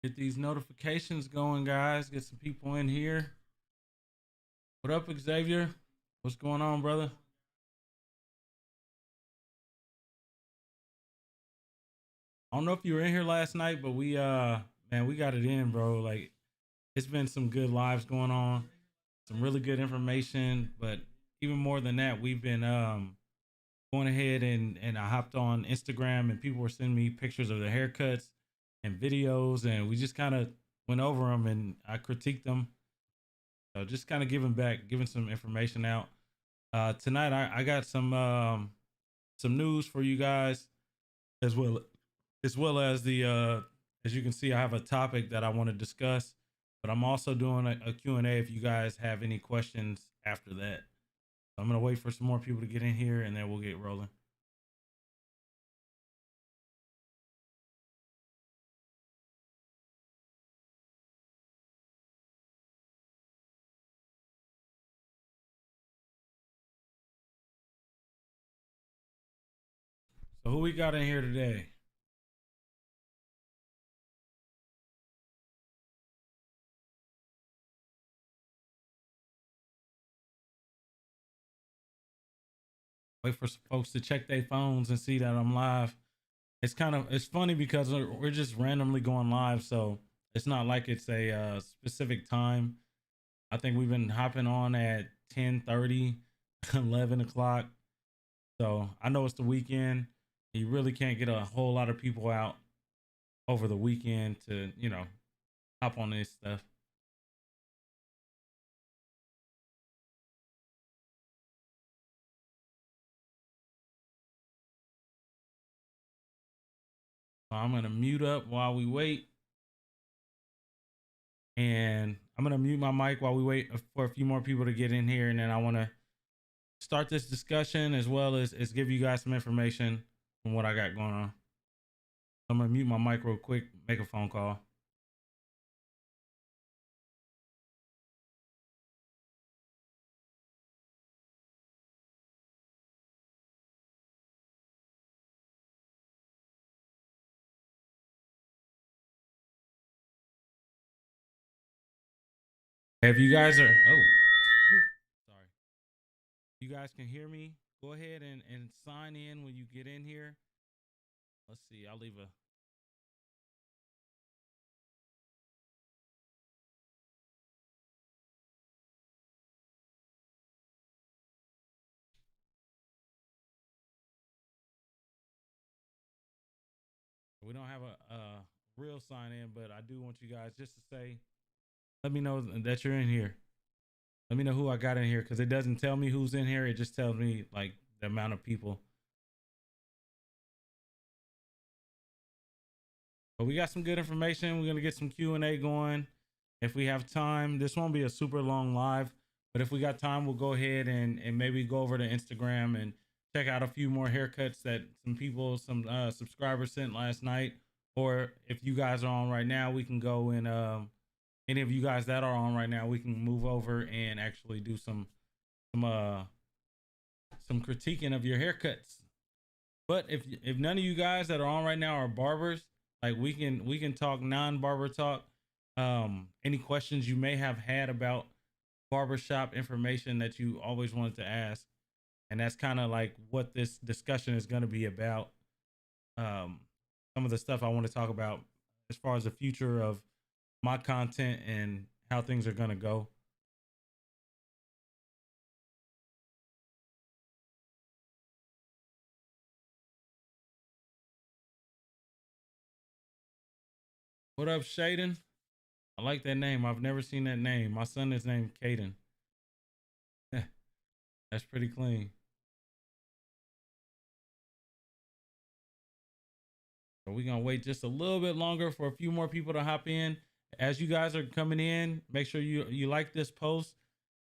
Get these notifications going, guys. Get some people in here. What up, Xavier? What's going on, brother? I don't know if you were in here last night, but man, we got it in, bro. Like it's been some good lives going on, some really good information, but even more than that, we've been going ahead and I hopped on Instagram and people were sending me pictures of their haircuts and videos, and we just kind of went over them and I critiqued them. So just kind of giving some information out. Tonight I got some news for you guys as well as the as you can see I have a topic that I want to discuss, but I'm also doing a Q&A if you guys have any questions after that. I'm gonna wait for some more people to get in here and then we'll get rolling. So who we got in here today? Wait for some folks to check their phones and see that I'm live. It's funny because we're just randomly going live, so it's not like it's a specific time. I think we've been hopping on at 10:30, 11 o'clock. So I know it's the weekend. You really can't get a whole lot of people out over the weekend to, hop on this stuff. So I'm gonna mute up while we wait, and I'm gonna mute my mic while we wait for a few more people to get in here, and then I want to start this discussion as well as give you guys some information from what I got going on. I'm gonna mute my mic real quick, make a phone call. If you guys are, sorry, you guys can hear me, go ahead and sign in when you get in here. Let's see, I'll leave a. We don't have a real sign in, but I do want you guys just to say, let me know that you're in here. Let me know who I got in here because it doesn't tell me who's in here. It just tells me like the amount of people. But we got some good information. We're gonna get some Q&A going if we have time. This won't be a super long live, but if we got time, we'll go ahead and maybe go over to Instagram and check out a few more haircuts that some subscribers sent last night. Or if you guys are on right now, we can go and any of you guys that are on right now, we can move over and actually do some uh some critiquing of your haircuts. But if none of you guys that are on right now are barbers, like we can talk non-barber talk. Any questions you may have had about barbershop information that you always wanted to ask, and that's kind of like what this discussion is going to be about. Um, some of the stuff I want to talk about as far as the future of my content and how things are going to go. What up, Shaden? I like that name. I've never seen that name. My son is named Caden. That's pretty clean. So we're gonna wait just a little bit longer for a few more people to hop in. As you guys are coming in, make sure you like this post,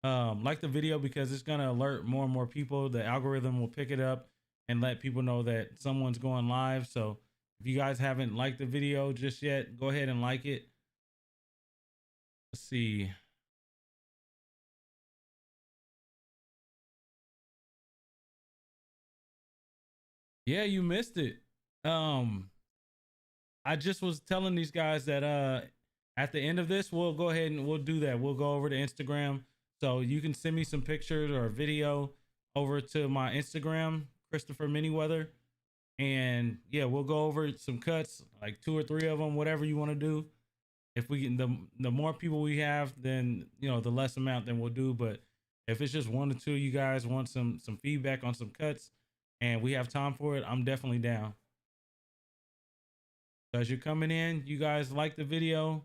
like the video because it's gonna alert more and more people. The algorithm will pick it up and let people know that someone's going live. So if you guys haven't liked the video just yet, go ahead and like it. Let's see. Yeah, you missed it. Um, I just was telling these guys that at the end of this, we'll go ahead and we'll do that. We'll go over to Instagram. So you can send me some pictures or a video over to my Instagram, Christopher Manyweather. And yeah, we'll go over some cuts, like 2 or 3 of them, whatever you want to do. If we can, the more people we have, then the less amount then we'll do. But if it's just 1 or 2, you guys want some feedback on some cuts, and we have time for it, I'm definitely down. So as you're coming in, you guys like the video.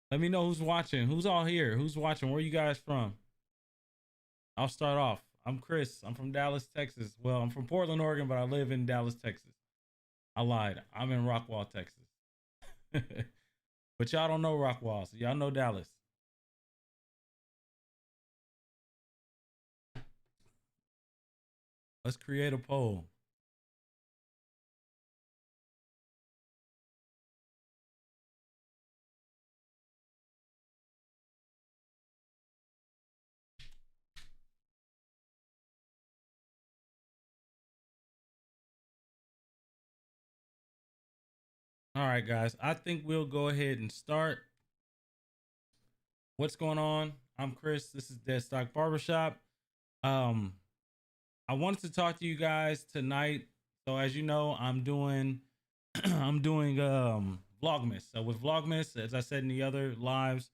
Let me know who's watching, who's all here, who's watching, where you guys from. I'll start off. I'm Chris. I'm from Dallas, Texas. Well, I'm from Portland, Oregon, but I live in Dallas, Texas. I lied. I'm in Rockwall, Texas. But y'all don't know Rockwall, so y'all know Dallas. Let's create a poll. All right, guys. I think we'll go ahead and start. What's going on? I'm Chris. This is Dead Stock Barbershop. I wanted to talk to you guys tonight. So as you know, I'm doing Vlogmas. So with Vlogmas, as I said in the other lives,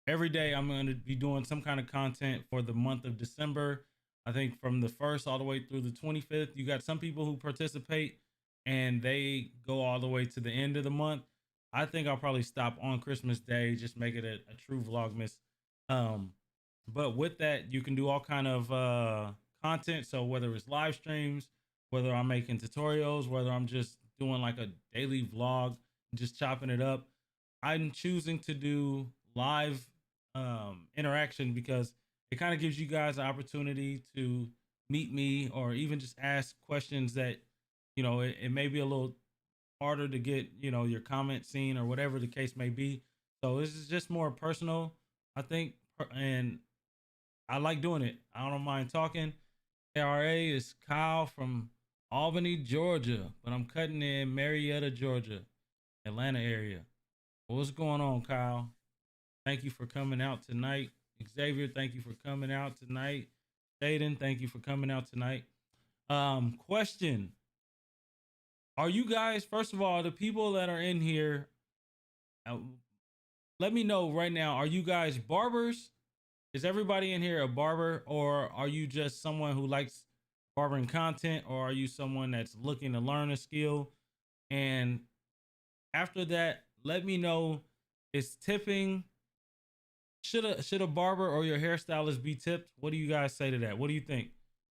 every day I'm going to be doing some kind of content for the month of December. I think from the 1st all the way through the 25th. You got some people who participate and they go all the way to the end of the month. I think I'll probably stop on Christmas Day, just make it a true Vlogmas. But with that, you can do all kind of content. So whether it's live streams, whether I'm making tutorials, whether I'm just doing like a daily vlog, just chopping it up, I'm choosing to do live interaction because it kind of gives you guys an opportunity to meet me or even just ask questions that it may be a little harder to get your comment seen or whatever the case may be. So this is just more personal, I think, and I like doing it. I don't mind talking. ARA is Kyle from Albany, Georgia, but I'm cutting in Marietta, Georgia, Atlanta area. What's going on, Kyle? Thank you for coming out tonight. Xavier, thank you for coming out tonight. Jaden, thank you for coming out tonight. Question. Are you guys, first of all, the people that are in here, let me know right now, are you guys barbers? Is everybody in here a barber, or are you just someone who likes barbering content, or are you someone that's looking to learn a skill? And after that, let me know, is tipping, should a barber or your hairstylist be tipped? What do you guys say to that? What do you think?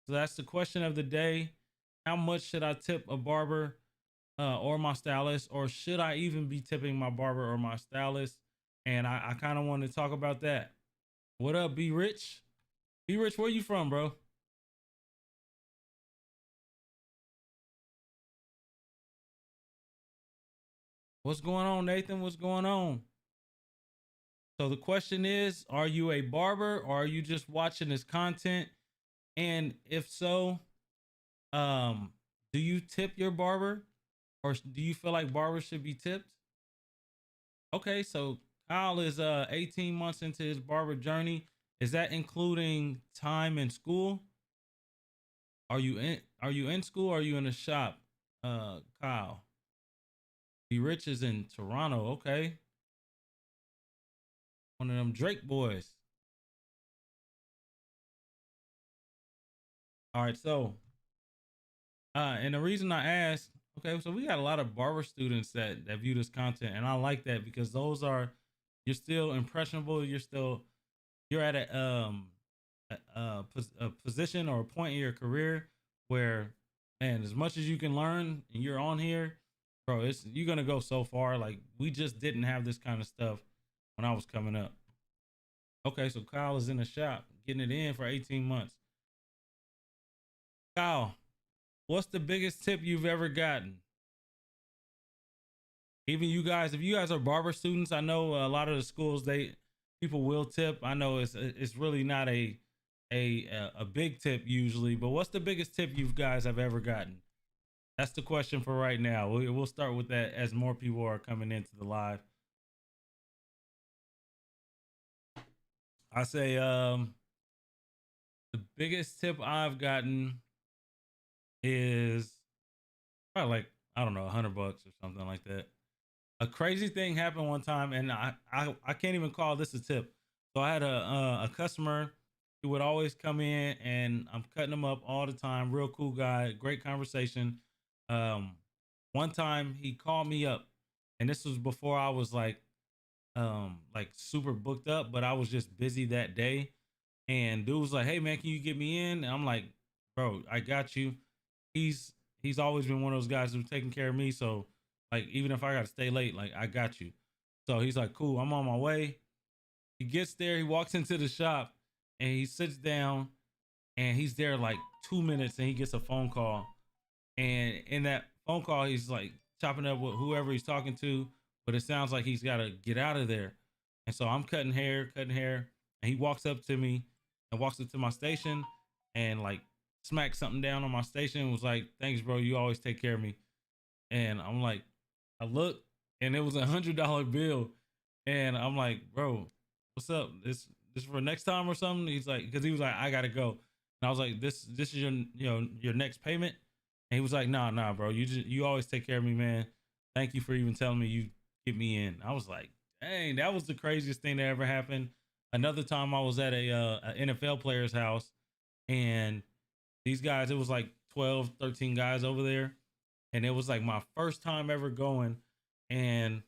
So that's the question of the day. How much should I tip a barber or my stylist, or should I even be tipping my barber or my stylist? And I kind of want to talk about that. What up, Be Rich? Be Rich, where you from, bro? What's going on, Nathan? What's going on? So the question is, are you a barber or are you just watching this content? And if so, do you tip your barber, or do you feel like barbers should be tipped? Okay, so Kyle is 18 months into his barber journey. Is that including time in school? Are you in school or are you in a shop? Kyle. Be Rich is in Toronto, okay. One of them Drake boys. All right, so and the reason I asked, okay, so we got a lot of barber students that view this content, and I like that because you're still impressionable, you're at a position or a point in your career where, man, as much as you can learn and you're on here, bro, you're gonna go so far. Like, we just didn't have this kind of stuff when I was coming up. Okay, so Kyle is in the shop getting it in for 18 months. Kyle, what's the biggest tip you've ever gotten? Even you guys, if you guys are barber students, I know a lot of the schools, people will tip. I know it's really not a big tip usually, but what's the biggest tip you guys have ever gotten? That's the question for right now. We'll start with that as more people are coming into the live. I say the biggest tip I've gotten is probably like, I don't know, $100 or something like that. A crazy thing happened one time, and I can't even call this a tip. So I had a customer who would always come in, and I'm cutting him up all the time. Real cool guy, great conversation. Um, One time he called me up, and this was before I was like super booked up, but I was just busy that day. And dude was like, "Hey man, can you get me in?" And I'm like, "Bro, I got you." He's he's always been one of those guys who's taking care of me. So like, even if I gotta stay late, like I got you. So he's like, "Cool, I'm on my way." He gets there, he walks into the shop, and he sits down, and he's there like 2 minutes, and he gets a phone call. And in that phone call, he's like chopping up with whoever he's talking to, but it sounds like he's got to get out of there. And so I'm cutting hair, and he walks up to me and walks up to my station and like smacks something down on my station and was like, "Thanks, bro. You always take care of me." And I'm like, I look, and it was $100 bill, and I'm like, "Bro, what's up? This for next time or something?" He's like, because he was like, "I gotta go," and I was like, "This is your next payment." And he was like, "Nah, bro. You always take care of me, man. Thank you for even telling me you get me in." I was like, "Dang, that was the craziest thing that ever happened." Another time I was at a NFL player's house, and these guys, it was like 12, 13 guys over there, and it was like my first time ever going. And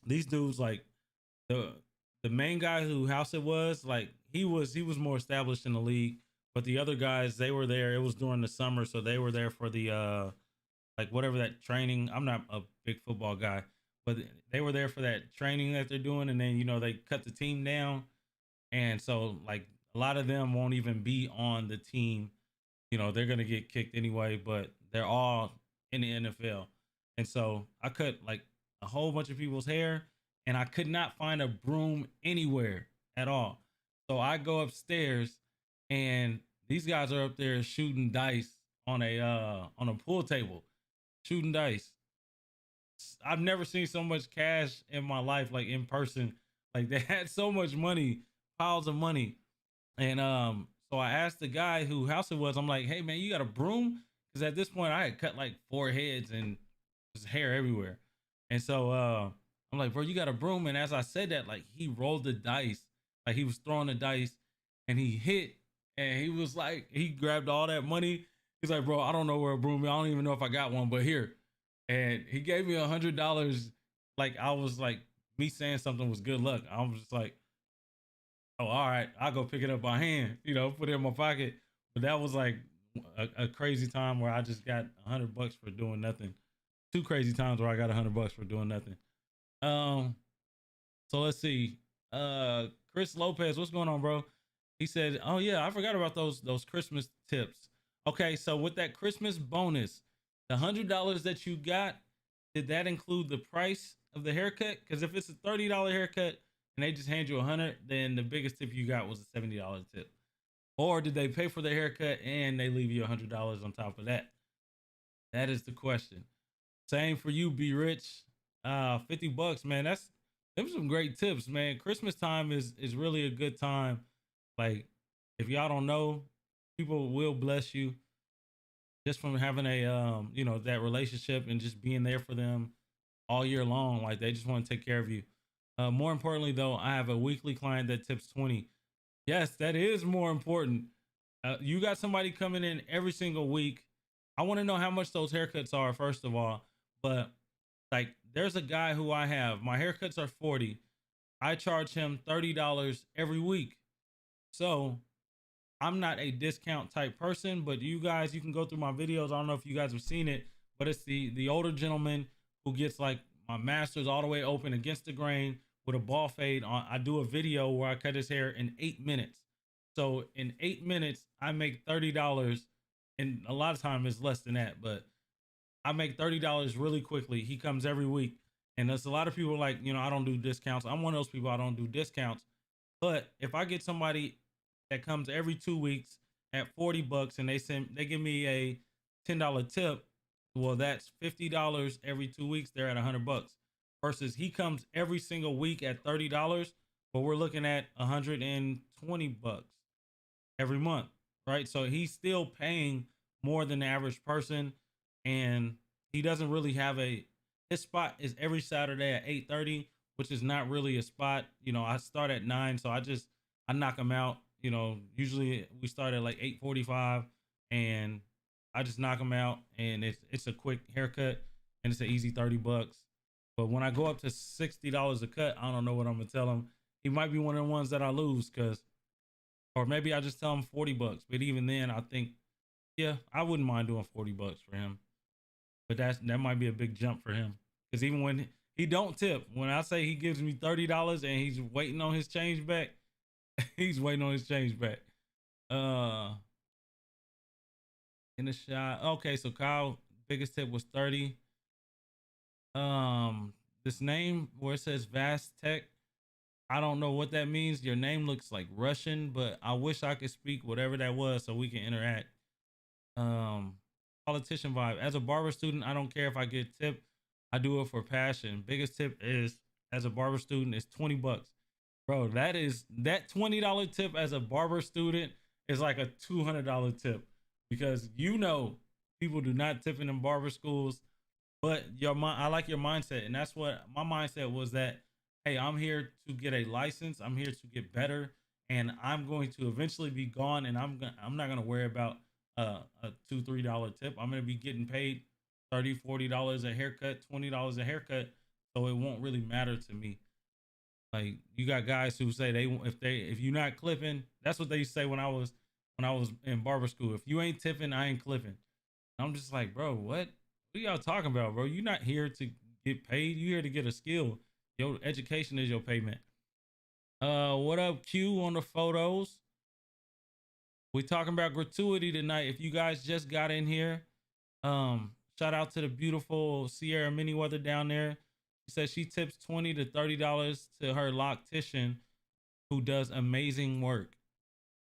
these dudes, like the the main guy who house it was, like he was more established in the league, but the other guys, they were there. It was during the summer, so they were there for the like whatever that training. I'm not a big football guy, but they were there for that training that they're doing, and then they cut the team down, and so like a lot of them won't even be on the team. They're gonna get kicked anyway, but they're all in the NFL. And so I cut like a whole bunch of people's hair, and I could not find a broom anywhere at all. So I go upstairs, and these guys are up there shooting dice on a pool table, shooting dice. I've never seen so much cash in my life, like in person. Like they had so much money, piles of money. And so I asked the guy who house it was, I'm like, "Hey man, you got a broom?" Because at this point I had cut like 4 heads and there's hair everywhere. And so I'm like, "Bro, you got a broom?" And as I said that, like he rolled the dice, like he was throwing the dice, and he hit, and he was like, he grabbed all that money. He's like, "Bro, I don't know where a broom is. I don't even know if I got one, but here." And he gave me $100. Like I was like, me saying something was good luck. I was just like, "Oh, all right, I'll go pick it up by hand, put it in my pocket." But that was like a crazy time where I just got $100 for doing nothing. Two crazy times where I got $100 for doing nothing. Um, so let's see. Chris Lopez, what's going on, bro? He said, "Oh yeah, I forgot about those Christmas tips." Okay, so with that Christmas bonus, the $100 that you got, did that include the price of the haircut? Because if it's a $30 haircut and they just hand you 100, then the biggest tip you got was a $70 tip. Or did they pay for the haircut and they leave you $100 on top of that? That is the question. Same for you, Be Rich. $50, man. Them some great tips, man. Christmas time is really a good time. Like, if y'all don't know, people will bless you just from having that relationship and just being there for them all year long. Like they just want to take care of you. More importantly, though, I have a weekly client that tips 20. Yes, that is more important. You got somebody coming in every single week. I want to know how much those haircuts are, first of all. But like, there's a guy who I have. My haircuts are 40. I charge him $30 every week. So I'm not a discount type person, but you guys, you can go through my videos. I don't know if you guys have seen it, but it's the older gentleman who gets like my masters all the way open against the grain with a ball fade on. I do a video where I cut his hair in 8 minutes. So in 8 minutes, I make $30, and a lot of time it's less than that, but I make $30 really quickly. He comes every week, and there's a lot of people like, I don't do discounts. I'm one of those people. I don't do discounts. But if I get somebody that comes every 2 weeks at $40 and they give me a $10 tip, Well, that's $50 every 2 weeks. They're at $100 versus he comes every single week at $30, but we're looking at $120 every month, right? So he's still paying more than the average person, and he doesn't really have a his spot is every Saturday at 8:30, which is not really a spot. I start at 9, so I knock him out. Usually we start at like 8:45, and I just knock him out, and it's a quick haircut, and it's an easy $30. But when I go up to $60 a cut, I don't know what I'm gonna tell him. He might be one of the ones that I lose, or maybe I just tell him $40. But even then, I think, yeah, I wouldn't mind doing $40 for him. But that might be a big jump for him, because even when he don't tip, when I say he gives me $30 and he's waiting on his change back, he's waiting on his change back. In the shot. Okay, so Kyle, biggest tip was 30. This name where it says Vast Tech, I don't know what that means. Your name looks like Russian, but I wish I could speak whatever that was so we can interact. Politician vibe. As a barber student, I don't care if I get tipped. I do it for passion. Biggest tip is as a barber student is $20. Bro, that $20 tip as a barber student is like a $200 tip, because people do not tip in barber schools. But I like your mindset, and that's what my mindset was, that hey, I'm here to get a license. I'm here to get better, and I'm going to eventually be gone, and I'm not gonna worry about a $2-3 tip. I'm gonna be getting paid $30-$40 a haircut, $20 a haircut, so it won't really matter to me. Like, you got guys who say if you're not clipping, that's what they used to say when I was in barber school. If you ain't tipping, I ain't clipping. I'm just like, bro, what are y'all talking about, bro? You're not here to get paid. You're here to get a skill. Your education is your payment. What up, Q, on the photos? We talking about gratuity tonight. If you guys just got in here, shout out to the beautiful Sierra Miniweather down there. She says she tips $20 to $30 to her loctician, who does amazing work.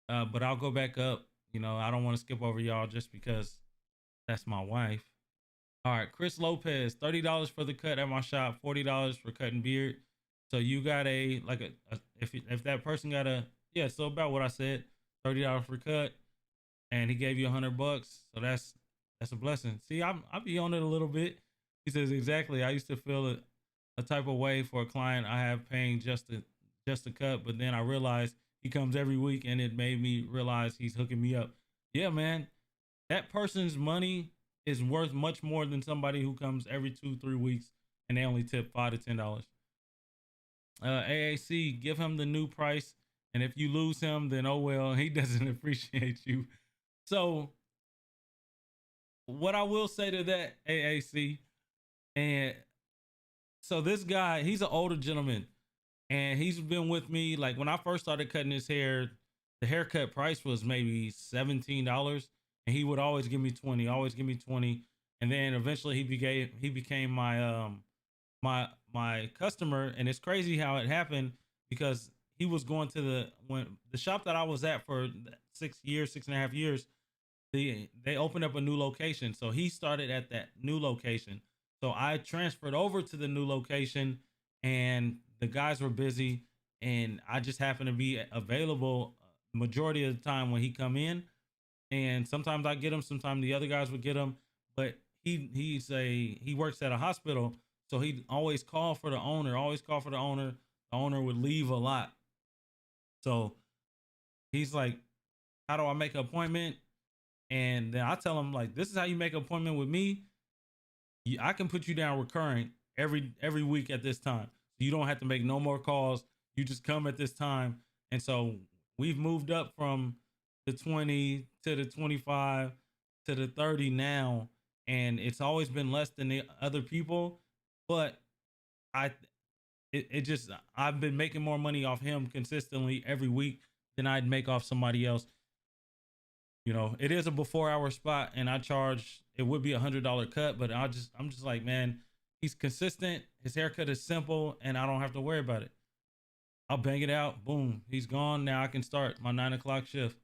But I'll go back up. I don't want to skip over y'all just because that's my wife. All right, Chris Lopez, $30 for the cut at my shop, $40 for cutting beard. So you got if that person got so about what I said, $30 for cut, and he gave you $100, so that's a blessing. See, I be on it a little bit. He says exactly. I used to feel a type of way for a client I have paying just to cut, but then I realized he comes every week, and it made me realize he's hooking me up. Yeah, man, that person's money is worth much more than somebody who comes every 2-3 weeks and they only tip $5 to $10. AAC, give him the new price, and if you lose him, then oh well, he doesn't appreciate you. So what I will say to that, AAC, and so this guy, he's an older gentleman, and he's been with me. Like, when I first started cutting his hair, the haircut price was maybe $17, and he would always give me 20, always give me 20. And then eventually he became my my customer. And it's crazy how it happened, because he was going to the shop that I was at for 6.5 years. They opened up a new location, so he started at that new location. So I transferred over to the new location, and the guys were busy, and I just happened to be available majority of the time when he come in. And sometimes I get him, sometimes the other guys would get him. But he works at a hospital, so he'd always call for the owner, The owner would leave a lot. So he's like, how do I make an appointment? And then I tell him, like, this is how you make an appointment with me. I can put you down recurring every week at this time. So you don't have to make no more calls. You just come at this time. And so we've moved up from the 20 to the 25 to the 30 now. And it's always been less than the other people. But I've been making more money off him consistently every week than I'd make off somebody else. It is a before-hour spot, and I charge, it would be $100 cut, but I'm just like, man, he's consistent. His haircut is simple, and I don't have to worry about it. I'll bang it out. Boom, he's gone. Now I can start my 9 o'clock shift.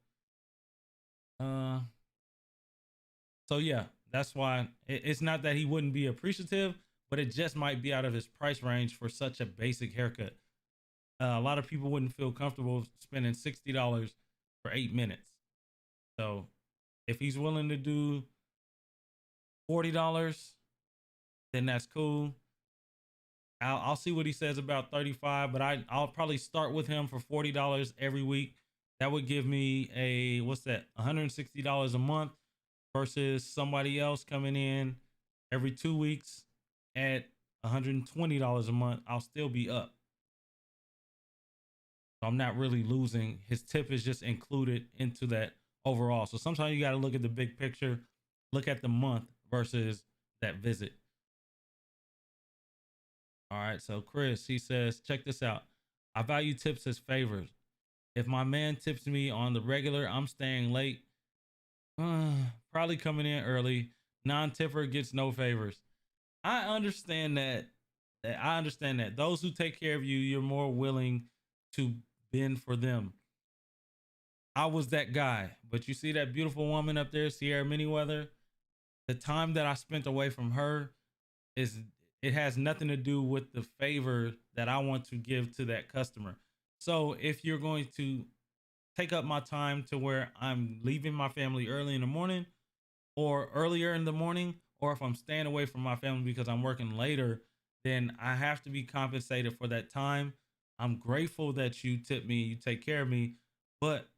So yeah, that's why it's not that he wouldn't be appreciative, but it just might be out of his price range for such a basic haircut. A lot of people wouldn't feel comfortable spending $60 for 8 minutes. So if he's willing to do $40, then that's cool. I'll see what he says about 35, but I'll probably start with him for $40 every week. That would give me a, what's that, $160 a month versus somebody else coming in every 2 weeks at $120 a month. I'll still be up. So I'm not really losing. His tip is just included into that overall. So sometimes you got to look at the big picture, look at the month versus that visit. All right. So Chris, he says, check this out. I value tips as favors. If my man tips me on the regular, I'm staying late. Probably coming in early. Non-tipper gets no favors. I understand that. I understand that. Those who take care of you, you're more willing to bend for them. I was that guy. But you see that beautiful woman up there, Sierra Miniweather? The time that I spent away from her is, it has nothing to do with the favor that I want to give to that customer. So if you're going to take up my time to where I'm leaving my family early in the morning or earlier in the morning, or if I'm staying away from my family because I'm working later, then I have to be compensated for that time. I'm grateful that you tip me, you take care of me, but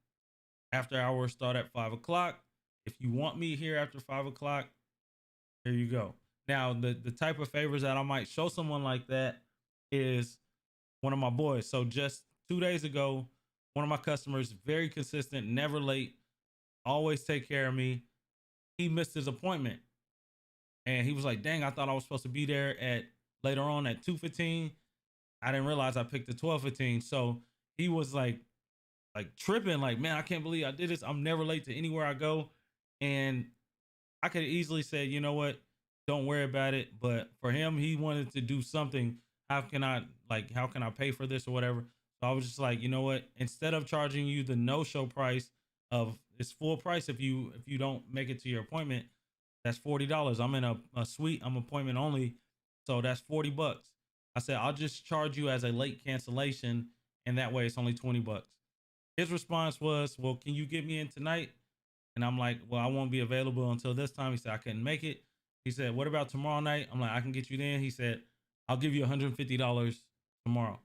after hours start at 5 o'clock. If you want me here after 5 o'clock, here you go. Now, the type of favors that I might show someone like that is one of my boys. So just 2 days ago, one of my customers, very consistent, never late, always take care of me. He missed his appointment. And he was like, dang, I thought I was supposed to be there at later on at 2:15. I didn't realize I picked the 12:15. So he was like tripping, like, man, I can't believe I did this. I'm never late to anywhere I go. And I could easily say, you know what, don't worry about it. But for him, he wanted to do something. How can I pay for this or whatever? So I was just like, you know what, instead of charging you the no-show price of, it's full price if you don't make it to your appointment, that's $40. I'm in a suite, I'm appointment only. So that's $40. I said, I'll just charge you as a late cancellation. And that way it's only $20. His response was, well, can you get me in tonight? And I'm like, well, I won't be available until this time. He said, I couldn't make it. He said, what about tomorrow night? I'm like, I can get you then. He said, I'll give you $150 tomorrow.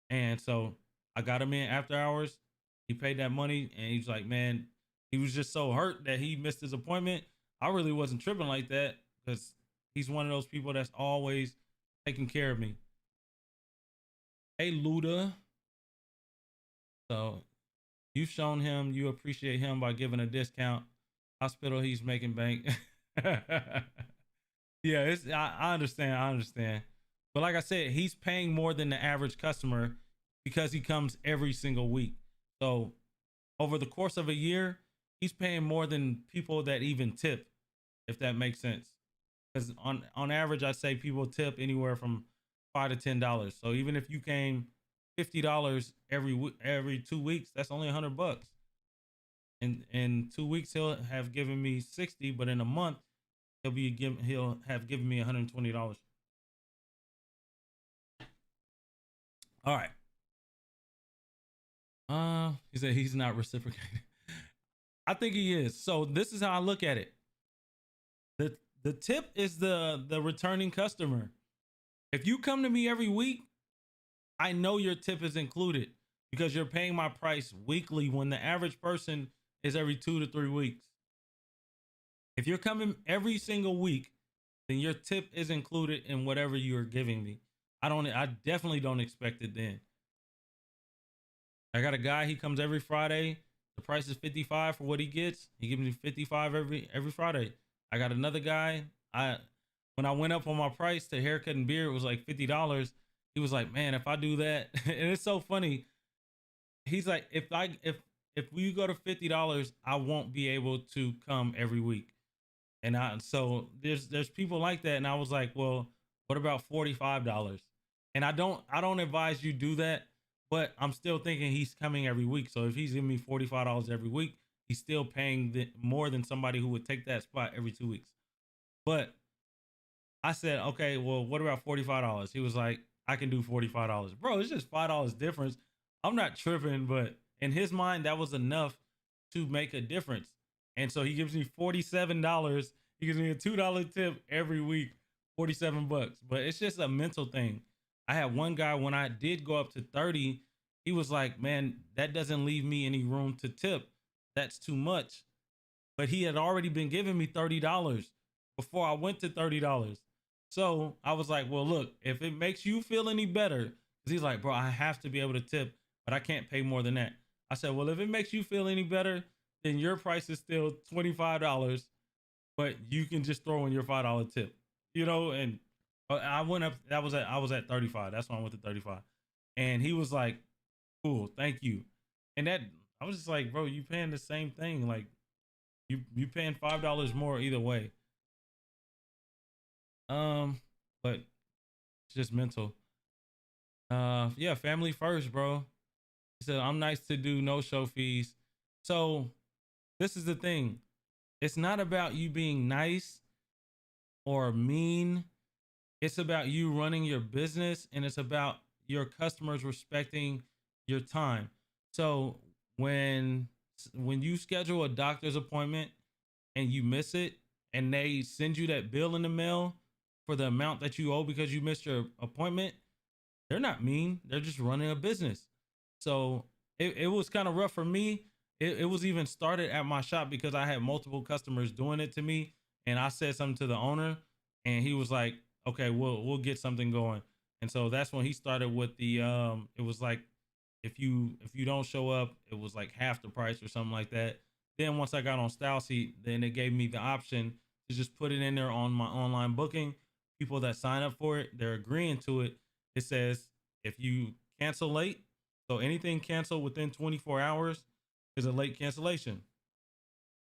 And so I got him in after hours. He paid that money. And he's like, man, he was just so hurt that he missed his appointment. I really wasn't tripping like that because he's one of those people that's always taking care of me. Hey, Luda. So you've shown him you appreciate him by giving a discount. Hospital, he's making bank. Yeah, I understand. I understand. But like I said, he's paying more than the average customer because he comes every single week. So over the course of a year, he's paying more than people that even tip, if that makes sense. Because on average, I say people tip anywhere from $5 to $10. So even if you came $50 every 2 weeks, that's only $100. In 2 weeks, he'll have given me 60, but in a month, he'll have given me $120. All right. He said he's not reciprocating. I think he is. So this is how I look at it. The tip is the returning customer. If you come to me every week, I know your tip is included because you're paying my price weekly when the average person is every 2 to 3 weeks. If you're coming every single week, then your tip is included in whatever you're giving me. I definitely don't expect it then. I got a guy, he comes every Friday. The price is $55 for what he gets. He gives me $55 every Friday. I got another guy. When I went up on my price to haircut and beard, it was like $50. He was like, man, if I do that, and it's so funny. He's like, if we go to $50, I won't be able to come every week. And so there's people like that. And I was like, well, what about $45? And I don't advise you do that, but I'm still thinking he's coming every week. So if he's giving me $45 every week, he's still paying more than somebody who would take that spot every 2 weeks. But I said, okay, well, what about $45? He was like, I can do $45. Bro, it's just $5 difference. I'm not tripping, but in his mind, that was enough to make a difference. And so he gives me $47. He gives me a $2 tip every week, 47 bucks. But it's just a mental thing. I had one guy when I did go up to 30, he was like, man, that doesn't leave me any room to tip. That's too much. But he had already been giving me $30 before I went to $30. So I was like, well, look, if it makes you feel any better, because he's like, bro, I have to be able to tip, but I can't pay more than that. I said, well, if it makes you feel any better, then your price is still $25, but you can just throw in your $5 tip, you know? And I went up, I was at 35. That's why I went to 35. And he was like, cool, thank you. And that, I was just like, bro, you paying the same thing. Like, you paying $5 more either way. But it's just mental. Yeah, family first, bro. He said, I'm nice to do no show fees. So this is the thing. It's not about you being nice or mean. It's about you running your business, and it's about your customers respecting your time. So when you schedule a doctor's appointment and you miss it, and they send you that bill in the mail for the amount that you owe because you missed your appointment, they're not mean. They're just running a business. So it was kind of rough for me. It was even started at my shop because I had multiple customers doing it to me. And I said something to the owner, and he was like, okay, we'll get something going. And so that's when he started with the it was like, if you don't show up, it was like half the price or something like that. Then once I got on Style Seat, then it gave me the option to just put it in there on my online booking. People that sign up for it, they're agreeing to it. It says if you cancel late, so anything canceled within 24 hours is a late cancellation.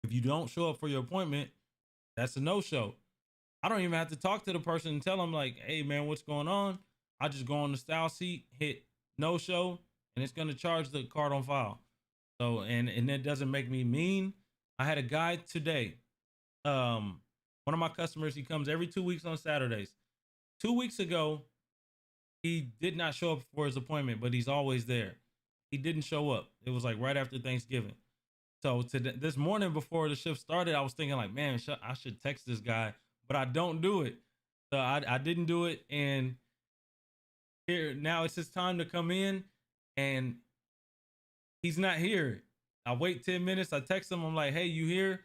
If you don't show up for your appointment, that's a no-show. I don't even have to talk to the person and tell them like, hey man, what's going on? I just go on the Style Seat, hit no-show, and it's gonna charge the card on file. So and that doesn't make me mean. I had a guy today. One of my customers, he comes every 2 weeks on Saturdays. 2 weeks ago, he did not show up for his appointment, but he's always there. He didn't show up. It was like right after Thanksgiving. So this morning before the shift started, I was thinking like, man, I should text this guy, but I don't do it. So I didn't do it. And here now it's his time to come in, and he's not here. I wait 10 minutes. I text him. I'm like, hey, you here?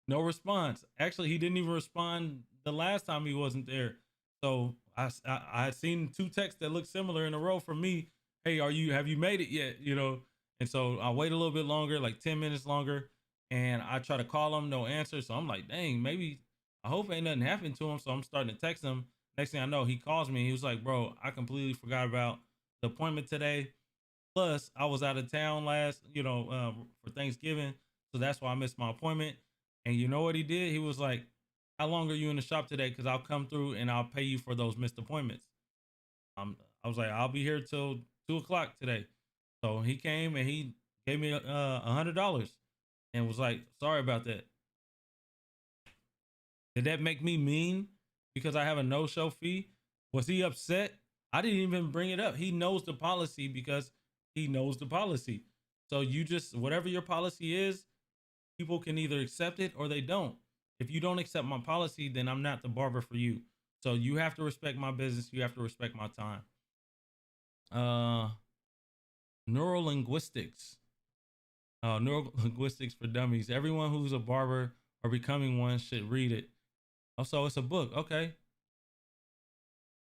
No response. Actually, he didn't even respond the last time he wasn't there. So I had seen 2 texts that looked similar in a row from me. Hey, have you made it yet? You know? And so I wait a little bit longer, like 10 minutes longer. And I try to call him, no answer. So I'm like, dang, maybe I hope ain't nothing happened to him. So I'm starting to text him. Next thing I know, he calls me. He was like, bro, I completely forgot about the appointment today. Plus, I was out of town for Thanksgiving. So that's why I missed my appointment. And you know what he did? He was like, how long are you in the shop today? Because I'll come through and I'll pay you for those missed appointments. I was like, I'll be here till 2 o'clock today. So he came and he gave me $100 and was like, sorry about that. Did that make me mean because I have a no-show fee? Was he upset? I didn't even bring it up. He knows the policy because he knows the policy. So you just, whatever your policy is, people can either accept it or they don't. If you don't accept my policy, then I'm not the barber for you. So you have to respect my business. You have to respect my time. Neurolinguistics. Neurolinguistics for dummies. Everyone who's a barber or becoming one should read it. Oh, so it's a book. Okay.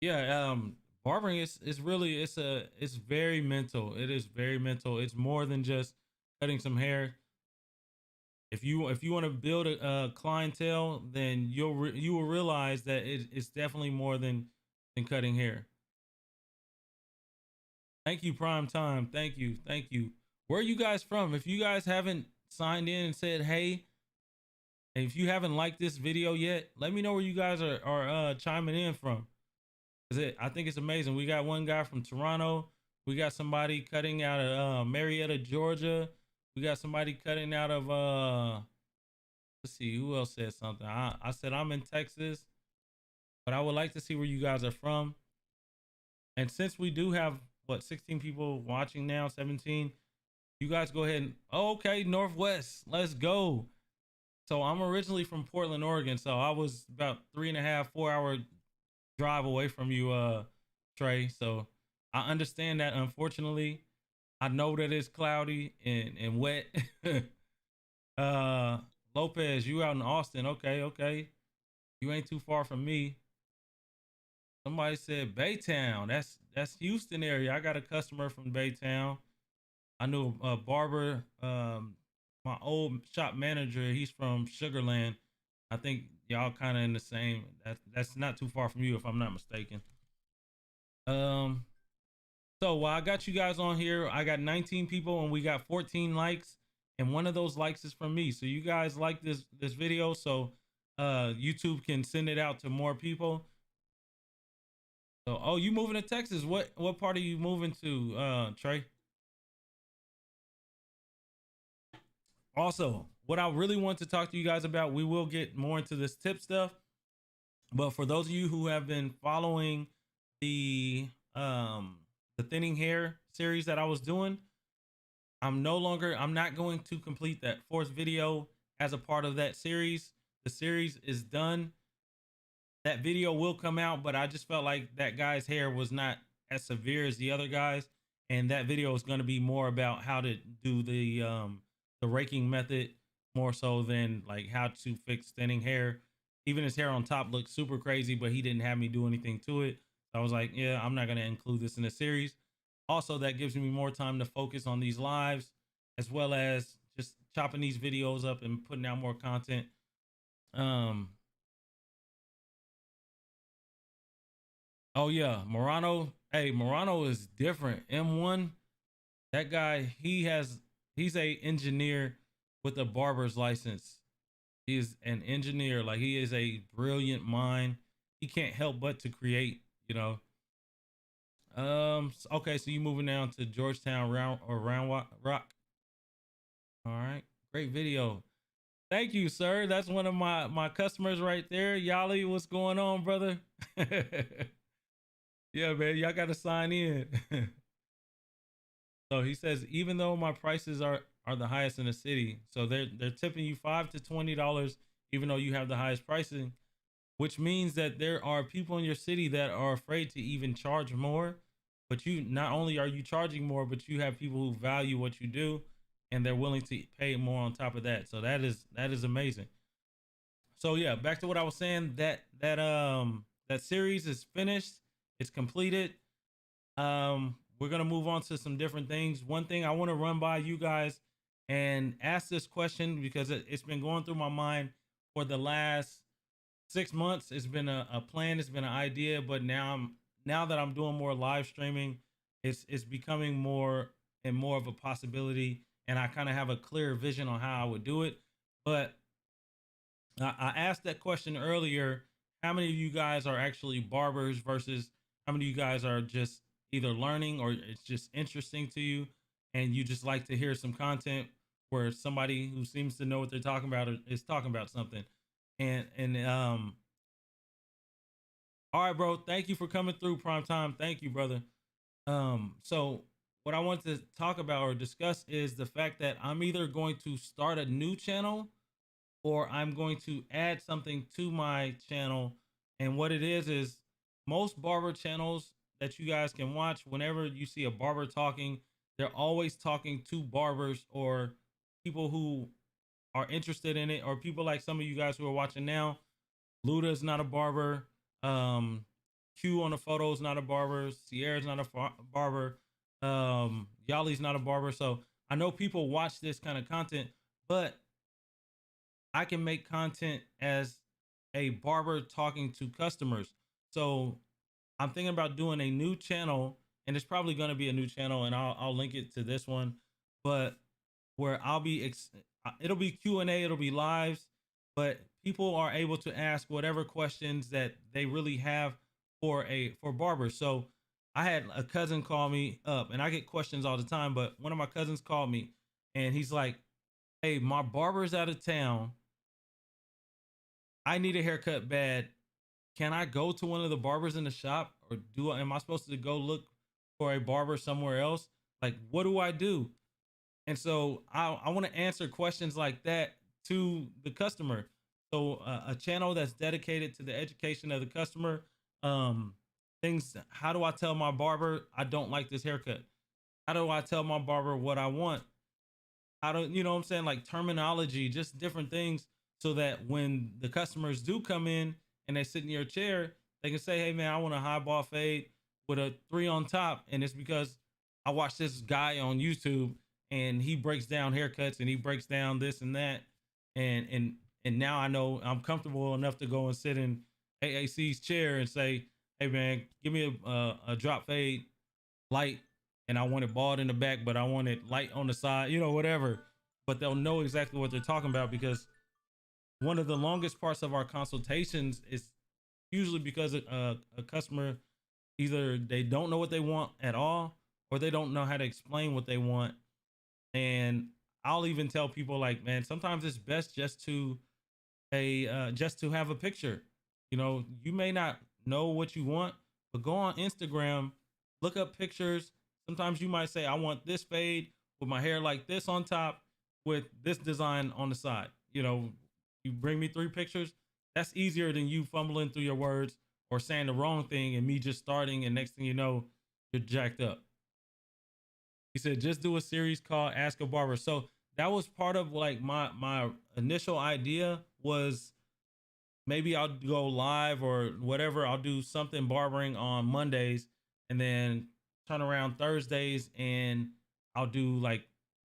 Yeah. Barbering is really, it's very mental. It is very mental. It's more than just cutting some hair. If you want to build a clientele, then you will realize that it's definitely more than cutting hair. Thank you, Prime Time. Thank you. Where are you guys from? If you guys haven't signed in and said hey, and if you haven't liked this video yet, let me know where you guys are chiming in from. I think it's amazing. We got one guy from Toronto. We got somebody cutting out of Marietta, Georgia. We got somebody cutting out of let's see who else said something. I said I'm in Texas. but I would like to see where you guys are from. And since we do have what 16 people watching now, 17, you guys go ahead and okay, Northwest, let's go. So I'm originally from Portland, Oregon. So I was about 3.5, 4 hour drive away from you, Trey. So I understand that. Unfortunately, I know that it's cloudy and wet. uh, Lopez, you out in Austin? Okay, okay. You ain't too far from me. Somebody said Baytown. That's Houston area. I got a customer from Baytown. I knew a barber. My old shop manager. He's from Sugarland. I think y'all kind of in the same. That's not too far from you, if I'm not mistaken. Um. So while I got you guys on here, I got 19 people and we got 14 likes, and one of those likes is from me. So you guys like this video, so YouTube can send it out to more people. So oh, you moving to Texas? What part are you moving to, Trey? Also, what I really want to talk to you guys about, we will get more into this tip stuff. But for those of you who have been following the the thinning hair series that I was doing, I'm not going to complete that fourth video as a part of that series. The series is done. That video will come out, but I just felt like that guy's hair was not as severe as the other guys, and that video is going to be more about how to do the raking method more so than like how to fix thinning hair. Even his hair on top looks super crazy, but he didn't have me do anything to it. So I was like, yeah, I'm not going to include this in the series. Also, that gives me more time to focus on these lives, as well as just chopping these videos up and putting out more content. Um, oh yeah, Morano. Hey, Morano is different. M1, that guy, he's a engineer with a barber's license. He is an engineer. Like, he is a brilliant mind. He can't help but to create, you know. Okay, so you moving down to Georgetown Round Rock. All right. Great video. Thank you, sir. That's one of my customers right there. Yali, what's going on, brother? Yeah, man, y'all got to sign in. So he says, even though my prices are the highest in the city, so they're tipping you $5 to $20, even though you have the highest pricing, which means that there are people in your city that are afraid to even charge more. But you, not only are you charging more, but you have people who value what you do, and they're willing to pay more on top of that. So that is amazing. So yeah, back to what I was saying. That series is finished. It's completed. We're gonna move on to some different things. One thing I want to run by you guys and ask this question, because it's been going through my mind for the last 6 months. It's been a plan. It's been an idea, but now that I'm doing more live streaming, it's becoming more and more of a possibility, and I kind of have a clear vision on how I would do it. But I asked that question earlier. How many of you guys are actually barbers versus how many of you guys are just either learning or it's just interesting to you and you just like to hear some content where somebody who seems to know what they're talking about is talking about something. And all right, bro. Thank you for coming through, Prime Time. Thank you, brother. So what I want to talk about or discuss is the fact that I'm either going to start a new channel or I'm going to add something to my channel. And what it is most barber channels that you guys can watch, whenever you see a barber talking, they're always talking to barbers or people who are interested in it, or people like some of you guys who are watching now. Luda's not a barber. Q on the photo is not a barber. Sierra's not a barber. Yali's not a barber. So I know people watch this kind of content, but I can make content as a barber talking to customers. So I'm thinking about doing a new channel, and it's probably going to be a new channel, and I'll link it to this one, but where I'll be, it'll be Q&A, it'll be lives, but people are able to ask whatever questions that they really have for barbers. So I had a cousin call me up, and I get questions all the time, but one of my cousins called me and he's like, hey, my barber's out of town. I need a haircut bad. can I go to one of the barbers in the shop, or am I supposed to go look for a barber somewhere else? Like, what do I do? And so I want to answer questions like that to the customer. So a channel that's dedicated to the education of the customer. Um, things. How do I tell my barber I don't like this haircut? How do I tell my barber what I want? How do you know what I'm saying? Like terminology, just different things, so that when the customers do come in and they sit in your chair, they can say, "Hey man, I want a high ball fade with a 3 on top," and it's because I watched this guy on YouTube and he breaks down haircuts and he breaks down this and that, and now I know I'm comfortable enough to go and sit in AAC's chair and say, "Hey man, give me a drop fade light, and I want it bald in the back, but I want it light on the side," whatever. But they'll know exactly what they're talking about, because one of the longest parts of our consultations is usually because a customer, either they don't know what they want at all, or they don't know how to explain what they want. And I'll even tell people, like, man, sometimes it's best just to have a picture. You may not know what you want, but go on Instagram, look up pictures. Sometimes you might say, I want this fade with my hair like this on top with this design on the side. You bring me 3 pictures. That's easier than you fumbling through your words or saying the wrong thing and me just starting, and next thing you know, you're jacked up. He said, just do a series called Ask a Barber. So that was part of like my initial idea, was maybe I'll go live or whatever. I'll do something barbering on Mondays, and then turn around Thursdays and I'll do like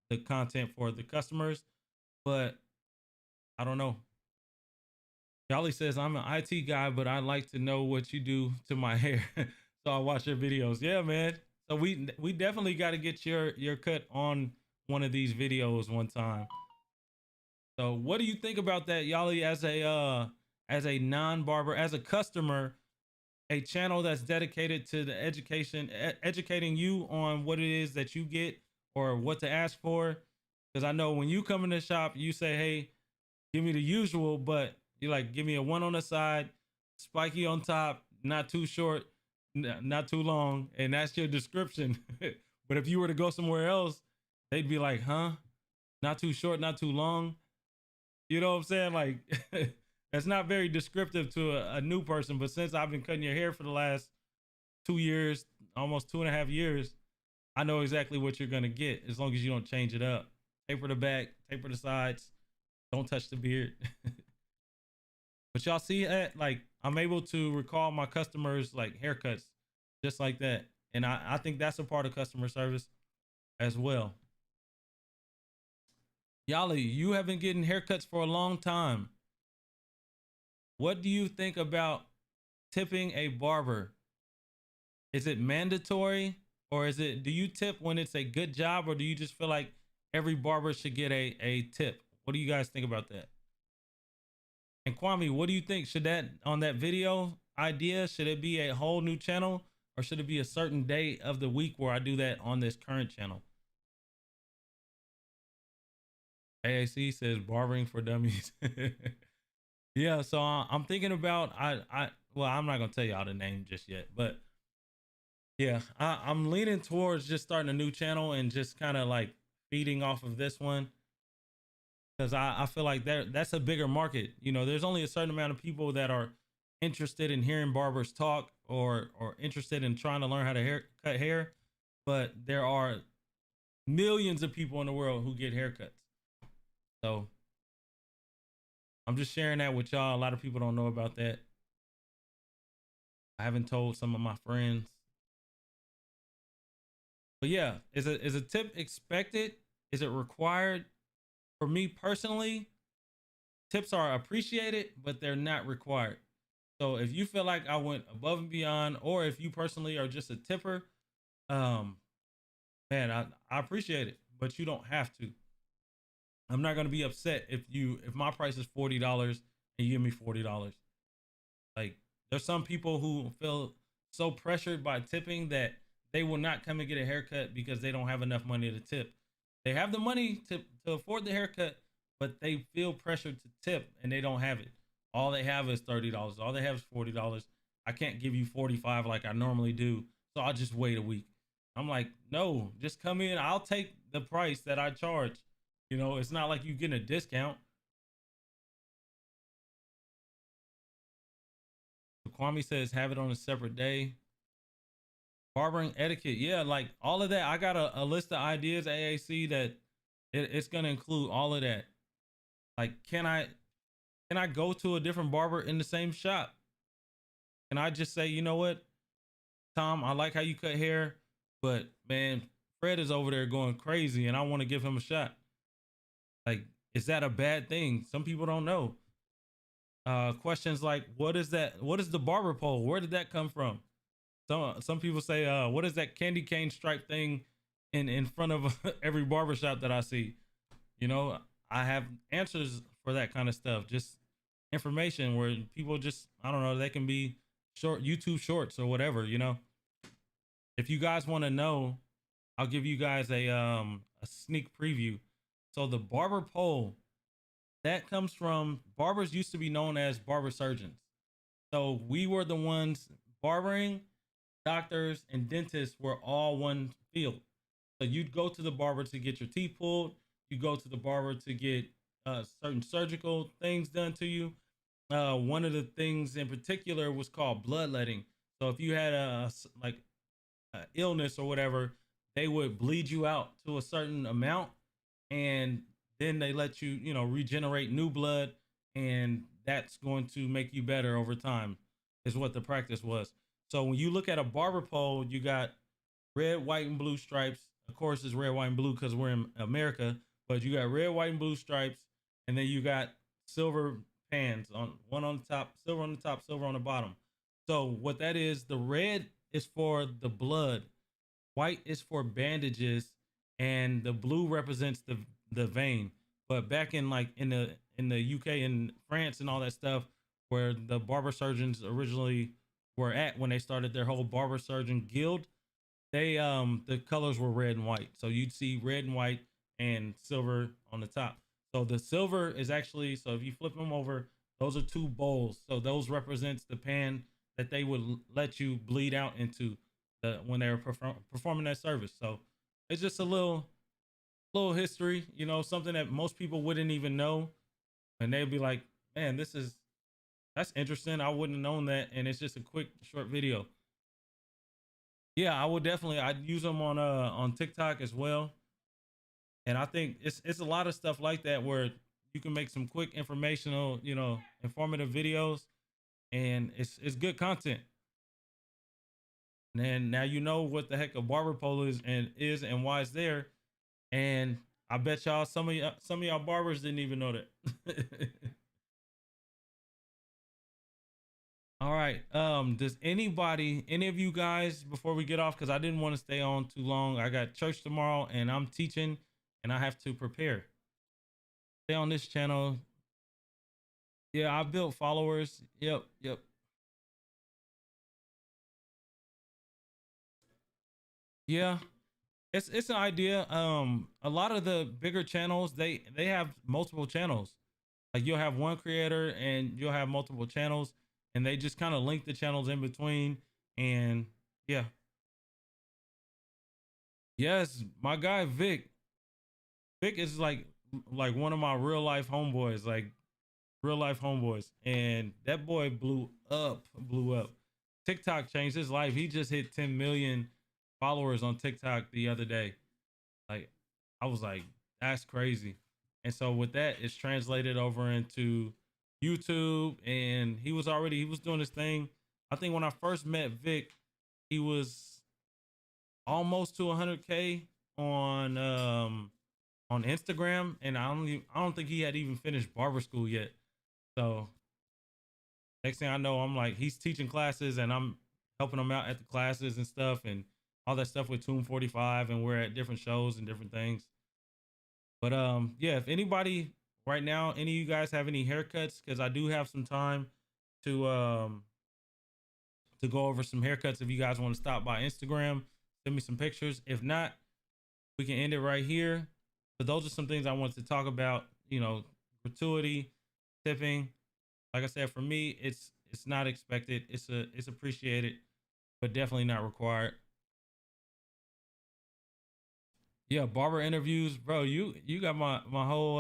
the content for the customers. But I don't know. Yali says, I'm an IT guy, but I like to know what you do to my hair. So I watch your videos. Yeah, man. So we definitely got to get your cut on one of these videos one time. So what do you think about that, Yali, as a non-barber, as a customer, a channel that's dedicated to the educating you on what it is that you get or what to ask for? Because I know when you come in the shop, you say, hey, give me the usual, but you like, give me a 1 on the side, spiky on top, not too short, not too long, and that's your description. But if you were to go somewhere else, they'd be like, huh? Not too short, not too long. You know what I'm saying? Like, that's not very descriptive to a new person. But since I've been cutting your hair for the last 2 years, almost 2.5 years, I know exactly what you're gonna get, as long as you don't change it up. Taper the back, taper the sides, don't touch the beard. But y'all see that? Like, I'm able to recall my customers' like haircuts just like that. And I think that's a part of customer service as well. Yali, you have been getting haircuts for a long time. What do you think about tipping a barber? Is it mandatory, or do you tip when it's a good job, or do you just feel like every barber should get a tip? What do you guys think about that? And Kwame, what do you think? Should that, on that video idea, should it be a whole new channel, or should it be a certain day of the week where I do that on this current channel? AAC says barbering for dummies. Yeah, so I'm thinking about, well, I'm not gonna tell y'all the name just yet, but yeah, I'm leaning towards just starting a new channel and just kind of like feeding off of this one, because I feel like that's a bigger market. There's only a certain amount of people that are interested in hearing barbers talk, or interested in trying to learn how to cut hair, but there are millions of people in the world who get haircuts. So I'm just sharing that with y'all. A lot of people don't know about that. I haven't told some of my friends. But yeah, is a tip expected? Is it required? For me personally, tips are appreciated, but they're not required. So if you feel like I went above and beyond, or if you personally are just a tipper, man, I appreciate it, but you don't have to. I'm not gonna be upset if my price is $40 and you give me $40. Like, there's some people who feel so pressured by tipping that they will not come and get a haircut because they don't have enough money to tip. They have the money to afford the haircut, but they feel pressured to tip and they don't have it. All they have is $30. All they have is $40. I can't give you 45 like I normally do. So I'll just wait a week. I'm like, no, just come in. I'll take the price that I charge. You know, it's not like you get a discount. Kwame says have it on a separate day. Barbering etiquette, yeah, like all of that. I got a list of ideas, AAC, that it's gonna include all of that. Like, can I go to a different barber in the same shop? Can I just say, you know what, Tom, I like how you cut hair, but man, Fred is over there going crazy and I want to give him a shot. Like, is that a bad thing? Some people don't know. Questions like, what is that? What is the barber pole? Where did that come from? Some people say, what is that candy cane stripe thing in front of every barbershop that I see? You know, I have answers for that kind of stuff. Just information where people just, I don't know, they can be short YouTube shorts or whatever, you know. If you guys want to know, I'll give you guys a sneak preview. So the barber pole, that comes from, barbers used to be known as barber surgeons. So we were the ones barbering, doctors and dentists were all one field. So you'd go to the barber to get your teeth pulled. You go to the barber to get certain surgical things done to you. One of the things in particular was called bloodletting. So if you had a illness or whatever, they would bleed you out to a certain amount, and then they let you, you know, regenerate new blood, and that's going to make you better over time, is what the practice was. So when you look at a barber pole, you got red, white, and blue stripes. Of course, it's red, white, and blue because we're in America, but you got red, white, and blue stripes, and then you got silver pans, on one on the top, silver on the top, silver on the bottom. So what that is, the red is for the blood, white is for bandages, and the blue represents the vein. But back in like in the UK and France and all that stuff, where the barber surgeons originally were at when they started their whole barber surgeon guild, they the colors were red and white. So you'd see red and white and silver on the top. So the silver is actually, so if you flip them over, those are two bowls. So those represents the pan that they would let you bleed out into when they were performing that service. So it's just a little history, you know, something that most people wouldn't even know, and they'd be like, man, that's interesting, I wouldn't have known that. And it's just a quick short video. Yeah, I would definitely, I'd use them on TikTok as well. And I think it's a lot of stuff like that where you can make some quick informational, you know, informative videos, and it's good content. And then now you know what the heck a barber pole is and why it's there. And I bet y'all some of y'all barbers didn't even know that. All right. Does any of you guys, before we get off, because I didn't want to stay on too long. I got church tomorrow and I'm teaching and I have to prepare. Stay on this channel. Yeah, I built followers. Yep. Yeah. It's an idea. A lot of the bigger channels, they have multiple channels. Like you'll have one creator and you'll have multiple channels, and they just kind of link the channels in between. And yeah. Yes, my guy Vic. Vic is like one of my real life homeboys, like real life homeboys. And that boy blew up. TikTok changed his life. He just hit 10 million followers on TikTok the other day. Like, I was like, that's crazy. And so with that, it's translated over into YouTube, and he was doing his thing. I think when I first met Vic, he was almost to 100K on Instagram, and I don't think he had even finished barber school yet. So next thing I know, I'm like, he's teaching classes and I'm helping him out at the classes and stuff, and all that stuff with Tomb 45, and we're at different shows and different things. But yeah, if anybody right now, any of you guys have any haircuts, because I do have some time to go over some haircuts. If you guys want to stop by Instagram, send me some pictures. If not, we can end it right here. But those are some things I wanted to talk about, you know, gratuity, tipping, Like I said, for me, it's not expected. It's appreciated, but definitely not required. Yeah, barber interviews, bro. You got my whole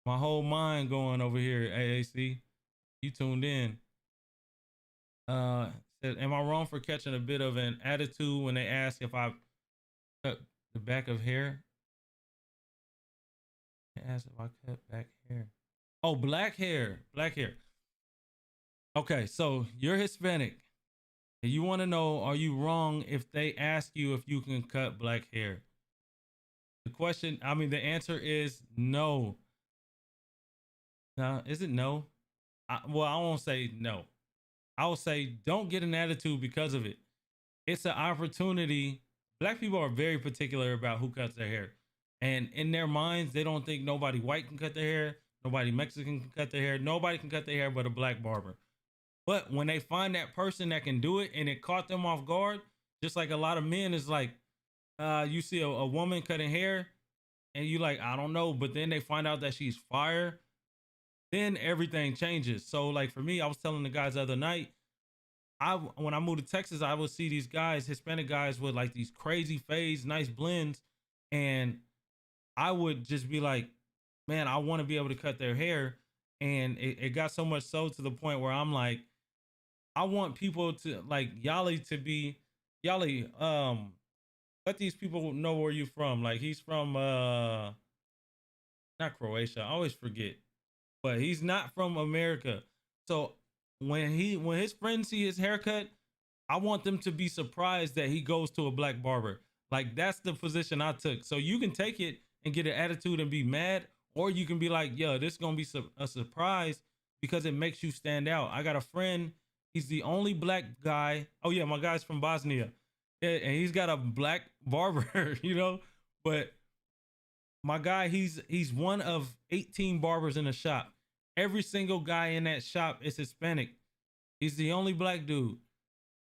my whole mind going over here. AAC, you tuned in. Uh, Said, am I wrong for catching a bit of an attitude when they ask if I cut the back of hair? They ask if I cut back hair. Oh, black hair, black hair. Okay, so you're Hispanic, and you want to know: are you wrong if they ask you if you can cut black hair? The question, I mean, the answer is no. Is it no? Well, I won't say no. I will say don't get an attitude because of it. It's an opportunity. Black people are very particular about who cuts their hair. And in their minds, they don't think nobody white can cut their hair, nobody Mexican can cut their hair, nobody can cut their hair but a black barber. But when they find that person that can do it and it caught them off guard, just like a lot of men is like, you see a woman cutting hair and you like, I don't know, but then they find out that she's fire, then everything changes. So like for me, I was telling the guys the other night, when I moved to Texas, I would see these guys, Hispanic guys with like these crazy fades, nice blends, and I would just be like, man, I want to be able to cut their hair. And it got so much so to the point where I'm like, I want people to like Yali to be Yali, let these people know where you from. Like he's from not Croatia. I always forget. But he's not from America. So when his friends see his haircut, I want them to be surprised that he goes to a black barber. Like that's the position I took. So you can take it and get an attitude and be mad, or you can be like, yo, this is gonna be a surprise because it makes you stand out. I got a friend, he's the only black guy. Oh yeah, my guy's from Bosnia. Yeah, and he's got a black barber, you know. But my guy, he's one of 18 barbers in the shop. Every single guy in that shop is Hispanic. He's the only black dude.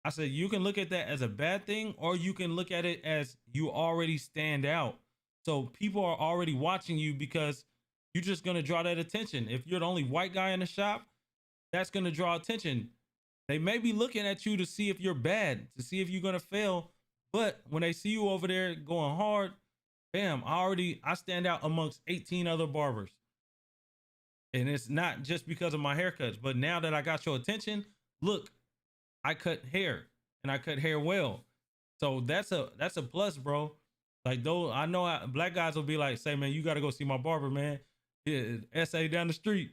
I said, you can look at that as a bad thing, or you can look at it as you already stand out. So people are already watching you because you're just going to draw that attention. If you're the only white guy in the shop, that's going to draw attention. They may be looking at you to see if you're bad, to see if you're going to fail. But when they see you over there going hard, bam, I stand out amongst 18 other barbers. And it's not just because of my haircuts, but now that I got your attention, look, I cut hair and I cut hair well. So that's a plus, bro. Like though I know black guys will be like, say, man, you got to go see my barber, man. Yeah, SA down the street.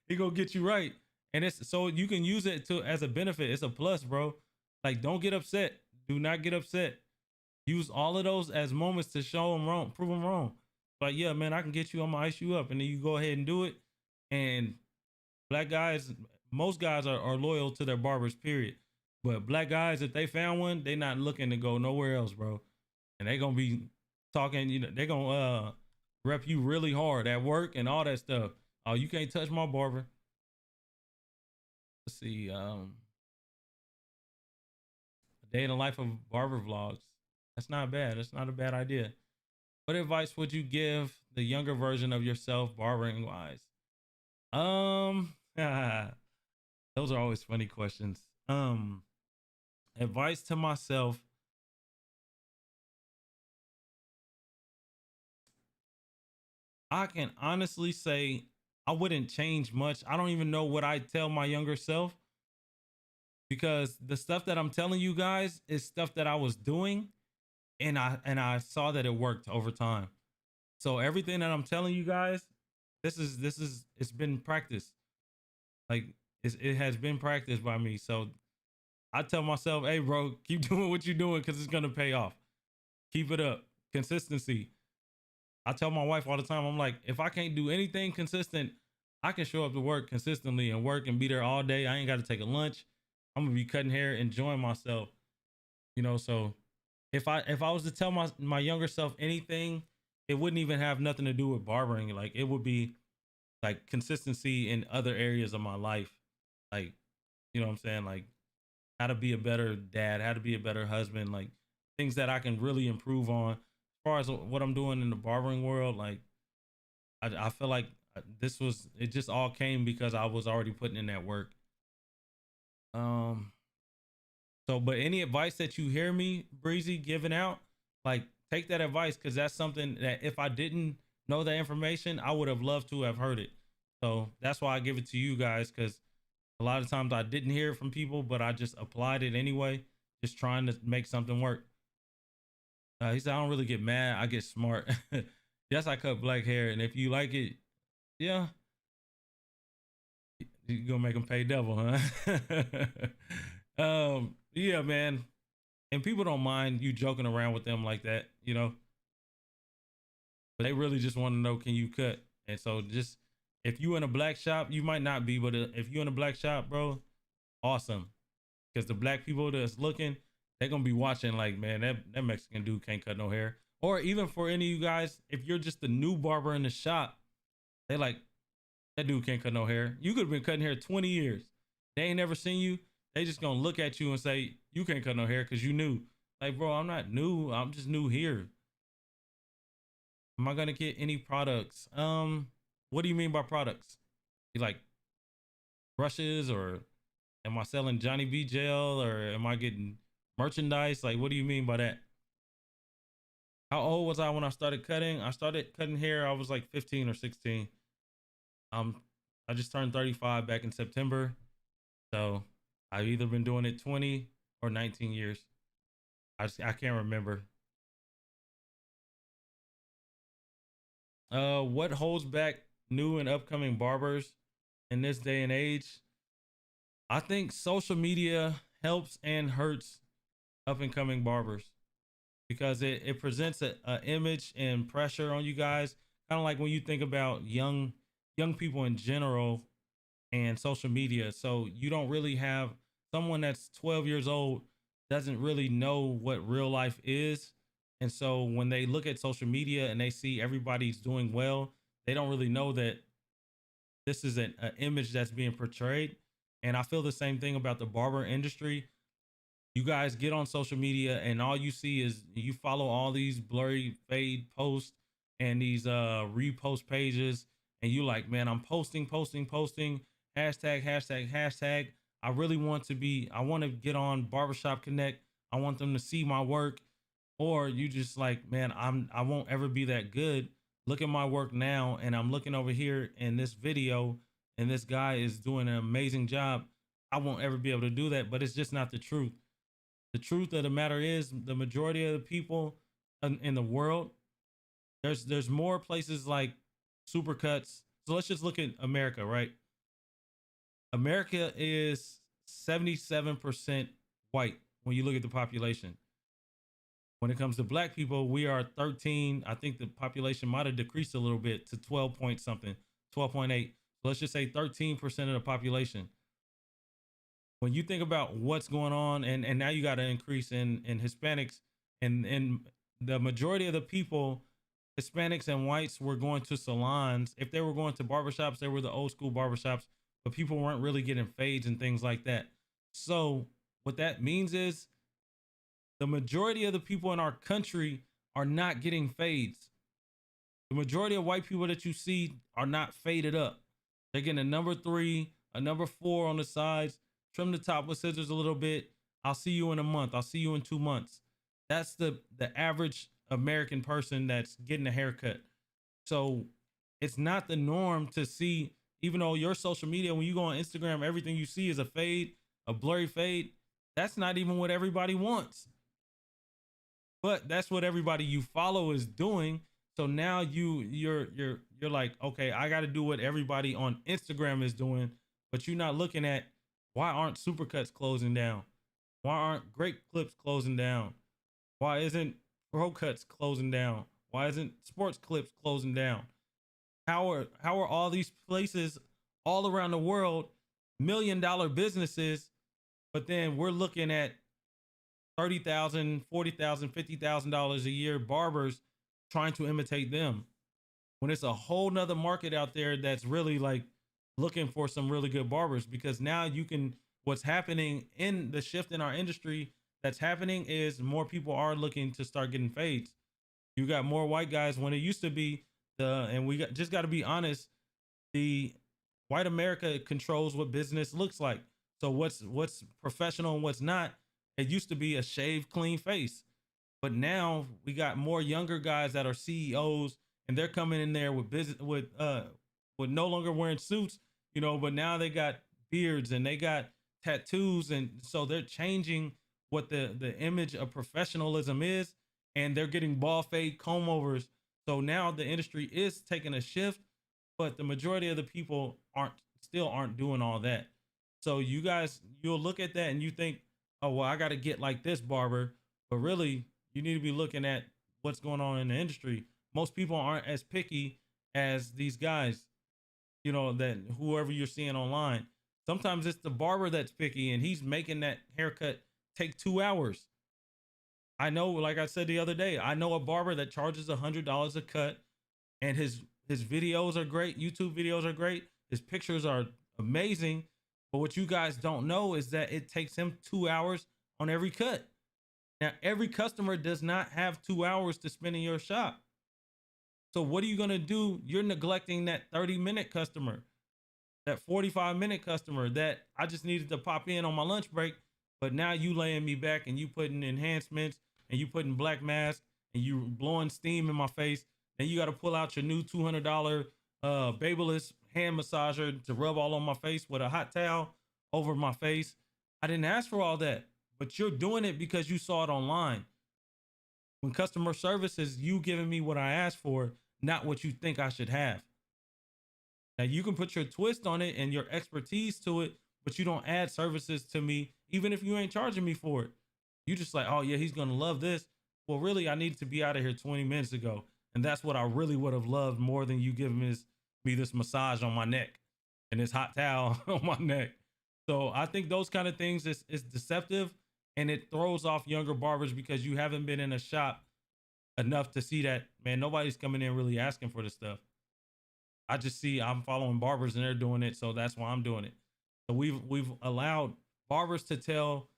He gonna get you right. And it's so you can use it to as a benefit. It's a plus, bro. Like don't get upset. Do not get upset. Use all of those as moments to show them wrong, prove them wrong. Like, yeah, man, I can get you. I'm gonna ice you up, and then you go ahead and do it. And black guys, most guys are loyal to their barbers, period. But black guys, if they found one, they not looking to go nowhere else, bro. And they gonna be talking, you know, they gonna rep you really hard at work and all that stuff. Oh, you can't touch my barber. Let's see, a day in the life of barber vlogs. That's not bad. That's not a bad idea. What advice would you give the younger version of yourself, barbering wise? Those are always funny questions. Advice to myself. I can honestly say I wouldn't change much. I don't even know what I tell my younger self because the stuff that I'm telling you guys is stuff that I was doing and I saw that it worked over time. So everything that I'm telling you guys, this is it's been practiced. Like it has been practiced by me. So I tell myself, hey bro, keep doing what you're doing because it's gonna pay off. Keep it up. Consistency. I tell my wife all the time, I'm like, if I can't do anything consistent, I can show up to work consistently and work and be there all day. I ain't got to take a lunch. I'm gonna be cutting hair, enjoying myself. You know, so if I was to tell my younger self anything, it wouldn't even have nothing to do with barbering. Like it would be like consistency in other areas of my life. Like, you know what I'm saying? Like how to be a better dad, how to be a better husband, like things that I can really improve on. As far as what I'm doing in the barbering world, like I feel like it just all came because I was already putting in that work. Um, so, but any advice that you hear me, Breezy, giving out, like take that advice, because that's something that if I didn't know that information, I would have loved to have heard it. So that's why I give it to you guys, because a lot of times I didn't hear it from people, but I just applied it anyway, just trying to make something work. He said, I don't really get mad, I get smart. Yes, I cut black hair, and if you like it, yeah, you gonna make them pay double, huh? Yeah, man. And people don't mind you joking around with them like that, you know, but they really just want to know, can you cut? And so just, if you in a black shop, you might not be, but if you in a black shop, bro, awesome. Because the black people that's looking, they're gonna be watching like, man, that Mexican dude can't cut no hair. Or even for any of you guys, if you're just a new barber in the shop, they like, that dude can't cut no hair. You could have been cutting hair 20 years. They ain't never seen you. They just gonna look at you and say, you can't cut no hair because you new. Like, bro, I'm not new. I'm just new here. Am I gonna get any products? What do you mean by products? You like brushes, or am I selling Johnny B gel, or am I getting merchandise? Like, what do you mean by that? How old was I when I started cutting? I started cutting hair, I was like 15 or 16. I just turned 35 back in September. So I've either been doing it 20 or 19 years. I can't remember. What holds back new and upcoming barbers in this day and age? I think social media helps and hurts up and coming barbers, because it presents a image and pressure on you guys. Kind of like when you think about young people in general and social media. So you don't really have someone that's 12 years old doesn't really know what real life is. And so when they look at social media and they see everybody's doing well, they don't really know that this is an image that's being portrayed. And I feel the same thing about the barber industry. You guys get on social media and all you see is, you follow all these blurry fade posts and these repost pages, and you like, man, I'm posting, hashtag, hashtag, hashtag. I want to get on Barbershop Connect. I want them to see my work. Or you just like, man, I won't ever be that good. Look at my work now, and I'm looking over here in this video, and this guy is doing an amazing job. I won't ever be able to do that, but it's just not the truth. The truth of the matter is, the majority of the people in the world, there's more places like Supercuts. So let's just look at America, right? America is 77% white when you look at the population. When it comes to black people, we are 13. I think the population might have decreased a little bit to 12 point something, 12.8. So let's just say 13% of the population. When you think about what's going on, and now you got an increase in Hispanics, and the majority of the people, Hispanics and whites, were going to salons. If they were going to barbershops, they were the old school barbershops, but people weren't really getting fades and things like that. So what that means is, the majority of the people in our country are not getting fades. The majority of white people that you see are not faded up. They're getting a number 3, a number 4 on the sides, trim the top with scissors a little bit. I'll see you in a month. I'll see you in 2 months. That's the average American person that's getting a haircut. So it's not the norm to see, even though your social media, when you go on Instagram, everything you see is a fade, a blurry fade. That's not even what everybody wants. But that's what everybody you follow is doing. So now you're like, okay, I got to do what everybody on Instagram is doing, but you're not looking at, why aren't Supercuts closing down? Why aren't Great Clips closing down? Why isn't Pro Cuts closing down? Why isn't Sports Clips closing down? How are all these places all around the world $1 million businesses, but then we're looking at $30,000, $40,000, $50,000 a year barbers trying to imitate them, when it's a whole nother market out there that's really like looking for some really good barbers? Because now what's happening in the shift in our industry that's happening is, more people are looking to start getting fades. You got more white guys, when it used to be and just got to be honest, the white America controls what business looks like. So what's professional and what's not. It used to be a shaved clean face, but now we got more younger guys that are CEOs, and they're coming in there with business with no longer wearing suits, you know, but now they got beards and they got tattoos, and so they're changing what the image of professionalism is, and they're getting ball fade comb overs. So now the industry is taking a shift, but the majority of the people aren't doing all that. So you guys, you'll look at that and you think, oh well, I got to get like this barber, but really you need to be looking at what's going on in the industry. Most people aren't as picky as these guys, you know, that whoever you're seeing online. Sometimes it's the barber that's picky and he's making that haircut take 2 hours. I know, like I said the other day, I know a barber that charges $100 a cut, and his videos are great. YouTube videos are great. His pictures are amazing. But what you guys don't know is that it takes him 2 hours on every cut. Now, every customer does not have 2 hours to spend in your shop. So what are you going to do? You're neglecting that 30-minute customer, that 45-minute customer that I just needed to pop in on my lunch break. But now you laying me back and you putting enhancements and you putting black mask and you blowing steam in my face. And you got to pull out your new $200 Babyliss hand massager to rub all on my face with a hot towel over my face. I didn't ask for all that, but you're doing it because you saw it online. When customer service is you giving me what I asked for, not what you think I should have. Now you can put your twist on it and your expertise to it, but you don't add services to me, even if you ain't charging me for it. You just like, oh yeah, he's gonna love this. Well, really, I needed to be out of here 20 minutes ago. And that's what I really would have loved more than you giving me this massage on my neck and this hot towel on my neck. So I think those kind of things is deceptive, and it throws off younger barbers because you haven't been in a shop enough to see that, man, nobody's coming in really asking for this stuff. I just see I'm following barbers and they're doing it, so that's why I'm doing it. So we've allowed barbers to tell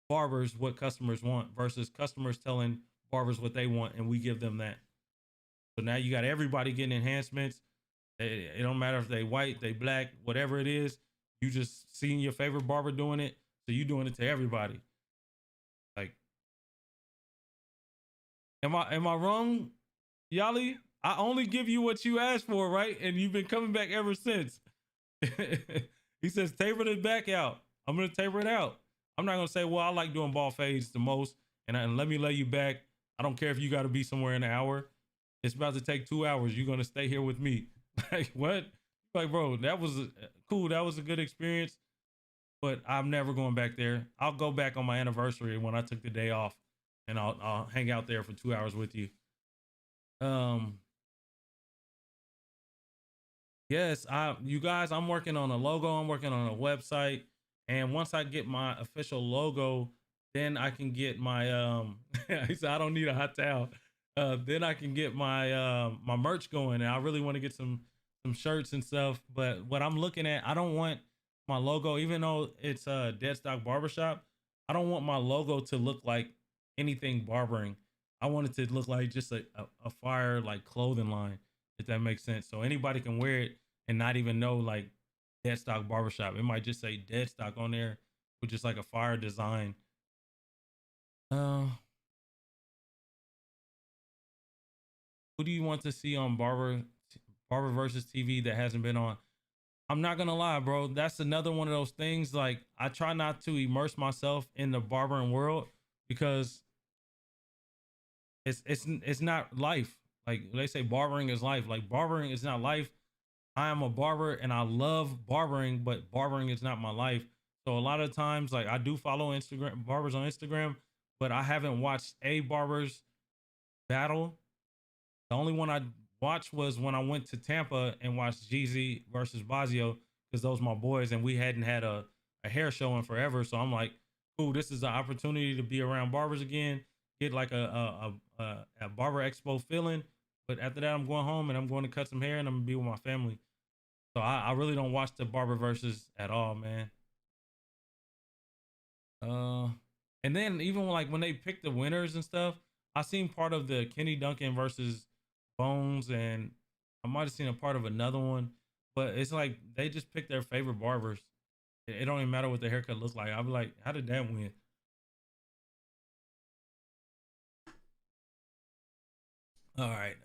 barbers what customers want versus customers telling barbers what they want, and we give them that. So now you got everybody getting enhancements. It don't matter if they white, they black, whatever it is. You just seeing your favorite barber doing it, so you doing it to everybody. Like, am I wrong, Yali? I only give you what you asked for, right? And you've been coming back ever since. He says taper the back out. I'm gonna taper it out. I'm not gonna say, well, I like doing ball fades the most, and let me lay you back. I don't care if you got to be somewhere in an hour. It's about to take 2 hours. You're gonna stay here with me. Like what? Like, bro, that was cool. That was a good experience, but I'm never going back there. I'll go back on my anniversary when I took the day off, and I'll hang out there for 2 hours with you. Yes, you guys, I'm working on a logo. I'm working on a website, and once I get my official logo, then I can get my he said I don't need a hot towel. Then I can get my merch going, and I really want to get some shirts and stuff. But what I'm looking at, I don't want my logo, even though it's a Dead Stock Barbershop, I don't want my logo to look like anything barbering. I want it to look like just a fire like clothing line, if that makes sense. So anybody can wear it and not even know like Dead Stock Barbershop. It might just say Dead Stock on there with just like a fire design. Uh, who do you want to see on Barber versus TV that hasn't been on? I'm not gonna lie, bro. That's another one of those things. Like, I try not to immerse myself in the barbering world because it's not life. Like they say, barbering is life. Like, barbering is not life. I am a barber and I love barbering, but barbering is not my life. So a lot of times, like, I do follow Instagram barbers on Instagram, but I haven't watched a barber's battle. The only one I watched was when I went to Tampa and watched Jeezy versus Bazio, because those my boys, and we hadn't had a hair show in forever. So I'm like, cool, this is an opportunity to be around barbers again, get like a barber expo feeling. But after that, I'm going home and I'm going to cut some hair and I'm gonna be with my family. So I really don't watch the barber versus at all, man. Uh, and then even like when they pick the winners and stuff, I seen part of the Kenny Duncan versus Bones, and I might have seen a part of another one. but it's like they just pick their favorite barbers. It don't even matter what the haircut looks like. I'll be like, how did that win? All right.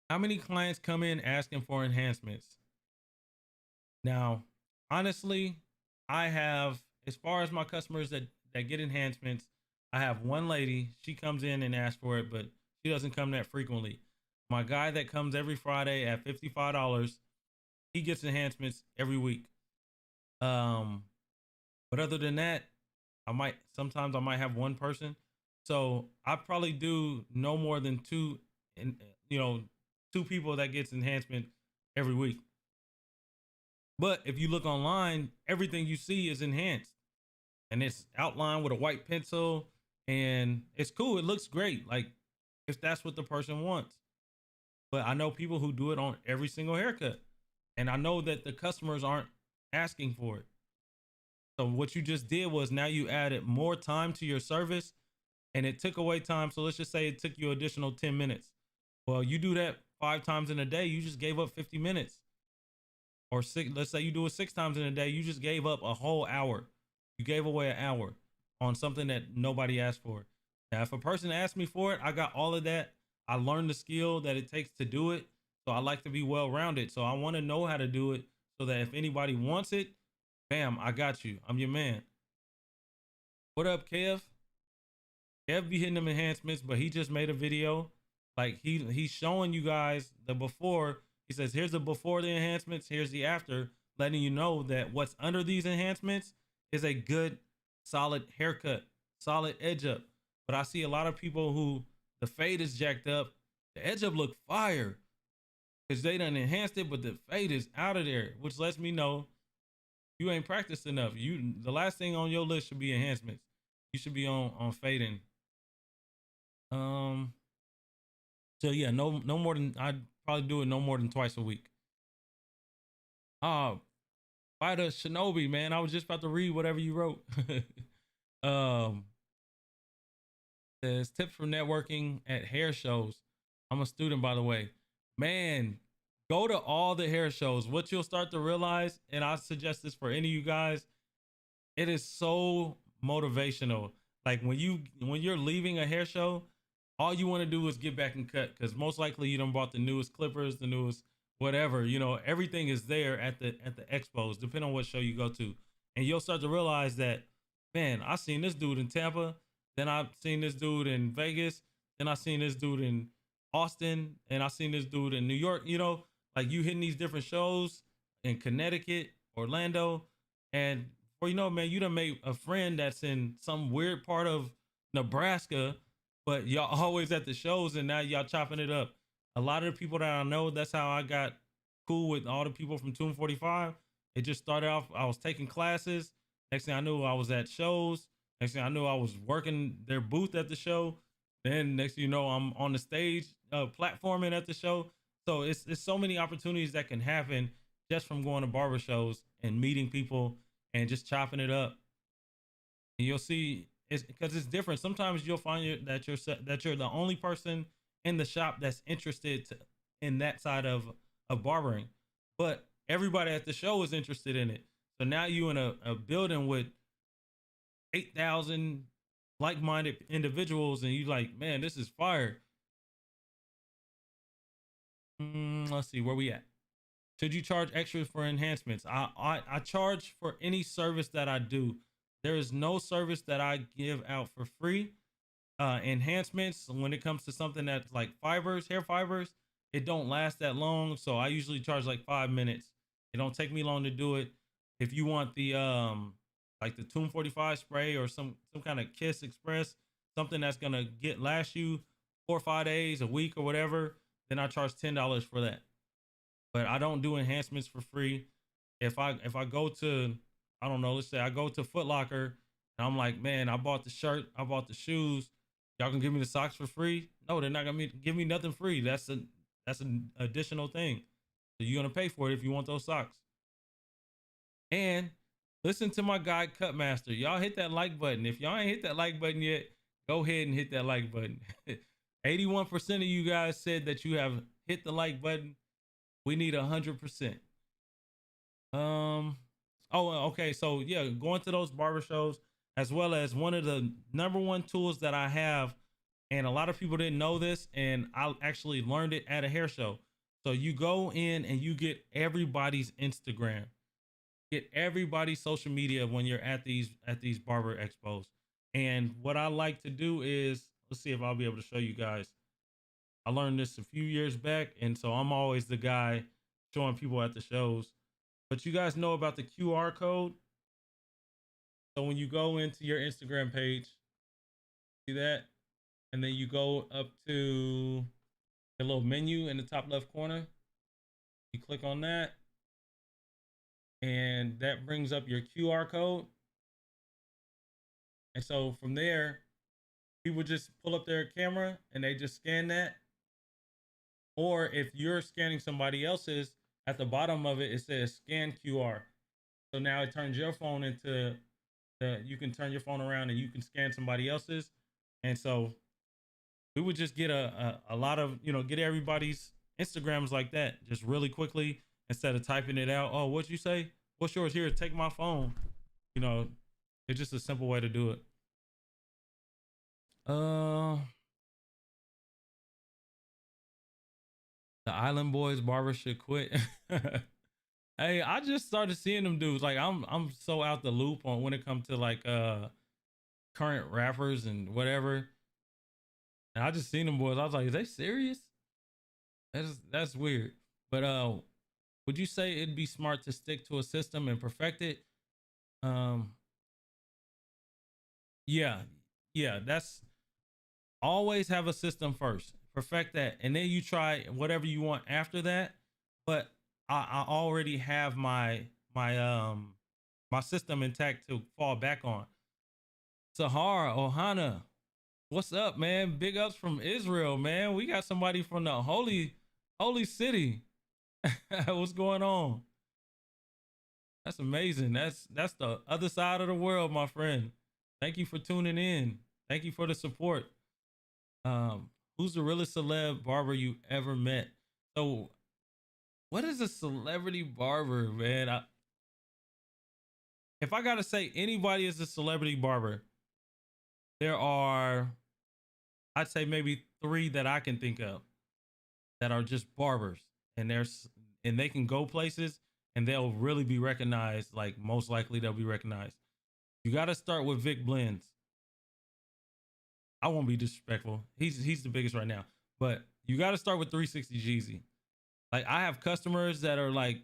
How many clients come in asking for enhancements? Now, honestly, I have, as far as my customers that get enhancements, I have one lady. She comes in and asks for it, but she doesn't come that frequently. My guy that comes every Friday at $55, he gets enhancements every week. Um, but other than that, I might have one person. So I probably do no more than two, and you know, two people that gets enhancement every week. But if you look online, everything you see is enhanced and it's outlined with a white pencil and it's cool. It looks great. Like if that's what the person wants. But I know people who do it on every single haircut. And I know that the customers aren't asking for it. So what you just did was now you added more time to your service and it took away time. So let's just say it took you additional 10 minutes. Well, you do that 5 times in a day, you just gave up 50 minutes. Or six, let's say you do it 6 times in a day, you just gave up a whole hour. You gave away an hour on something that nobody asked for. Now, if a person asked me for it, I got all of that. I learned the skill that it takes to do it. So I like to be well rounded. So I want to know how to do it so that if anybody wants it, bam, I got you. I'm your man. What up, Kev? Kev be hitting them enhancements, but he just made a video. Like he's showing you guys the before. He says, here's the before the enhancements, here's the after, letting you know that what's under these enhancements is a good, solid haircut, solid edge up. But I see a lot of people who the fade is jacked up, the edge up look fire because they done enhanced it, but the fade is out of there, which lets me know you ain't practiced enough. The last thing on your list should be enhancements. You should be on fading. Um, so yeah, no more than I'd probably do it no more than twice a week. Fighter Shinobi, man. I was just about to read whatever you wrote. um Says tips for networking at hair shows. I'm a student, by the way. Man, go to all the hair shows. What you'll start to realize, and I suggest this for any of you guys, it is so motivational. Like when you're leaving a hair show, all you want to do is get back and cut because most likely you done bought the newest clippers, the newest whatever. You know, everything is there at the expos, depending on what show you go to, and you'll start to realize that, man, I seen this dude in Tampa, then I've seen this dude in Vegas, then I seen this dude in Austin, and I seen this dude in New York. You know, like you hitting these different shows in Connecticut, Orlando, and before you know, man, you done made a friend that's in some weird part of Nebraska, but y'all always at the shows and now y'all chopping it up. A lot of the people that I know, that's how I got cool with all the people from Tomb 45. It just started off, I was taking classes. Next thing I knew, I was at shows. Next thing I knew, I was working their booth at the show. Then next thing you know, I'm on the stage platforming at the show. So it's so many opportunities that can happen just from going to barber shows and meeting people and just chopping it up. And you'll see it's because it's different. Sometimes you'll find that you're the only person in the shop that's interested in that side of barbering, but everybody at the show is interested in it. So now you in a building with 8,000 like-minded individuals, and you like, man, this is fire. Let's see where we at. Should you charge extra for enhancements? I charge for any service that I do. There is no service that I give out for free. Enhancements, when it comes to something that's like fibers, hair fibers, it don't last that long. So I usually charge like 5 minutes. It don't take me long to do it. If you want the like the Tomb 45 spray or some kind of Kiss Express, something that's gonna last you 4 or 5 days, a week or whatever, then I charge $10 for that. But I don't do enhancements for free. If I go to, I don't know, let's say I go to Foot Locker and I'm like, man, I bought the shirt, I bought the shoes, y'all can give me the socks for free? No, they're not gonna give me nothing free. That's an additional thing. So you're gonna pay for it if you want those socks. And listen to my guy Cutmaster. Y'all hit that like button. If y'all ain't hit that like button yet, go ahead and hit that like button. 81% of you guys said that you have hit the like button. We need 100%. Oh, okay. So yeah, going to those barber shows, as well as one of the number one tools that I have, and a lot of people didn't know this, and I actually learned it at a hair show. So you go in and you get everybody's Instagram, get everybody's social media when you're at these barber expos. And what I like to do is, let's see if I'll be able to show you guys. I learned this a few years back, and so I'm always the guy showing people at the shows. But you guys know about the QR code. So when you go into your Instagram page, see that? And then you go up to the little menu in the top left corner. You click on that, and that brings up your QR code. And so from there, people just pull up their camera and they just scan that. Or if you're scanning somebody else's, at the bottom of it, it says scan QR. So now it turns your phone into you can turn your phone around and you can scan somebody else's. And so we would just get a lot of, get everybody's Instagrams like that, just really quickly, instead of typing it out. Oh, what'd you say? What's yours? Here, take my phone. It's just a simple way to do it. The Island Boys barber should quit. Hey, I just started seeing them dudes. Like I'm so out the loop on when it comes to like current rappers and whatever. And I just seen them boys. I was like, is they serious? That's weird. But would you say it'd be smart to stick to a system and perfect it? Yeah. Yeah, that's always have a system first. Perfect that. And then you try whatever you want after that. But I already have my system intact to fall back on. Sahara Ohana, what's up, man? Big ups from Israel, man. We got somebody from the holy city. What's going on? That's amazing. That's the other side of the world, my friend. Thank you for tuning in. Thank you for the support. Who's the realest celeb barber you ever met? So what is a celebrity barber, man? If I gotta say anybody is a celebrity barber, there are, I'd say maybe 3 that I can think of that are just barbers, and they can go places and they'll really be recognized. Like most likely they'll be recognized. You got to start with Vic Blends. I won't be disrespectful. He's the biggest right now, but you got to start with 360 Jeezy. Like I have customers that are like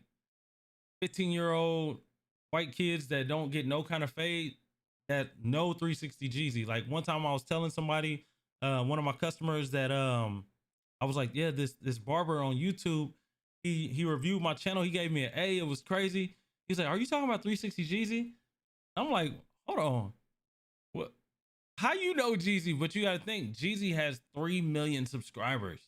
15-year-old white kids that don't get no kind of fade that know 360 Jeezy. Like one time I was telling somebody, one of my customers that I was like, yeah, this barber on YouTube, he reviewed my channel. He gave me an A. It was crazy. He's like, are you talking about 360 Jeezy? I'm like, hold on. What? How you know Jeezy? But you got to think, Jeezy has 3 million subscribers.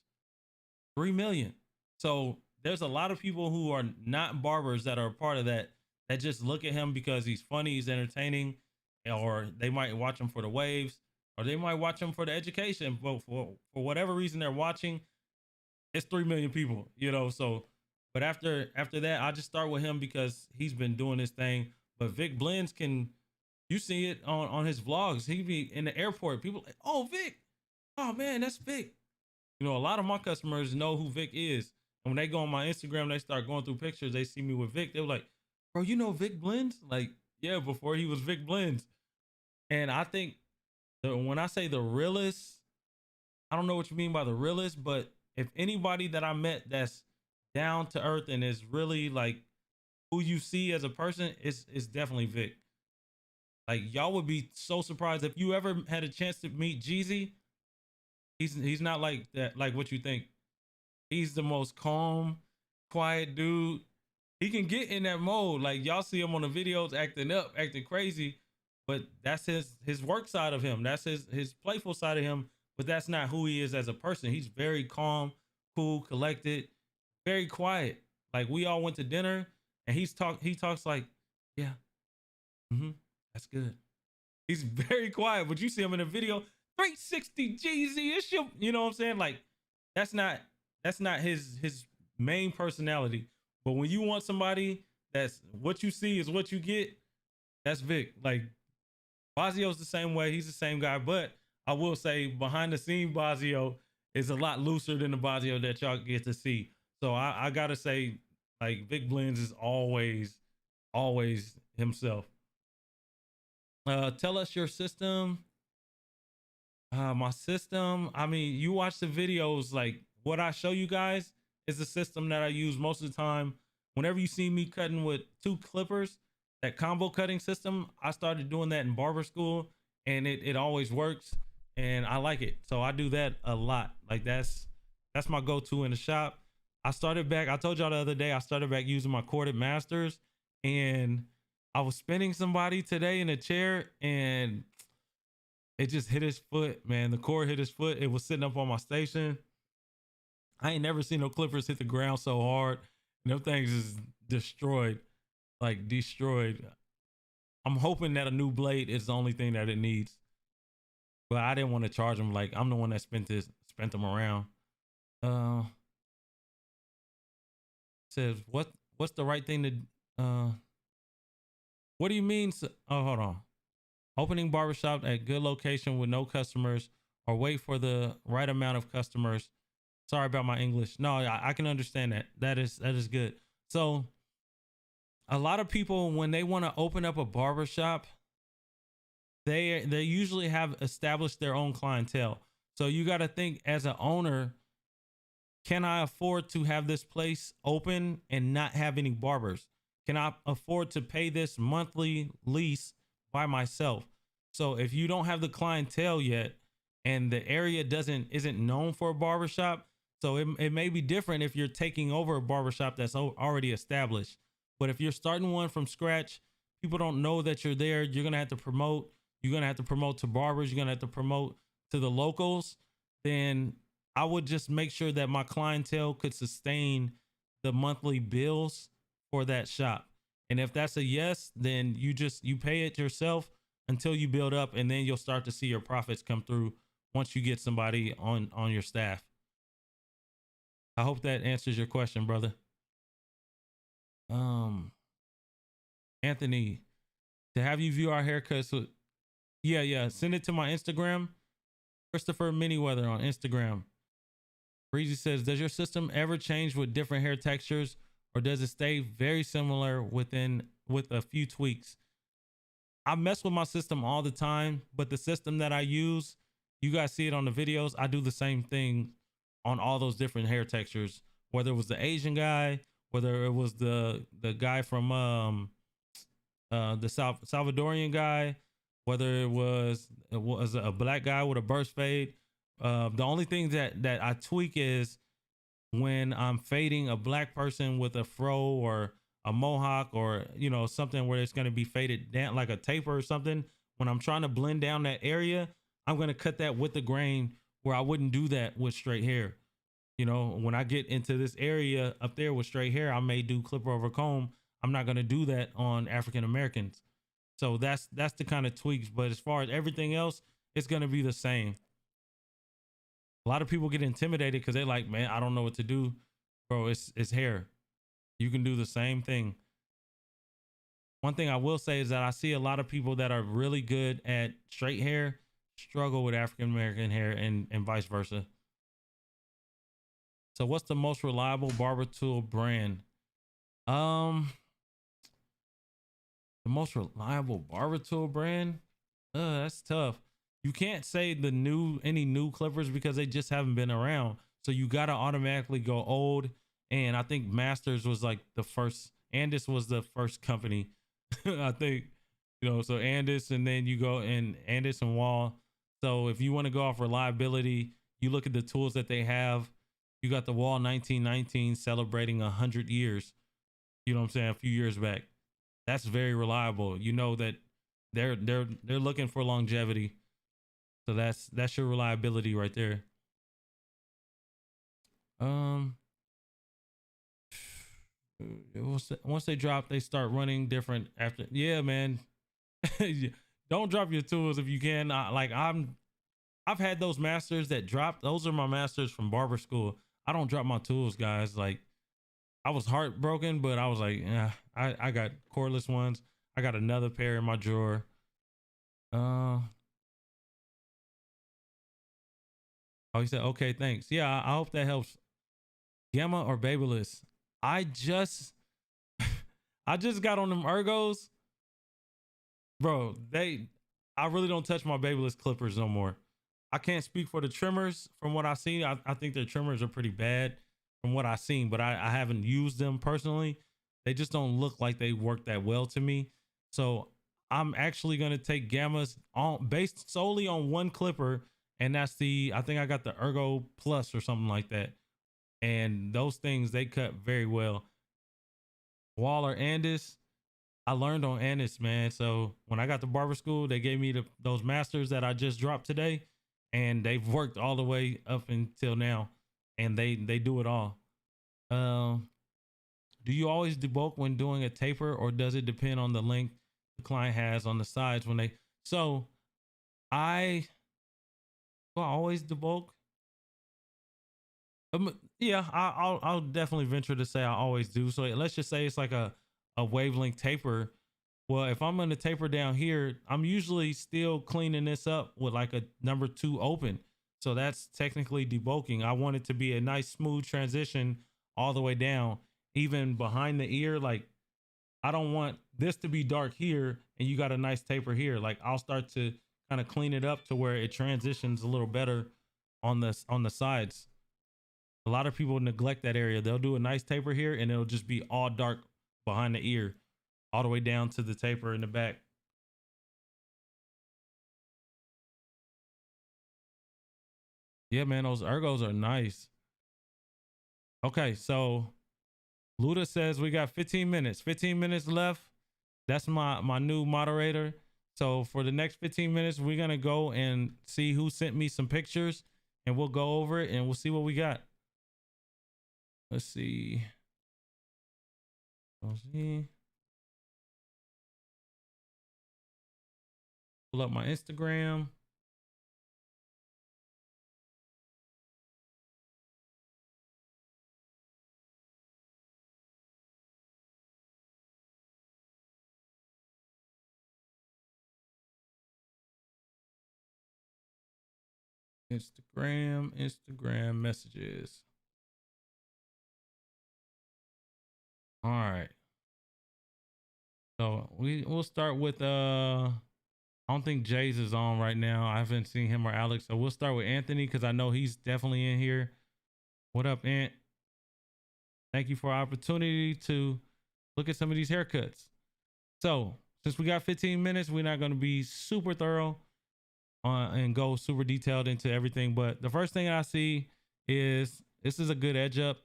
3 million. So there's a lot of people who are not barbers that are a part of that just look at him because he's funny, he's entertaining, or they might watch him for the waves, or they might watch him for the education. But for whatever reason they're watching, it's 3 million people, So, but after that, I just start with him because he's been doing this thing. But Vic Blends you see it on his vlogs. He be in the airport. People like, oh, Vic. Oh man, that's Vic. A lot of my customers know who Vic is. And when they go on my Instagram, they start going through pictures. They see me with Vic. They're like, bro, you know Vic Blends? Like, yeah, before he was Vic Blends. And I think when I say the realest, I don't know what you mean by the realest, but if anybody that I met that's down to earth and is really like who you see as a person, it's definitely Vic. Like y'all would be so surprised if you ever had a chance to meet Jeezy. He's not like that, like what you think. He's the most calm, quiet dude. He can get in that mode. Like y'all see him on the videos acting up, acting crazy, but that's his work side of him. That's his playful side of him, but that's not who he is as a person. He's very calm, cool, collected, very quiet. Like we all went to dinner and he talks like, yeah, that's good. He's very quiet, but you see him in a video, 360 Jeezy, it's your, you know what I'm saying? Like that's not his main personality. But when you want somebody that's what you see is what you get, that's Vic. Like Bazio's the same way. He's the same guy. But I will say behind the scene, Bazio is a lot looser than the Bazio that y'all get to see. So I gotta say, like Vic Blends is always himself. Tell us your system. My system, I mean, you watch the videos, like what I show you guys is the system that I use most of the time. Whenever you see me cutting with 2 clippers, that combo cutting system, I started doing that in barber school, and it always works, and I like it. So I do that a lot. Like that's my go-to in the shop. I told y'all the other day, I started back using my corded masters, and I was spinning somebody today in a chair, and it just hit his foot, man. The cord hit his foot. It was sitting up on my station. I ain't never seen no clippers hit the ground so hard. And them things is destroyed, like destroyed. I'm hoping that a new blade is the only thing that it needs. But I didn't want to charge him. Like I'm the one that spent them around. Says what's the right thing to what do you mean? Oh, hold on. Opening barbershop at good location with no customers, or wait for the right amount of customers. Sorry about my English. No, I can understand that. That is good. So a lot of people, when they want to open up a barbershop, they usually have established their own clientele. So you got to think, as an owner, can I afford to have this place open and not have any barbers? Can I afford to pay this monthly lease by myself? So if you don't have the clientele yet, and the area isn't known for a barbershop, so it may be different if you're taking over a barbershop that's already established. But if you're starting one from scratch, people don't know that you're there. You're gonna have to promote. You're gonna have to promote to barbers. You're gonna have to promote to the locals. Then I would just make sure that my clientele could sustain the monthly bills for that shop. And if that's a yes, then you pay it yourself until you build up, and then you'll start to see your profits come through once you get somebody on your staff. I hope that answers your question, brother. Anthony, to have you view our haircuts. So yeah. Send it to my Instagram, Christopher Miniweather on Instagram. Breezy says, does your system ever change with different hair textures, or does it stay very similar with a few tweaks? I mess with my system all the time, but the system that I use, you guys see it on the videos. I do the same thing on all those different hair textures, whether it was the Asian guy, whether it was the guy from the Salvadorian guy, whether it was a black guy with a burst fade. The only thing that I tweak is when I'm fading a black person with a fro or a mohawk, or something where it's going to be faded down like a taper or something. When I'm trying to blend down that area, I'm going to cut that with the grain, where I wouldn't do that with straight hair. When I get into this area up there with straight hair, I may do clipper over comb. I'm not going to do that on African Americans. So that's the kind of tweaks. But as far as everything else, it's going to be the same. A lot of people get intimidated because they're like, man, I don't know what to do. Bro, it's hair. You can do the same thing. One thing I will say is that I see a lot of people that are really good at straight hair struggle with African American hair, and vice versa. So what's the most reliable barber tool brand? The most reliable barber tool brand? That's tough. You can't say any new clippers because they just haven't been around. So you got to automatically go old. And I think Masters was like the first. Andis was the first company. I think, so Andis, and then you go in Andis and Wall. So if you want to go off reliability, you look at the tools that they have. You got the Wall 1919 celebrating 100 years. You know what I'm saying? A few years back. That's very reliable. You know that they're looking for longevity. So that's your reliability right there. Once they drop, they start running different after. Yeah, man. Don't drop your tools if you can. I've had those masters that dropped. Those are my masters from barber school. I don't drop my tools, guys. Like, I was heartbroken, but I was like, yeah, I got cordless ones. I got another pair in my drawer. Oh, he said, okay, thanks. Yeah, I hope that helps. Gamma or Babyless? I just I just got on them ergos, bro. I really don't touch my Babyless clippers no more. I can't speak for the trimmers. From what I've seen, I think their trimmers are pretty bad from what I've seen, but I haven't used them personally. They just don't look like they work that well to me. So I'm actually gonna take Gammas on based solely on one clipper, and that's I think I got the Ergo Plus or something like that. And those things they cut very well. Waller Andis, I learned on Andis, man. So when I got to barber school, they gave me those masters that I just dropped today, and they've worked all the way up until now, and they do it all. Um, do you always debulk when doing a taper, or does it depend on the length the client has on the sides when they? So I will always debulk. Yeah, I'll definitely venture to say I always do. So let's just say it's like a wavelength taper. Well, if I'm gonna taper down here, I'm usually still cleaning this up with like a number 2 open. So that's technically debulking. I want it to be a nice smooth transition all the way down, even behind the ear. Like I don't want this to be dark here and you got a nice taper here. Like I'll start to kind of clean it up to where it transitions a little better on the sides. A lot of people neglect that area. They'll do a nice taper here and it'll just be all dark behind the ear, all the way down to the taper in the back. Yeah, man, those ergos are nice. Okay, so Luda says we got 15 minutes. 15 minutes left. That's my new moderator. So for the next 15 minutes, we're gonna go and see who sent me some pictures, and we'll go over it and we'll see what we got. Let's see. Let's see. Pull up my Instagram. Instagram messages. All right. So we'll start with I don't think Jay's is on right now. I haven't seen him or Alex. So we'll start with Anthony because I know he's definitely in here. What up, Ant? Thank you for our opportunity to look at some of these haircuts. So since we got 15 minutes, we're not going to be super thorough and go super detailed into everything. But the first thing I see is this is a good edge up.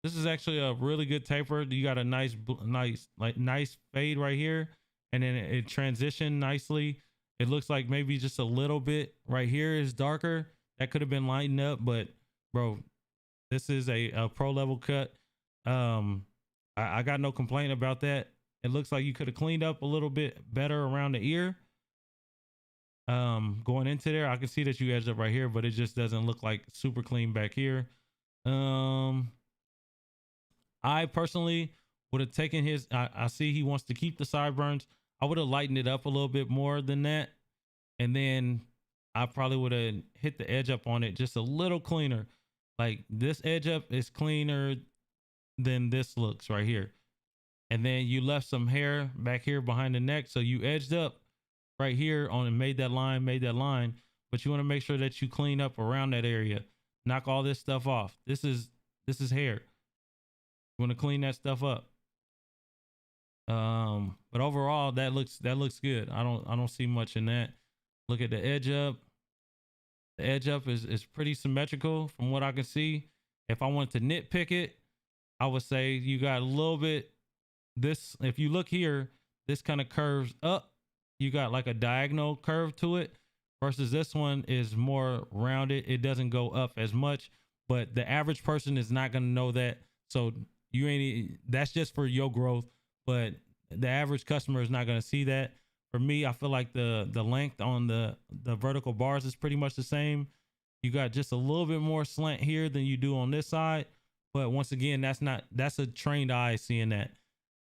This is actually a really good taper. You got a nice fade right here, and then it transitioned nicely. It looks like maybe just a little bit right here is darker. That could have been lightened up, but bro, this is a pro level cut. I got no complaint about that. It looks like you could have cleaned up a little bit better around the ear. Going into there, I can see that you edged up right here, but it just doesn't look like super clean back here. I personally would have taken his, I see he wants to keep the sideburns. I would have lightened it up a little bit more than that. And then I probably would have hit the edge up on it just a little cleaner. Like this edge up is cleaner than this looks right here. And then you left some hair back here behind the neck. So you edged up right here on and made that line. But you want to make sure that you clean up around that area. Knock all this stuff off. This is hair. You want to clean that stuff up. But overall that looks good. I don't see much in that. Look at the edge up. The edge up is pretty symmetrical from what I can see. If I wanted to nitpick it, I would say you got a little bit this, if you look here, this kind of curves up. You got like a diagonal curve to it versus this one is more rounded. It doesn't go up as much, but the average person is not going to know that. So you ain't, that's just for your growth, but the average customer is not going to see that. For me, I feel like the length on the vertical bars is pretty much the same. You got just a little bit more slant here than you do on this side, But once again, that's a trained eye seeing that.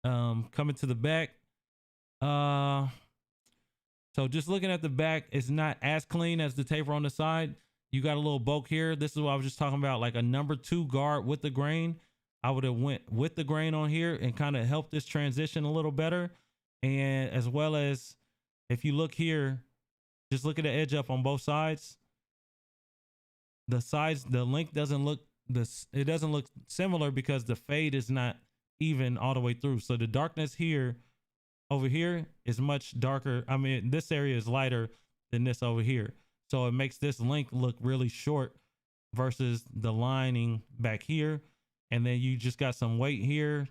Coming to the back. So just looking at the back, it's not as clean as the taper on the side. You got a little bulk here. This is what I was just talking about, like a number 2 guard with the grain. I would have went with the grain on here and kind of helped this transition a little better. And as well as if you look here, just look at the edge up on both sides. The sides, the length doesn't look it doesn't look similar because the fade is not even all the way through. So the darkness here over here is much darker. I mean, this area is lighter than this over here. So it makes this length look really short versus the lining back here. And then you just got some weight here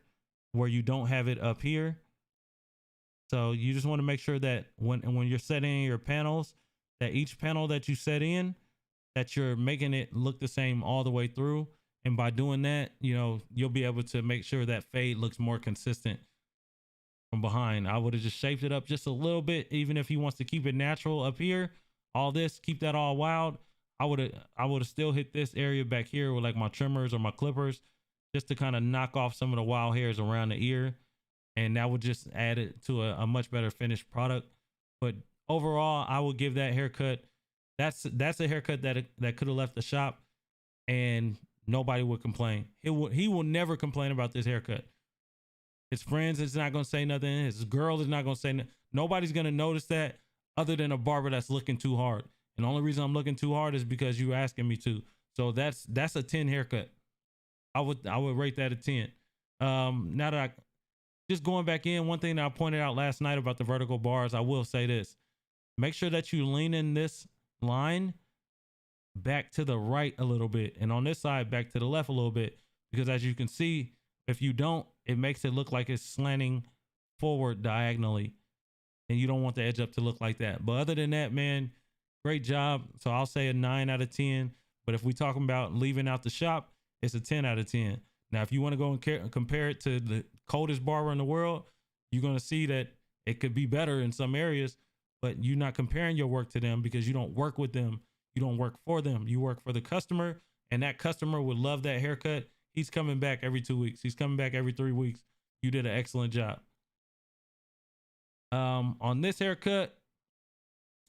where you don't have it up here. So you just want to make sure that when you're setting your panels, that each panel that you set in, that you're making it look the same all the way through. And by doing that, you know, you'll be able to make sure that fade looks more consistent from behind. I would have just shaped it up just a little bit, even if he wants to keep it natural up here. All this, keep that all wild. I would have still hit this area back here with like my trimmers or my clippers, just to kind of knock off some of the wild hairs around the ear. And that would just add it to a much better finished product. But overall, I would give that haircut. That's a haircut that could have left the shop and nobody would complain. He will never complain about this haircut. His friends is not going to say nothing. His girl is not going to say nothing. Nobody's going to notice that other than a barber that's looking too hard. And the only reason I'm looking too hard is because you're asking me to. So that's a 10 haircut. I would rate that a 10. Now that just going back in, one thing that I pointed out last night about the vertical bars, I will say this. Make sure that you lean in this line back to the right a little bit, and on this side back to the left a little bit, because as you can see, if you don't, it makes it look like it's slanting forward diagonally, and you don't want the edge up to look like that. But other than that, man, great job. So I'll say a 9 out of 10. But if we talking about leaving out the shop, it's a 10 out of 10. Now, if you want to go and compare it to the coldest barber in the world, you're going to see that it could be better in some areas, but you're not comparing your work to them because you don't work with them. You don't work for them. You work for the customer, and that customer would love that haircut. He's coming back every 2 weeks. He's coming back every 3 weeks. You did an excellent job. On this haircut,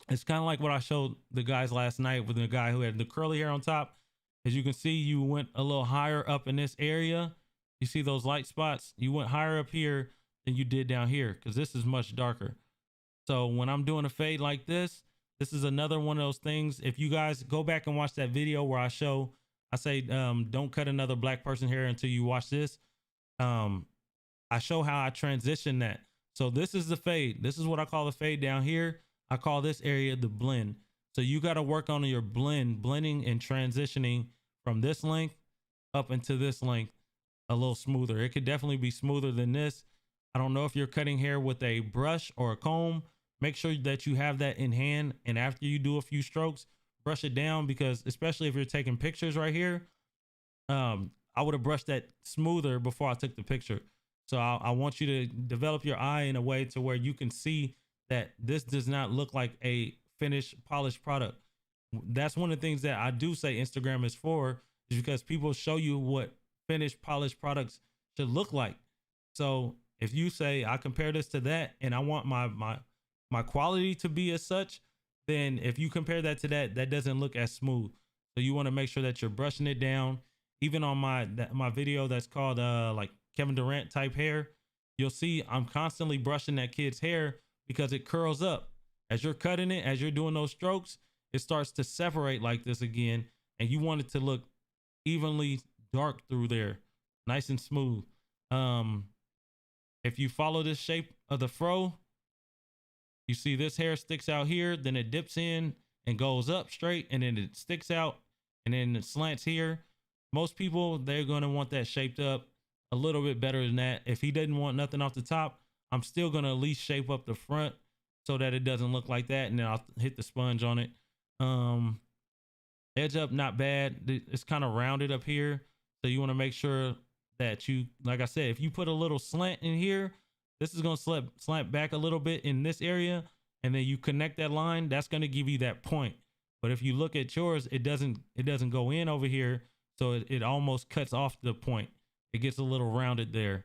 it's kind of like what I showed the guys last night with the guy who had the curly hair on top. As you can see, you went a little higher up in this area. You see those light spots? You went higher up here than you did down here because this is much darker. So when I'm doing a fade like this is another one of those things. If you guys go back and watch that video where I say, don't cut another black person hair until you watch this. I show how I transition that. So this is the fade. This is what I call the fade down here. I call this area the blend. So you got to work on your blending and transitioning from this length up into this length a little smoother. It could definitely be smoother than this. I don't know if you're cutting hair with a brush or a comb. Make sure that you have that in hand. And after you do a few strokes, brush it down, because especially if you're taking pictures right here, I would have brushed that smoother before I took the picture. So I want you to develop your eye in a way to where you can see that this does not look like a finished polished product. That's one of the things that I do say Instagram is for, is because people show you what finished polished products should look like. So if you say I compare this to that and I want my quality to be as such, then if you compare that to that doesn't look as smooth. So you want to make sure that you're brushing it down. Even on my video that's called like Kevin Durant type hair, you'll see I'm constantly brushing that kid's hair because it curls up. As you're cutting it, as you're doing those strokes, it starts to separate like this again, and you want it to look evenly dark through there, nice and smooth. If you follow this shape of the fro, you see this hair sticks out here, then it dips in and goes up straight, and then it sticks out, and then it slants here. Most people, they're going to want that shaped up a little bit better than that. If he didn't want nothing off the top, I'm still going to at least shape up the front so that it doesn't look like that, and then I'll hit the sponge on it. Edge up, not bad. It's kind of rounded up here, so you want to make sure that you, like I said, if you put a little slant in here, this is going to slant back a little bit in this area, and then you connect that line. That's going to give you that point. But if you look at yours, it doesn't go in over here, So it almost cuts off the point. It gets a little rounded there.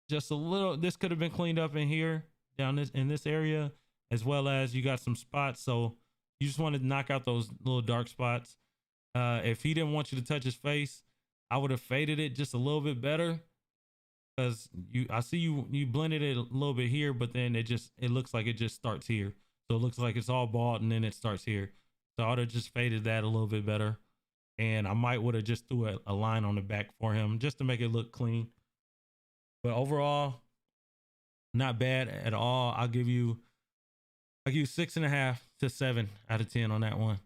Just a little, this could have been cleaned up in here, down this, in this area, as well as you got some spots. So you just want to knock out those little dark spots. If he didn't want you to touch his face, I would have faded it just a little bit better, because I see you blended it a little bit here, but then it looks like it just starts here. So it looks like it's all bald and then it starts here. So I would have just faded that a little bit better. And I might would have just threw a line on the back for him just to make it look clean. But overall, not bad at all. I'll give you 6.5 to 7 out of 10 on that one.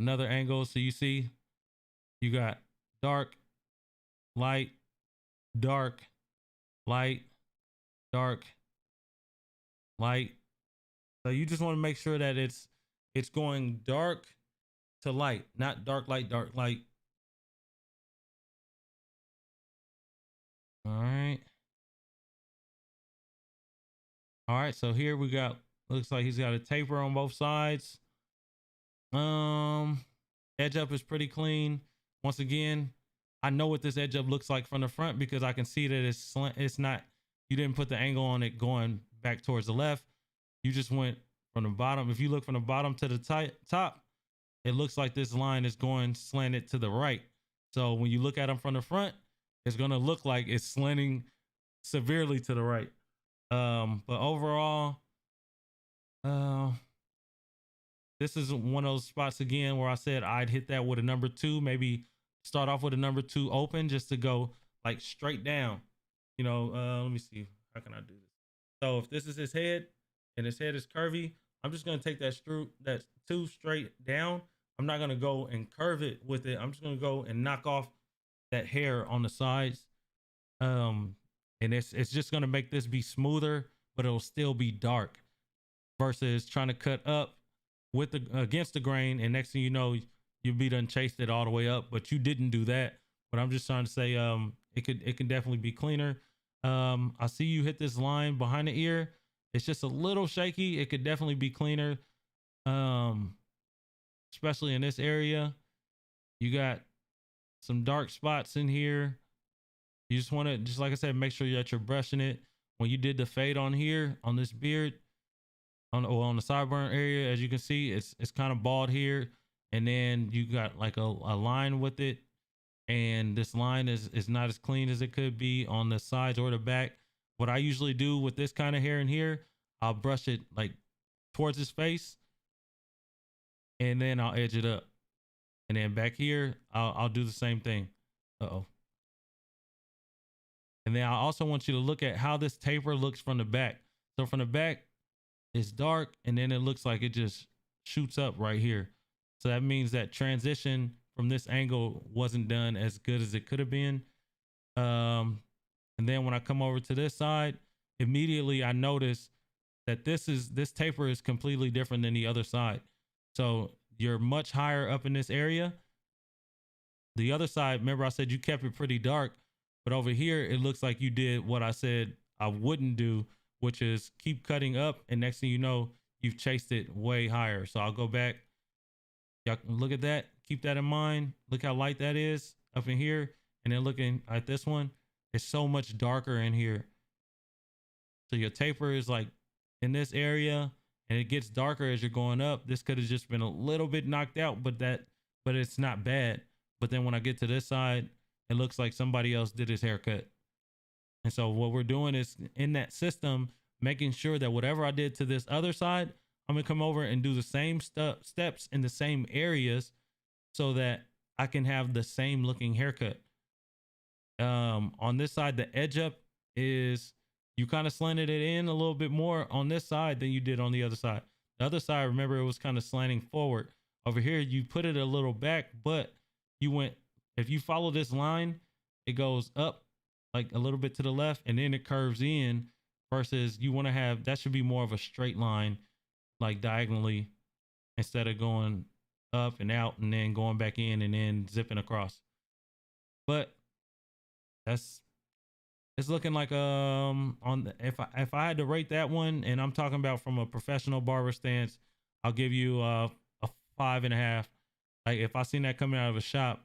Another angle. So you see, you got dark, light, dark, light, dark, light. So you just want to make sure that it's going dark to light, not dark, light, dark, light. All right. All right. So here we got, looks like he's got a taper on both sides. Edge up is pretty clean. Once again, I know what this edge up looks like from the front because I can see that it's not, you didn't put the angle on it going back towards the left. You just went from the bottom. If you look from the bottom to the top, it looks like this line is going slanted to the right. So when you look at them from the front, it's going to look like it's slanting severely to the right. But overall, this is one of those spots again where I said I'd hit that with a number 2, maybe start off with a number 2 open just to go like straight down. You know, let me see. How can I do this? So if this is his head and his head is curvy, I'm just going to take that 2 straight down. I'm not going to go and curve it with it. I'm just going to go and knock off that hair on the sides. And it's just going to make this be smoother, but it'll still be dark versus trying to cut up with against the grain. And next thing you know, you'll be done chased it all the way up, but you didn't do that. But I'm just trying to say, it can definitely be cleaner. I see you hit this line behind the ear. It's just a little shaky. It could definitely be cleaner. Especially in this area, you got some dark spots in here. You just want to, just like I said, make sure that you're brushing it. When you did the fade on here, on this beard, on the sideburn area, as you can see, it's kind of bald here. And then you got like a line with it. And this line is not as clean as it could be on the sides or the back. What I usually do with this kind of hair in here, I'll brush it like towards his face. And then I'll edge it up. And then back here, I'll do the same thing. Uh-oh. And then I also want you to look at how this taper looks from the back. So from the back, it's dark, and then it looks like it just shoots up right here. So that means that transition from this angle wasn't done as good as it could have been. And then when I come over to this side, immediately I notice that this taper is completely different than the other side. So you're much higher up in this area. The other side, remember I said you kept it pretty dark, but over here, it looks like you did what I said I wouldn't do, which is keep cutting up. And next thing you know, you've chased it way higher. So I'll go back. Y'all can look at that. Keep that in mind. Look how light that is up in here. And then looking at this one, it's so much darker in here. So your taper is like in this area and it gets darker as you're going up. This could have just been a little bit knocked out, but it's not bad. But then when I get to this side, it looks like somebody else did his haircut. And so what we're doing is in that system, making sure that whatever I did to this other side, I'm going to come over and do the same steps in the same areas so that I can have the same looking haircut. On this side, the edge up is, you kind of slanted it in a little bit more on this side than you did on the other side. The other side, remember, it was kind of slanting forward. Over here, you put it a little back, but you went, if you follow this line, it goes up like a little bit to the left and then it curves in, versus you want to have, that should be more of a straight line, like diagonally, instead of going up and out and then going back in and then zipping across. But it's looking like if I had to rate that one, and I'm talking about from a professional barber stance, I'll give you 5.5. Like if I seen that coming out of a shop,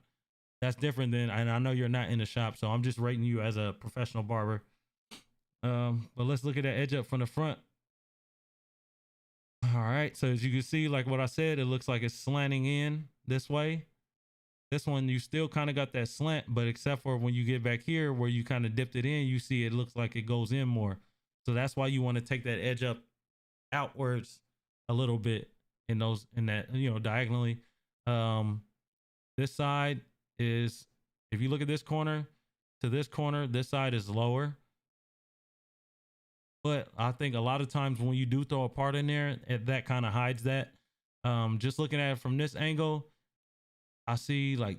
that's different than, and I know you're not in the shop, so I'm just rating you as a professional barber. But let's look at that edge up from the front. All right, so as you can see, like what I said, it looks like it's slanting in this way. This one, you still kind of got that slant, but except for when you get back here where you kind of dipped it in, you see it looks like it goes in more. So that's why you want to take that edge up outwards a little bit in that, you know, diagonally. This side is, if you look at this corner to this corner, this side is lower. But I think a lot of times when you do throw a part in there, that kind of hides that. Just looking at it from this angle, I see like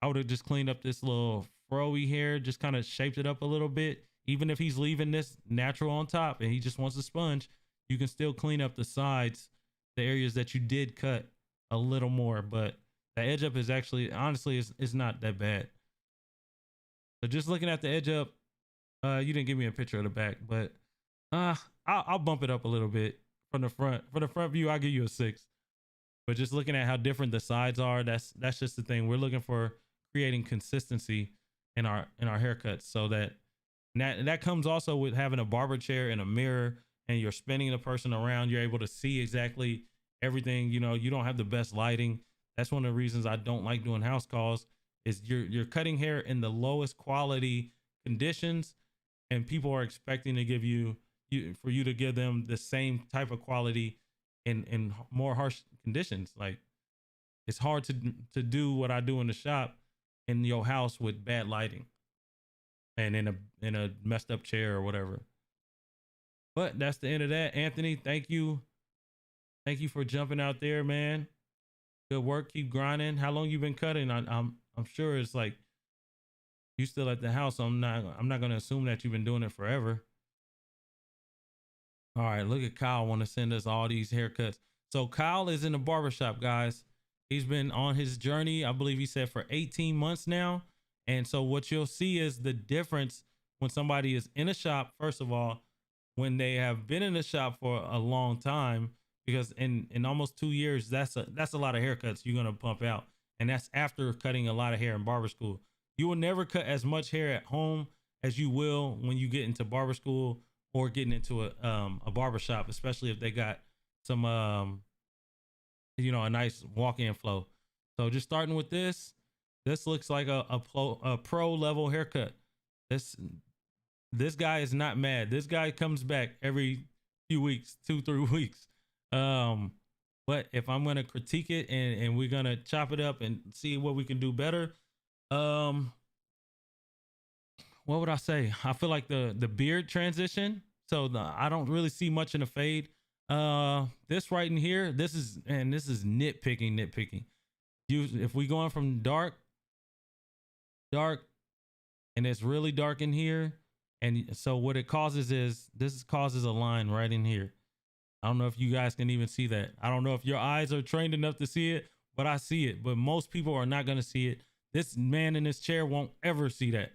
I would have just cleaned up this little froey hair, just kind of shaped it up a little bit. Even if he's leaving this natural on top and he just wants a sponge, you can still clean up the sides, the areas that you did cut a little more. But the edge up is actually, honestly, it's not that bad. So just looking at the edge up, you didn't give me a picture of the back, but I'll bump it up a little bit from the front. For the front view, I'll give you a 6. But just looking at how different the sides are, that's just the thing. We're looking for creating consistency in our haircuts, so that comes also with having a barber chair and a mirror, and you're spinning the person around. You're able to see exactly everything. You know, you don't have the best lighting. That's one of the reasons I don't like doing house calls. Is you're cutting hair in the lowest quality conditions, and people are expecting to give you for you to give them the same type of quality in more harsh conditions. Like it's hard to do what I do in the shop in your house with bad lighting and in a messed up chair or whatever. But that's the end of that. Anthony, thank you for jumping out there, man. Good work. Keep grinding. How long you been cutting? I'm sure it's like you still at the house. So I'm not gonna assume that you've been doing it forever. All right, look at Kyle want to send us all these haircuts. So Kyle is in the barbershop, guys. He's been on his journey, I believe he said, for 18 months now. And so what you'll see is the difference when somebody is in a shop, first of all, when they have been in the shop for a long time, because in almost 2 years, that's a lot of haircuts you're going to pump out. And that's after cutting a lot of hair in barber school. You will never cut as much hair at home as you will when you get into barber school or getting into a barber shop, especially if they got some, you know, a nice walk-in flow. So just starting with this looks like a pro level haircut. This guy is not mad. This guy comes back every few weeks, 2-3 weeks. But if I'm going to critique it and we're going to chop it up and see what we can do better, what would I say? I feel like the beard transition. So I don't really see much in the fade. This right in here, this is nitpicking. If we going from dark, and it's really dark in here, and so what it causes is this causes a line right in here. I don't know if you guys can even see that. I don't know if your eyes are trained enough to see it, but I see it. But most people are not going to see it. This man in this chair won't ever see that.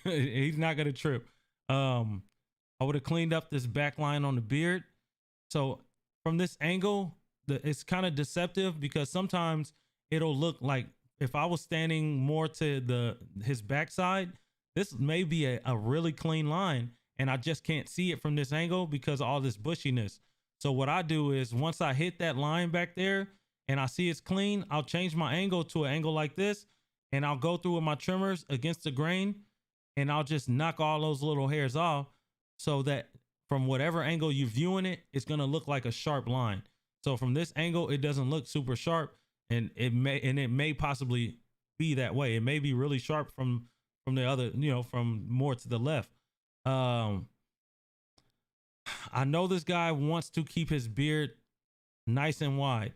He's not going to trip. I would have cleaned up this back line on the beard. So from this angle, it's kind of deceptive because sometimes it'll look like if I was standing more to his backside, this may be a really clean line, and I just can't see it from this angle because of all this bushiness. So what I do is once I hit that line back there and I see it's clean, I'll change my angle to an angle like this, and I'll go through with my trimmers against the grain, and I'll just knock all those little hairs off so that from whatever angle you're viewing it, it's going to look like a sharp line. So from this angle, it doesn't look super sharp, and it may possibly be that way. It may be really sharp from the other, you know, from more to the left. I know this guy wants to keep his beard nice and wide,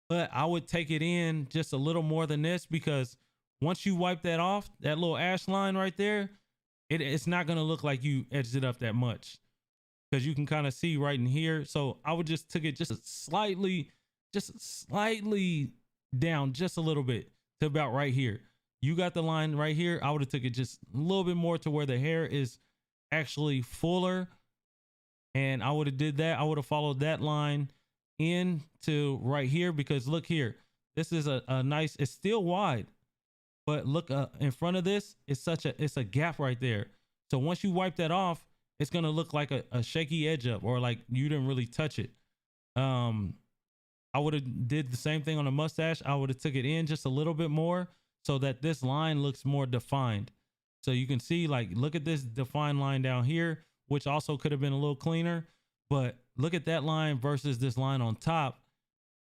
but I would take it in just a little more than this, because once you wipe that off, that little ash line right there, it's not going to look like you edged it up that much, because you can kind of see right in here. So I would just took it just slightly down just a little bit to about right here. You got the line right here. I would have took it just a little bit more to where the hair is actually fuller. And I would have did that. I would have followed that line into right here, because look here, this is a nice, it's still wide, but look in front of this, it's a gap right there. So once you wipe that off, it's gonna look like a shaky edge up, or like you didn't really touch it. I would have did the same thing on the mustache. I would have took it in just a little bit more so that this line looks more defined. So you can see, like, look at this defined line down here, which also could have been a little cleaner, but look at that line versus this line on top.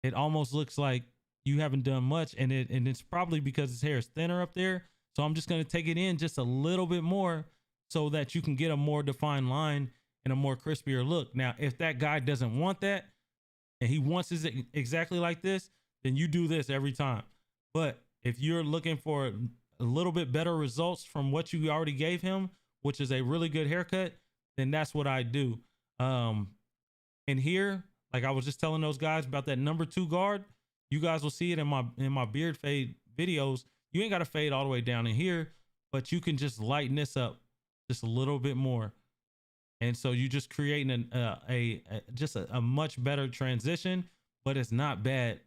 It almost looks like you haven't done much, and it's probably because his hair is thinner up there. So I'm just going to take it in just a little bit more so that you can get a more defined line and a more crispier look. Now, if that guy doesn't want that, and he wants it exactly like this, then you do this every time. But if you're looking for a little bit better results from what you already gave him, which is a really good haircut, then that's what I do. And here, like I was just telling those guys about that number 2 guard, you guys will see it in my beard fade videos. You ain't got to fade all the way down in here, but you can just lighten this up just a little bit more. And so you just creating a much better transition, but it's not bad.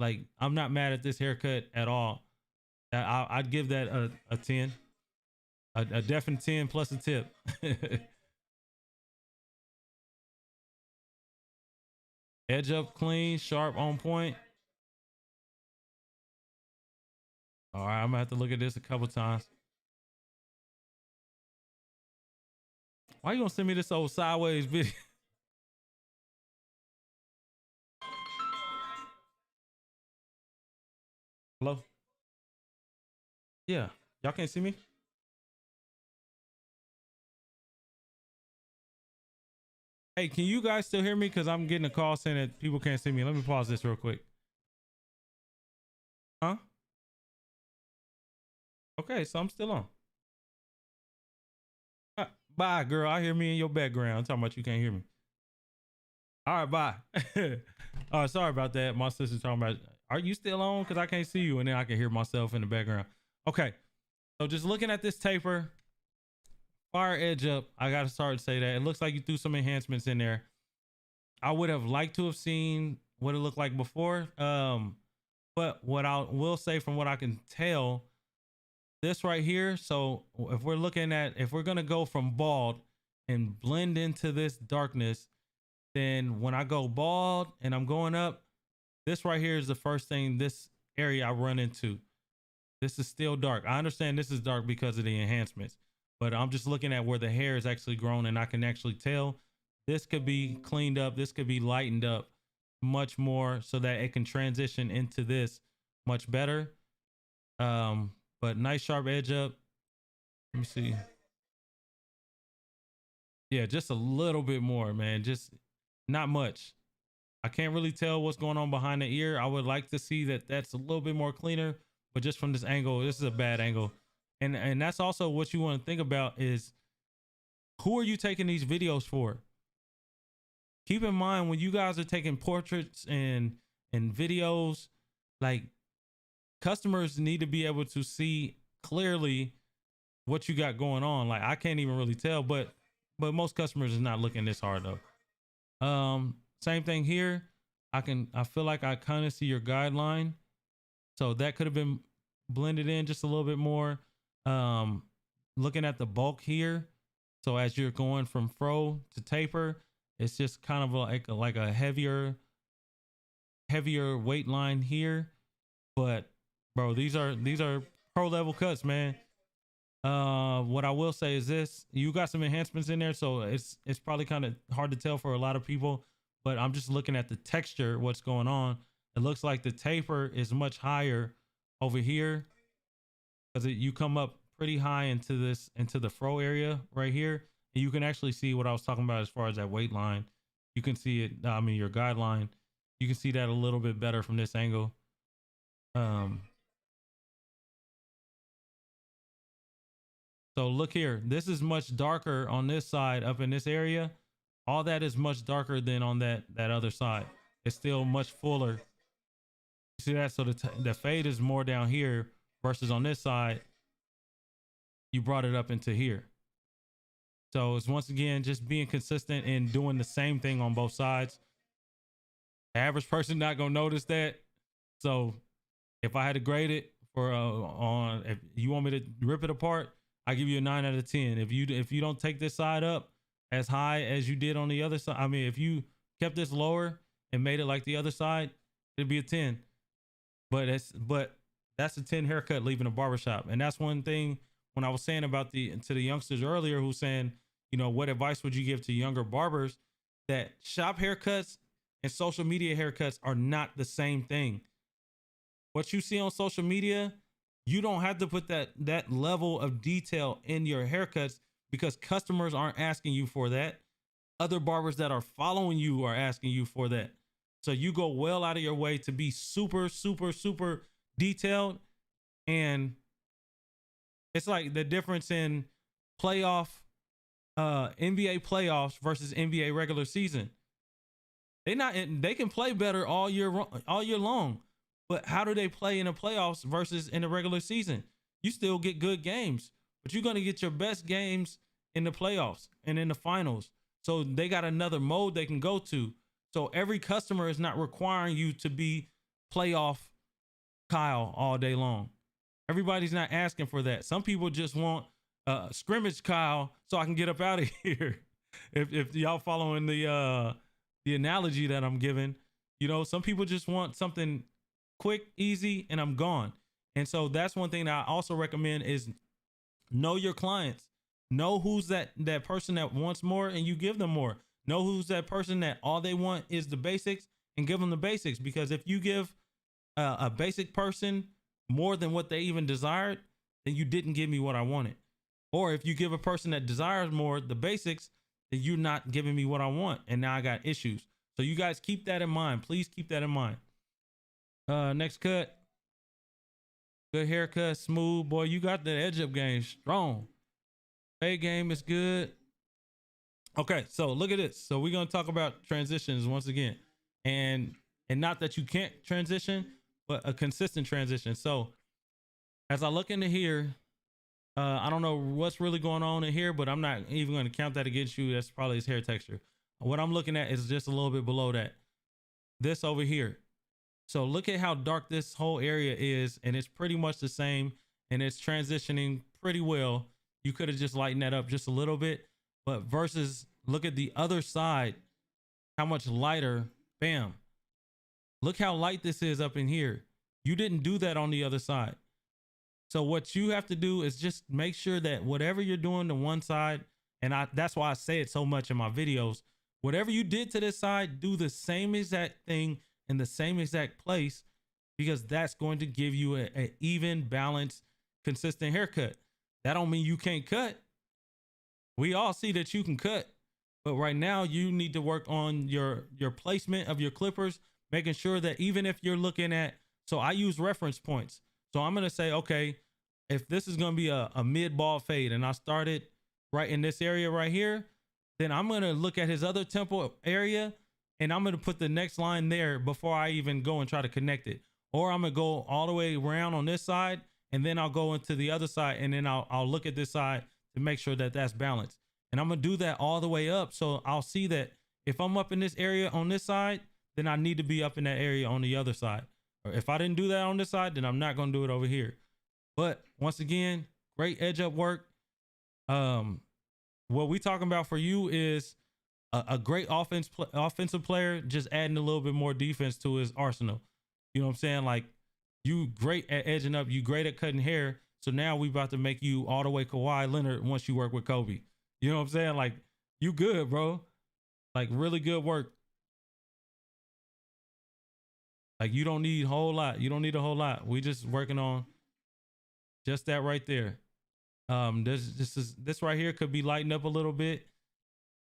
Like, I'm not mad at this haircut at all. I'd give that a 10, a definite 10 plus a tip. Edge up clean, sharp, on point. All right, I'm gonna have to look at this a couple times. Why you gonna send me this old sideways video? Hello? Yeah, y'all can't see me? Hey, can you guys still hear me? Because I'm getting a call saying that people can't see me. Let me pause this real quick. Huh? Okay, so I'm still on. Bye, girl. I hear me in your background. I'm talking about you can't hear me. All right, bye. All right, sorry about that. My sister's talking about, are you still on? Because I can't see you, and then I can hear myself in the background. Okay, so just looking at this taper, fire edge up. I got to start to say that. It looks like you threw some enhancements in there. I would have liked to have seen what it looked like before. But what I will say, from what I can tell, this right here, so if we're going to go from bald and blend into this darkness, then when I go bald and I'm going up, this right here is the first thing, this area I run into. This is still dark. I understand this is dark because of the enhancements, but I'm just looking at where the hair is actually grown, and I can actually tell this could be cleaned up. This could be lightened up much more so that it can transition into this much better. But nice sharp edge up. Let me see. Yeah, just a little bit more, man. Just not much. I can't really tell what's going on behind the ear. I would like to see that that's a little bit more cleaner, but just from this angle, this is a bad angle. And that's also what you want to think about is, who are you taking these videos for? Keep in mind, when you guys are taking portraits and videos, like, customers need to be able to see clearly what you got going on. Like, I can't even really tell, but most customers is not looking this hard though. Same thing here. I feel like I kind of see your guideline. So that could have been blended in just a little bit more. Looking at the bulk here. So as you're going from fro to taper, it's just kind of like a heavier weight line here. But bro, these are pro level cuts, man. What I will say is this: you got some enhancements in there, so it's probably kind of hard to tell for a lot of people. But I'm just looking at the texture, what's going on. It looks like the taper is much higher over here, because you come up pretty high into the fro area right here, and you can actually see what I was talking about as far as that weight line. You can see it. I mean, your guideline. You can see that a little bit better from this angle. So look here, this is much darker on this side up in this area. All that is much darker than on that other side. It's still much fuller. You see that? So the fade is more down here versus on this side, you brought it up into here. So it's, once again, just being consistent and doing the same thing on both sides. The average person not gonna notice that. So if I had to grade it for on, if you want me to rip it apart, I give you a 9 out of 10. If you don't take this side up as high as you did on the other side, I mean, if you kept this lower and made it like the other side, it'd be a 10. But that's a 10 haircut leaving a barbershop. And that's one thing when I was saying about the youngsters earlier who's saying, you know, what advice would you give to younger barbers? That shop haircuts and social media haircuts are not the same thing. What you see on social media, you don't have to put that level of detail in your haircuts because customers aren't asking you for that. Other barbers that are following you are asking you for that. So you go well out of your way to be super, super, super detailed. And it's like the difference in playoff, NBA playoffs versus NBA regular season. They can play better all year long. But how do they play in the playoffs versus in the regular season? You still get good games, but you're going to get your best games in the playoffs and in the finals. So they got another mode they can go to. So every customer is not requiring you to be playoff Kyle all day long. Everybody's not asking for that. Some people just want scrimmage Kyle so I can get up out of here. If y'all following the analogy that I'm giving, you know, some people just want something quick, easy, and I'm gone. And so that's one thing that I also recommend is know your clients. Know who's that person that wants more and you give them more. Know who's that person that all they want is the basics and give them the basics. Because if you give a basic person more than what they even desired, then you didn't give me what I wanted. Or if you give a person that desires more, the basics, then you're not giving me what I want. And now I got issues. So you guys keep that in mind. Please keep that in mind. Next cut. Good haircut, smooth. Boy, you got the edge up game strong. Fade game is good. Okay, so look at this. So we're gonna talk about transitions once again. And not that you can't transition, but a consistent transition. So as I look into here, I don't know what's really going on in here, but I'm not even going to count that against you. That's probably his hair texture. What I'm looking at is just a little bit below that. This over here. So look at how dark this whole area is, and it's pretty much the same, and it's transitioning pretty well. You could have just lightened that up just a little bit, but versus look at the other side, how much lighter, bam. Look how light this is up in here. You didn't do that on the other side. So what you have to do is just make sure that whatever you're doing to one side, and that's why I say it so much in my videos, whatever you did to this side, do the same exact thing in the same exact place, because that's going to give you a even, balanced, consistent haircut. That don't mean you can't cut. We all see that you can cut, but right now you need to work on your placement of your clippers, making sure that even if you're looking at, so I use reference points. So I'm going to say, okay, if this is going to be a mid ball fade and I started right in this area right here, then I'm going to look at his other temple area and I'm going to put the next line there before I even go and try to connect it. Or I'm going to go all the way around on this side and then I'll go into the other side and then I'll look at this side to make sure that that's balanced. And I'm going to do that all the way up. So I'll see that if I'm up in this area on this side, then I need to be up in that area on the other side. Or if I didn't do that on this side, then I'm not going to do it over here. But once again, great edge up work. What we talking about for you is a great offensive player, just adding a little bit more defense to his arsenal. You know what I'm saying? Like, you great at edging up, you great at cutting hair. So now we about to make you all the way Kawhi Leonard once you work with Kobe. You know what I'm saying? Like, you good, bro. Like, really good work. Like, you don't need a whole lot. You don't need a whole lot. We just working on just that right there. This right here could be lightened up a little bit,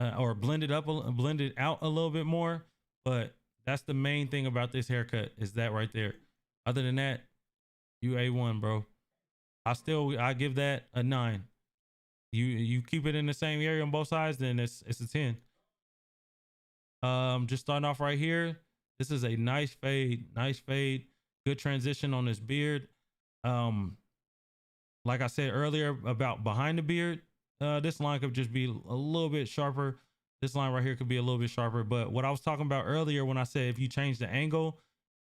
or blended out a little bit more. But that's the main thing about this haircut, is that right there. Other than that, you A1, bro. I give that a 9. You keep it in the same area on both sides, then it's a 10. Just starting off right here. This is a nice fade, good transition on this beard. Like I said earlier about behind the beard, this line could just be a little bit sharper, This line right here could be a little bit sharper. But what I was talking about earlier when I said if you change the angle,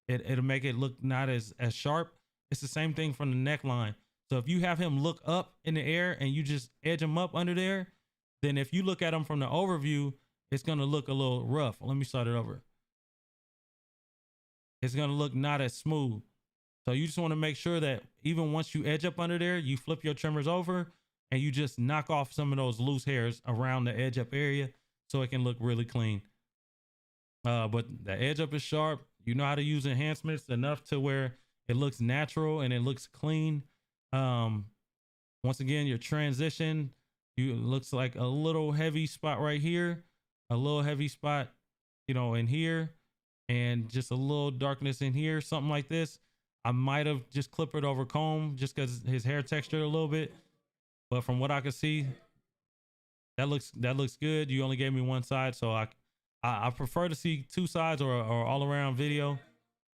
it'll make it look not as sharp. It's the same thing from the neckline. So if you have him look up in the air and you just edge him up under there, then if you look at him from the overview, it's gonna look a little rough. Let me start it over. It's gonna look not as smooth. So you just want to make sure that even once you edge up under there, you flip your trimmers over and you just knock off some of those loose hairs around the edge up area so it can look really clean. But the edge up is sharp. You know how to use enhancements enough to where it looks natural and it looks clean. Once again, your transition, it looks like a little heavy spot right here, a little heavy spot, you know, in here, and just a little darkness in here, something like this. I might have just clipped it over comb just because his hair textured a little bit. But from what I can see, that looks good. You only gave me one side, so I prefer to see two sides or all around video,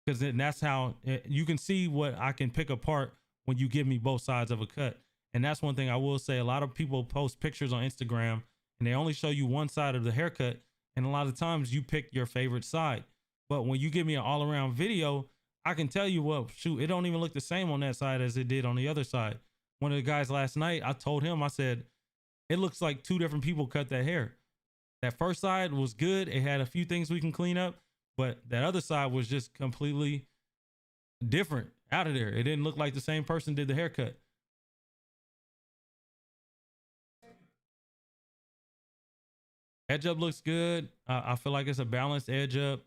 because that's how you can see what I can pick apart when you give me both sides of a cut. And that's one thing I will say. A lot of people post pictures on Instagram and they only show you one side of the haircut. And a lot of times you pick your favorite side. But when you give me an all around video, I can tell you, well, shoot, it don't even look the same on that side as it did on the other side. One of the guys last night, I told him, I said, it looks like two different people cut that hair. That first side was good. It had a few things we can clean up, but that other side was just completely different out of there. It didn't look like the same person did the haircut. Edge up looks good. I feel like it's a balanced edge up.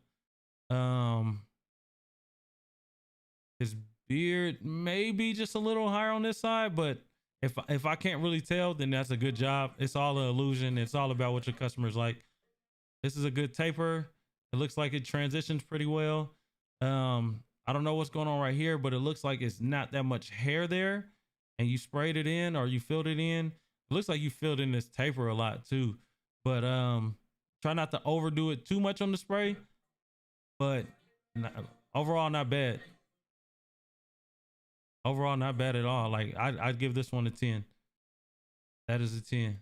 His beard maybe just a little higher on this side, but if I can't really tell, then that's a good job. It's all an illusion. It's all about what your customers like. This is a good taper. It looks like it transitions pretty well. I don't know what's going on right here, but it looks like it's not that much hair there, and you sprayed it in or you filled it in. It looks like you filled in this taper a lot too, but try not to overdo it too much on the spray, but overall not bad. Overall, not bad at all. Like I'd give this one a 10. That is a 10.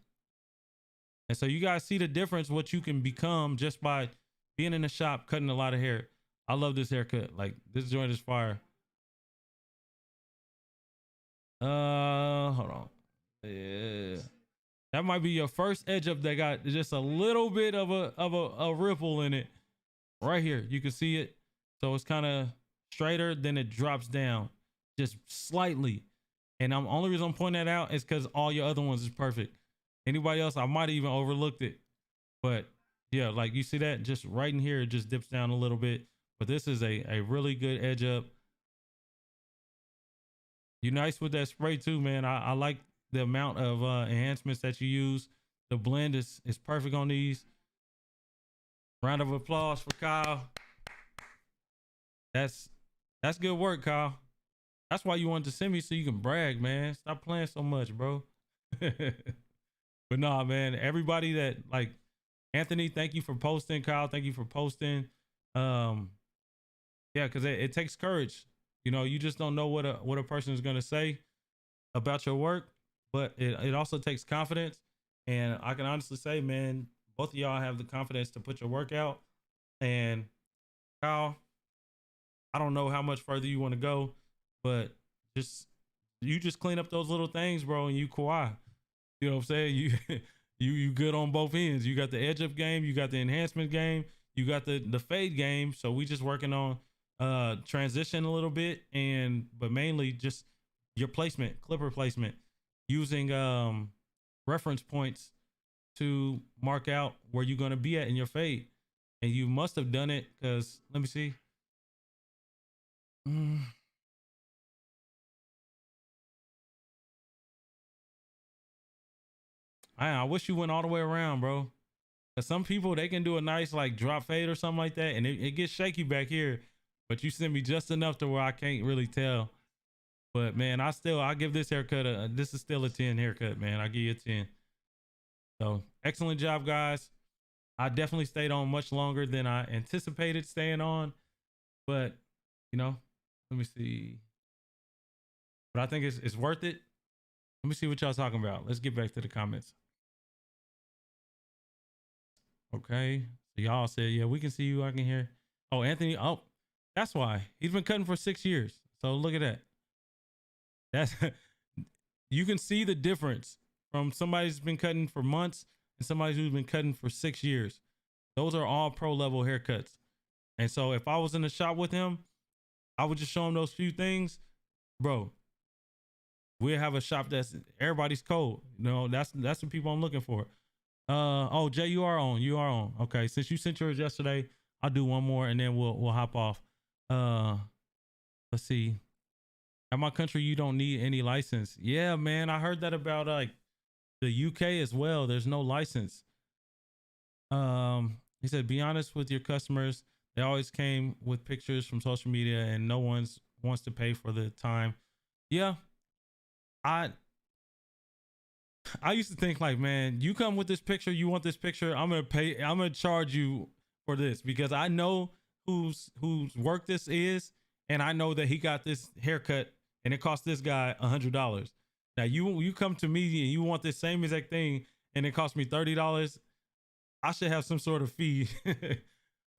And so you guys see the difference, what you can become just by being in the shop, cutting a lot of hair. I love this haircut. Like this joint is fire. Hold on. Yeah. That might be your first edge up that got just a little bit of a ripple in it. Right here. You can see it. So it's kind of straighter, then it drops down. Just slightly. And I'm only reason I'm pointing that out is because all your other ones is perfect. Anybody else, I might have even overlooked it. But yeah, like you see that just right in here, it just dips down a little bit. But this is a really good edge up. You're nice with that spray too, man. I like the amount of enhancements that you use. The blend is perfect on these. Round of applause for Kyle. That's good work, Kyle. That's why you wanted to send me, so you can brag, man. Stop playing so much, bro. But nah, man, everybody that, like, Anthony, thank you for posting. Kyle, thank you for posting. Yeah, because it takes courage. You know, you just don't know what a person is gonna say about your work, but it also takes confidence. And I can honestly say, man, both of y'all have the confidence to put your work out. And Kyle, I don't know how much further you want to go, but you just clean up those little things, bro, and you Kawhi. You know what I'm saying? You good on both ends. You got the edge up game, you got the enhancement game, you got the fade game. So we just working on transition a little bit, but mainly just your placement, clipper placement, using reference points to mark out where you're gonna be at in your fade. And you must have done it because let me see. I wish you went all the way around, bro. Cause some people, they can do a nice like drop fade or something like that, and it gets shaky back here. But you sent me just enough to where I can't really tell. But man, I give this haircut this is still a 10 haircut, man. I give you a 10. So excellent job, guys. I definitely stayed on much longer than I anticipated staying on, but you know, let me see. But I think it's worth it. Let me see what y'all talking about. Let's get back to the comments. Okay. So y'all said, yeah, we can see you. I can hear. Oh, Anthony. Oh, that's why he's been cutting for 6 years. So look at that. That's you can see the difference from somebody who's been cutting for months and somebody who's been cutting for 6 years. Those are all pro level haircuts. And so if I was in the shop with him, I would just show him those few things, bro. We'll have a shop that's everybody's cold. You know, that's the people I'm looking for. Oh, Jay, you are on. You are on. Okay, since you sent yours yesterday, I'll do one more and then we'll hop off. Let's see. In my country, you don't need any license. Yeah, man, I heard that about like the UK as well. There's no license. He said, be honest with your customers. They always came with pictures from social media, and no one's wants to pay for the time. Yeah, I used to think like, man, you come with this picture, you want this picture, I'm gonna charge you for this because I know whose work this is, and I know that he got this haircut and it cost this guy $100. Now you come to me and you want this same exact thing and it cost me $30. I should have some sort of fee.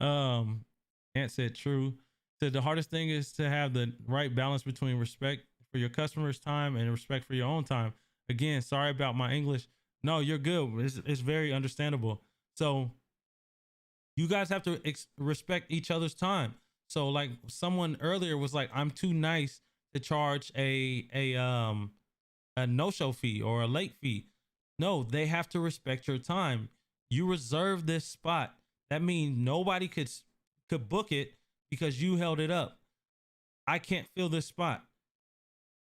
Ant said true. Said the hardest thing is to have the right balance between respect for your customers' time and respect for your own time. Again, sorry about my English. No, you're good. It's very understandable. So you guys have to respect each other's time. So like someone earlier was like, I'm too nice to charge a no-show fee or a late fee. No, they have to respect your time. You reserve this spot. That means nobody could book it because you held it up. I can't fill this spot.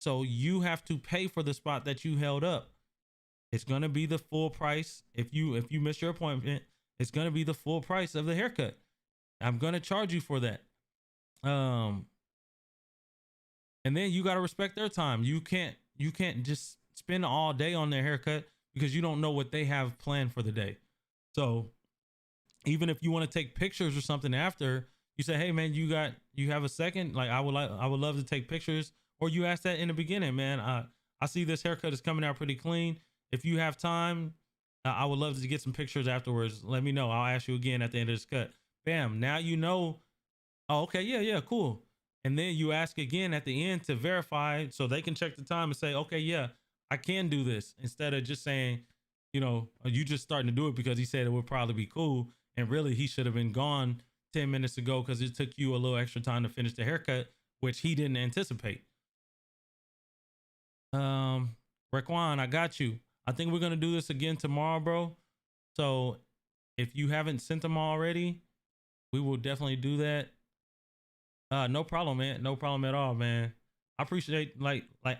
So you have to pay for the spot that you held up. It's going to be the full price. If you miss your appointment, it's going to be the full price of the haircut. I'm going to charge you for that. And then you got to respect their time. You can't just spend all day on their haircut because you don't know what they have planned for the day. So even if you want to take pictures or something after, you say, hey man, you have a second? Like I would love to take pictures. Or you ask that in the beginning, man. I see this haircut is coming out pretty clean. If you have time, I would love to get some pictures afterwards. Let me know. I'll ask you again at the end of this cut. Bam. Now you know. Oh, okay. Yeah, cool. And then you ask again at the end to verify so they can check the time and say, okay, yeah, I can do this. Instead of just saying, you know, you just starting to do it because he said it would probably be cool. And really he should have been gone 10 minutes ago because it took you a little extra time to finish the haircut, which he didn't anticipate. Raquan, I got you. I think we're gonna do this again tomorrow, bro. So if you haven't sent them already, we will definitely do that. No problem, man. No problem at all, man. I appreciate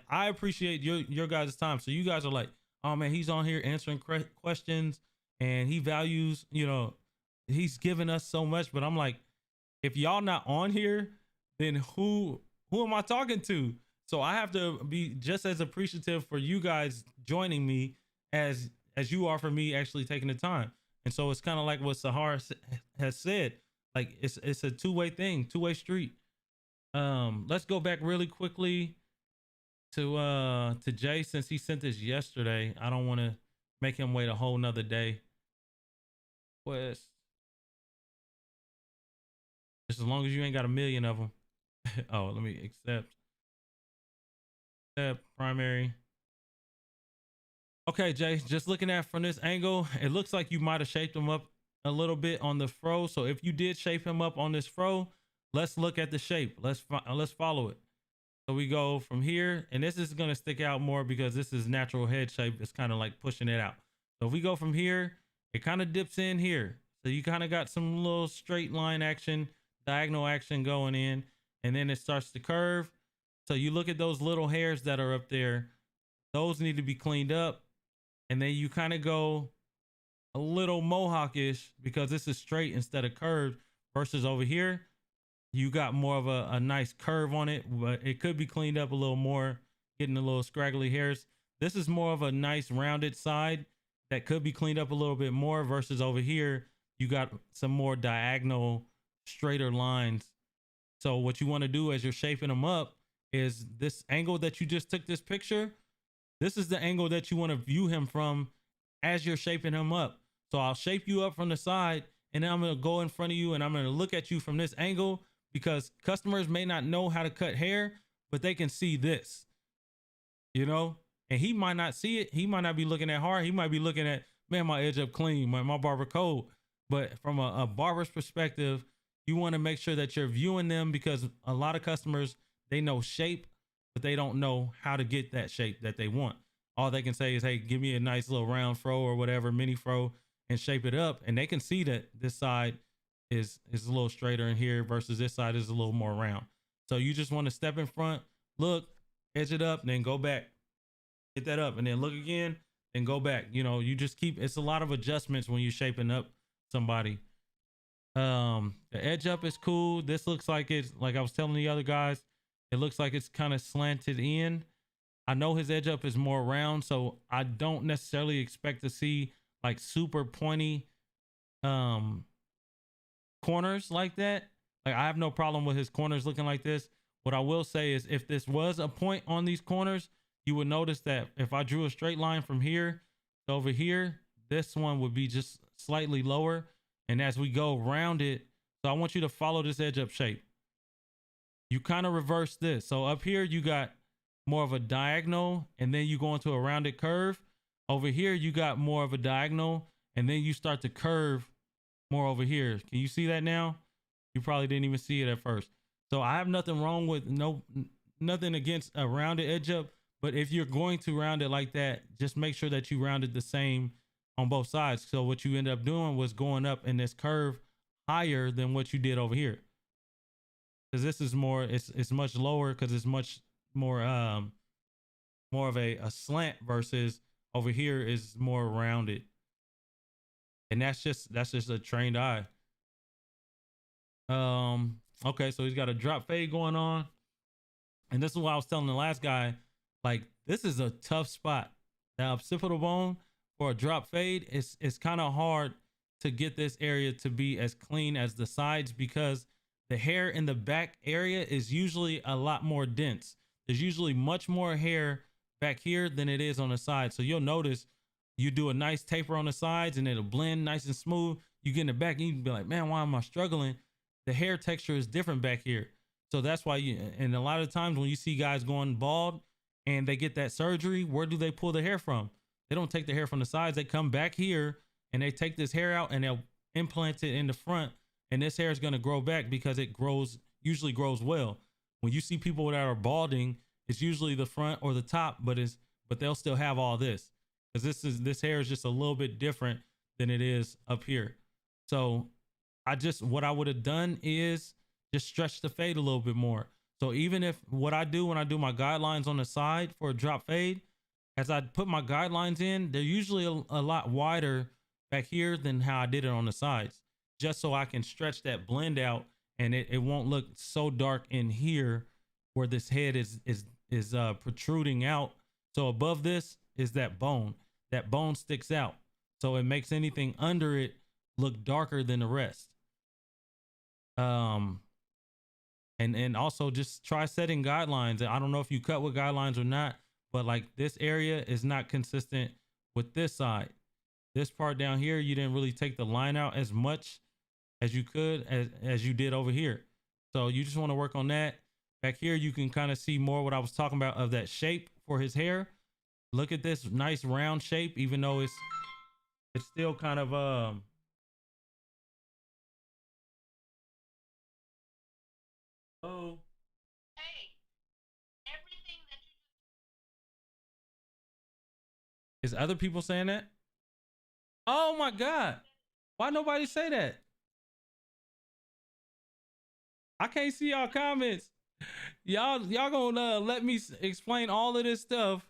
I appreciate your guys' time. So you guys are like, oh man, he's on here answering questions and he values, you know, he's giving us so much. But I'm like, if y'all not on here, then who am I talking to? So I have to be just as appreciative for you guys joining me as you are for me actually taking the time. And so it's kind of like what Sahara has said, like it's a two-way thing, two-way street. Let's go back really quickly to Jay since he sent this yesterday. I don't want to make him wait a whole nother day. Just as long as you ain't got a million of them. Oh, let me accept primary. Okay, Jay, just looking at from this angle, it looks like you might have shaped him up a little bit on the fro. So if you did shape him up on this fro, let's look at the shape. Let's follow it. So we go from here, and this is going to stick out more because this is natural head shape. It's kind of like pushing it out. So if we go from here, it kind of dips in here. So you kind of got some little straight line action, diagonal action going in, and then it starts to curve. So you look at those little hairs that are up there, those need to be cleaned up. And then you kind of go a little mohawkish because this is straight instead of curved versus over here. You got more of a nice curve on it, but it could be cleaned up a little more, getting a little scraggly hairs. This is more of a nice rounded side that could be cleaned up a little bit more versus over here. You got some more diagonal, straighter lines. So what you want to do as you're shaping them up is this angle that you just took this picture. This is the angle that you want to view him from as you're shaping him up. So I'll shape you up from the side, and then I'm gonna go in front of you and I'm gonna look at you from this angle, because customers may not know how to cut hair, but they can see this, you know? And he might not see it. He might not be looking at hard. He might be looking at, man, my edge up clean, my barber cold. But from a barber's perspective, you want to make sure that you're viewing them, because a lot of customers, they know shape, but they don't know how to get that shape that they want. All they can say is, hey, give me a nice little round fro or whatever, mini fro, and shape it up. And they can see that this side is a little straighter in here versus this side is a little more round. So you just want to step in front, look, edge it up, and then go back, get that up, and then look again and go back. You know, you just keep, it's a lot of adjustments when you're shaping up somebody. The edge up is cool. This looks like it's, like I was telling the other guys, it looks like it's kind of slanted in. I know his edge up is more round, so I don't necessarily expect to see like super pointy corners like that. Like, I have no problem with his corners looking like this. What I will say is, if this was a point on these corners, you would notice that if I drew a straight line from here to over here, this one would be just slightly lower. And as we go around it, so I want you to follow this edge up shape. You kind of reverse this. So up here, you got more of a diagonal, and then you go into a rounded curve. Over here, you got more of a diagonal, and then you start to curve more over here. Can you see that now? You probably didn't even see it at first. So I have nothing wrong with, nothing against a rounded edge up, but if you're going to round it like that, just make sure that you round it the same on both sides. So what you end up doing was going up in this curve higher than what you did over here. Because this is more, it's much lower, because it's much more more of a slant, versus over here is more rounded. And that's just a trained eye. Okay, so he's got a drop fade going on. And this is what I was telling the last guy, like, this is a tough spot. The occipital bone for a drop fade, it's kind of hard to get this area to be as clean as the sides, because the hair in the back area is usually a lot more dense. There's usually much more hair back here than it is on the side. So you'll notice you do a nice taper on the sides and it'll blend nice and smooth. You get in the back and you can be like, man, why am I struggling? The hair texture is different back here. So that's why and a lot of times when you see guys going bald and they get that surgery, where do they pull the hair from? They don't take the hair from the sides. They come back here and they take this hair out and they'll implant it in the front. And this hair is going to grow back because it usually grows well. When you see people that are balding, it's usually the front or the top, but they'll still have all this, because this hair is just a little bit different than it is up here. So what I would have done is just stretch the fade a little bit more. So even if what I do when I do my guidelines on the side for a drop fade, as I put my guidelines in, they're usually a lot wider back here than how I did it on the sides, just so I can stretch that blend out and it won't look so dark in here where this head is protruding out. So above this is that bone. That bone sticks out, so it makes anything under it look darker than the rest. And also just try setting guidelines. I don't know if you cut with guidelines or not, but like this area is not consistent with this side. This part down here, you didn't really take the line out as much as you could as you did over here. So you just want to work on that. Back here, you can kind of see more what I was talking about of that shape for his hair. Look at this nice round shape, even though it's still kind of oh. Hey, everything that you is other people saying that? Oh my God. Why nobody say that? I can't see y'all comments. Y'all gonna let me explain all of this stuff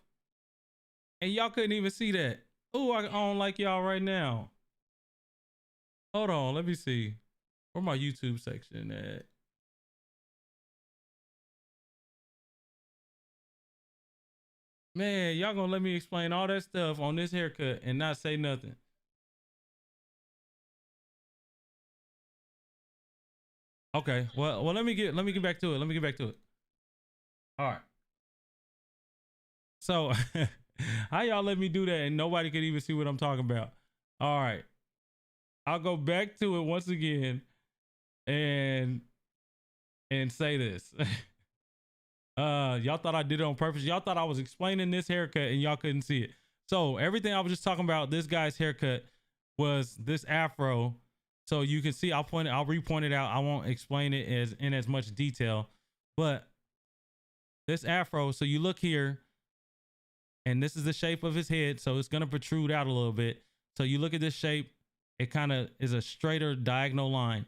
and y'all couldn't even see that. Oh, I don't like y'all right now. Hold on, let me see. Where my YouTube section at? Man, y'all gonna let me explain all that stuff on this haircut and not say nothing. Okay, well, let me get back to it. Let me get back to it. All right. So, how y'all let me do that and nobody could even see what I'm talking about? All right. I'll go back to it once again and say this. Y'all thought I did it on purpose. Y'all thought I was explaining this haircut and y'all couldn't see it. So everything I was just talking about, this guy's haircut was this afro. So you can see, I'll repoint it out. I won't explain it in as much detail, but this afro. So you look here, and this is the shape of his head. So it's going to protrude out a little bit. So you look at this shape, it kind of is a straighter diagonal line.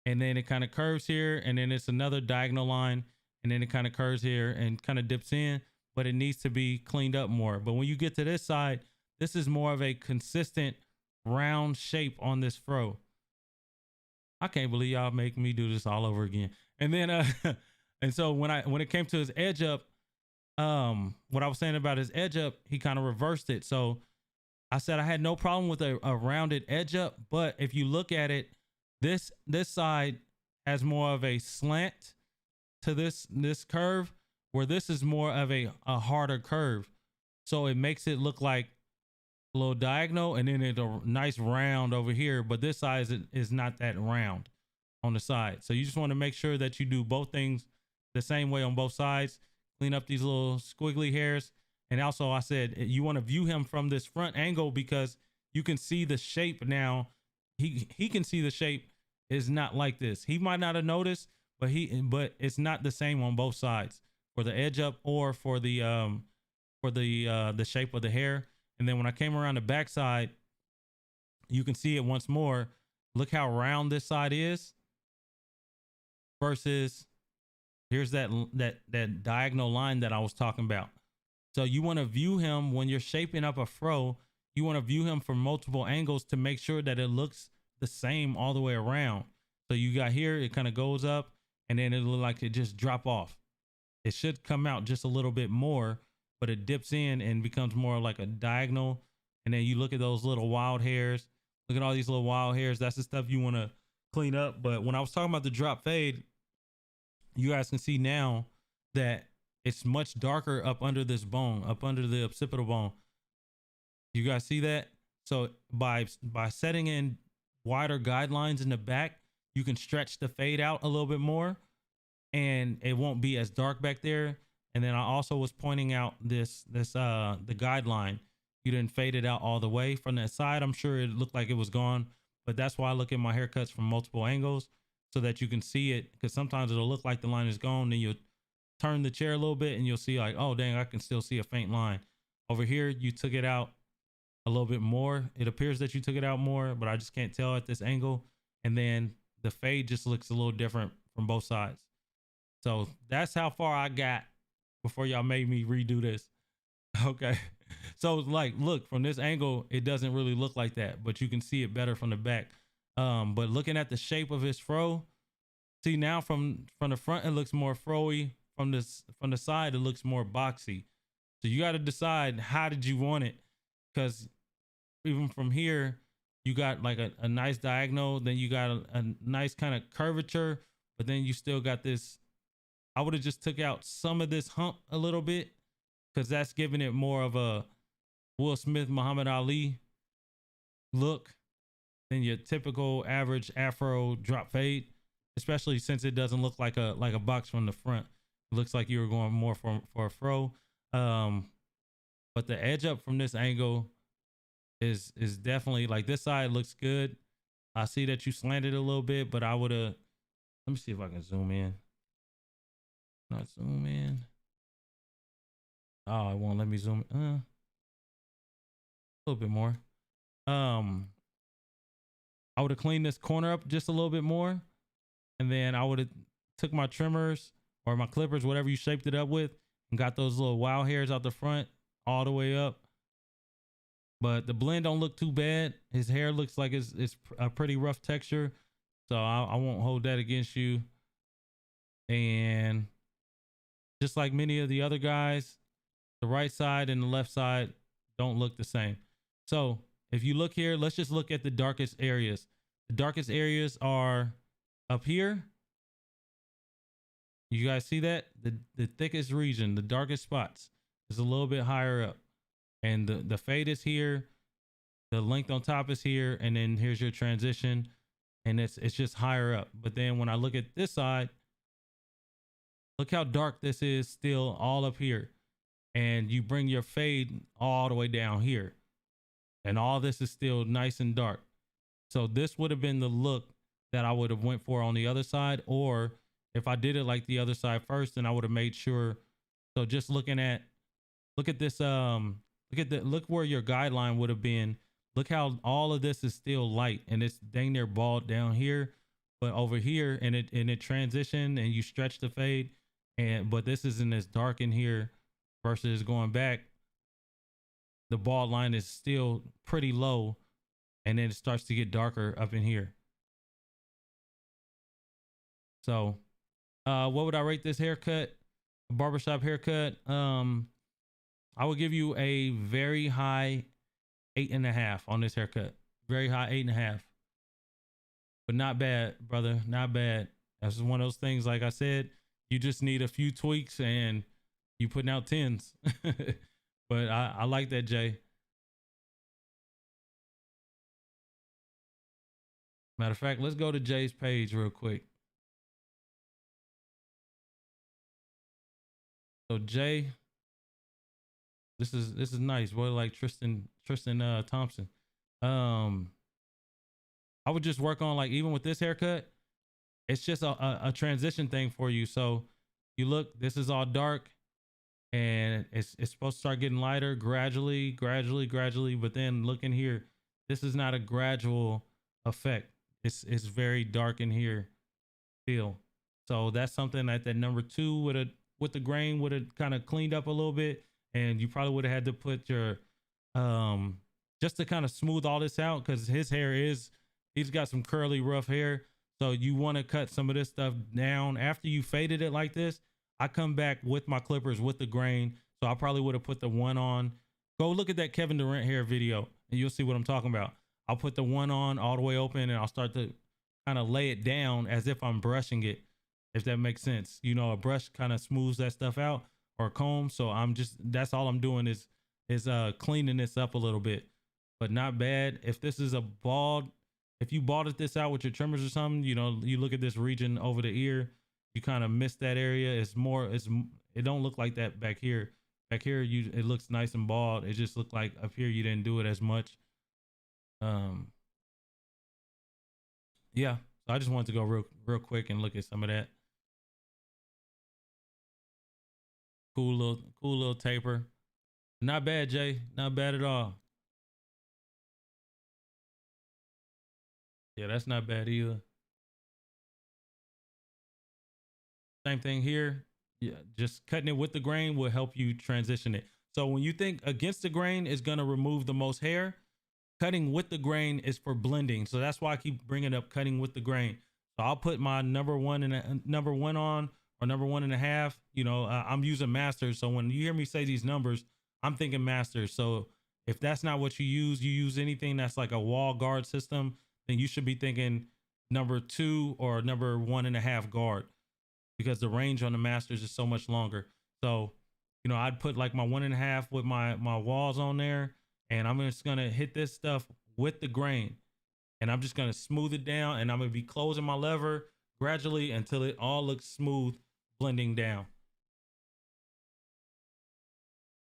And then it kind of curves here. And then it's another diagonal line. And then it kind of curves here and kind of dips in, but it needs to be cleaned up more. But when you get to this side, this is more of a consistent round shape on this fro. I can't believe y'all make me do this all over again. And then, and so when it came to his edge up, what I was saying about his edge up, he kind of reversed it. So I said I had no problem with a rounded edge up, but if you look at it, this side has more of a slant to this curve, where this is more of a harder curve. So it makes it look like a little diagonal, and then it's a nice round over here, but this side is not that round on the side. So you just want to make sure that you do both things the same way on both sides. Clean up these little squiggly hairs. And also I said, you want to view him from this front angle because you can see the shape now. He can see the shape is not like this. He might not have noticed, but it's not the same on both sides, for the edge up or for the shape of the hair. And then when I came around the back side, you can see it once more. Look how round this side is versus here's that diagonal line that I was talking about. So you want to view him when you're shaping up a fro. You want to view him from multiple angles to make sure that it looks the same all the way around. So you got here, it kind of goes up, and then it look like it just drop off. It should come out just a little bit more, but it dips in and becomes more like a diagonal. And then you look at those little wild hairs. Look at all these little wild hairs. That's the stuff you want to clean up. But when I was talking about the drop fade, you guys can see now that it's much darker up under this bone, up under the occipital bone. You guys see that? So by setting in wider guidelines in the back, you can stretch the fade out a little bit more, and it won't be as dark back there. And then I also was pointing out the guideline. You didn't fade it out all the way from that side. I'm sure it looked like it was gone, but that's why I look at my haircuts from multiple angles so that you can see it. Because sometimes it'll look like the line is gone, then you'll turn the chair a little bit and you'll see like, oh dang, I can still see a faint line. Over here, you took it out a little bit more. It appears that you took it out more, but I just can't tell at this angle. And then the fade just looks a little different from both sides. So that's how far I got before y'all made me redo this. Okay. So like, look, from this angle, it doesn't really look like that, but you can see it better from the back. But looking at the shape of his fro, see now from the front, it looks more fro-y. From the side, it looks more boxy. So you got to decide, how did you want it? Because even from here, you got like a nice diagonal, then you got a nice kind of curvature, but then you still got this. I would have just took out some of this hump a little bit, because that's giving it more of a Will Smith, Muhammad Ali look than your typical average Afro drop fade, especially since it doesn't look like a box from the front. It looks like you were going more for a fro. But the edge up from this angle is definitely, like, this side looks good. I see that you slanted a little bit, but I would have, let me see if I can zoom in. Not zoom in. Oh, it won't let me zoom in. A little bit more. I would have cleaned this corner up just a little bit more. And then I would have took my trimmers or my clippers, whatever you shaped it up with, and got those little wild hairs out the front all the way up. But the blend don't look too bad. His hair looks like it's a pretty rough texture. So I won't hold that against you. And just like many of the other guys, the right side and the left side don't look the same. So if you look here, let's just look at the darkest areas. The darkest areas are up here. You guys see that? The thickest region, the darkest spots, is a little bit higher up. And the fade is here. The length on top is here, and then here's your transition, and it's just higher up. But then when I look at this side, look how dark this is still all up here. And you bring your fade all the way down here. And all this is still nice and dark. So this would have been the look that I would have went for on the other side. Or if I did it like the other side first, then I would have made sure. So just look at this, look where your guideline would have been. Look how all of this is still light and it's dang near bald down here. But over here, and it transitioned and you stretch the fade. But this isn't as dark in here versus going back. The bald line is still pretty low, and then it starts to get darker up in here. So what would I rate this haircut? A barbershop haircut. I would give you a very high 8.5 on this haircut. Very high 8.5. But not bad, brother. Not bad. That's one of those things, like I said, you just need a few tweaks and you putting out 10s. But I like that, Jay. Matter of fact, let's go to Jay's page real quick. So Jay, this is nice. Boy, like Tristan Thompson. I would just work on, like, even with this haircut, it's just a transition thing for you. So you look, this is all dark. And it's supposed to start getting lighter gradually. But then look in here. This is not a gradual effect. It's very dark in here still. So that's something that number 2 with the grain would have kind of cleaned up a little bit. And you probably would have had to put your, just to kind of smooth all this out, because his hair he's got some curly, rough hair. So you want to cut some of this stuff down after you faded it like this. I come back with my clippers with the grain. So I probably would have put the one on. Go look at that Kevin Durant hair video and you'll see what I'm talking about. I'll put the one on all the way open and I'll start to kind of lay it down as if I'm brushing it, if that makes sense. You know, a brush kind of smooths that stuff out, or a comb. So that's all I'm doing is cleaning this up a little bit, but not bad. If this is if you balded this out with your trimmers or something, you know, you look at this region over the ear, you kind of miss that area. It don't look like that back here. Back here, it looks nice and bald. It just looked like up here you didn't do it as much. Yeah. So I just wanted to go real quick and look at some of that. Cool little taper. Not bad, Jay. Not bad at all. Yeah, that's not bad either. Same thing here. Yeah, just cutting it with the grain will help you transition it. So when you think against the grain is going to remove the most hair, cutting with the grain is for blending. So that's why I keep bringing up cutting with the grain. So I'll put my number 1 on, or number 1.5. You know, I'm using masters. So when you hear me say these numbers, I'm thinking masters. So if that's not what you use anything that's like a wall guard system, then you should be thinking number 2 or number 1.5 guard, because the range on the masters is so much longer. So, you know, I'd put like my 1.5 with my walls on there, and I'm just gonna hit this stuff with the grain, and I'm just gonna smooth it down, and I'm gonna be closing my lever gradually until it all looks smooth, blending down.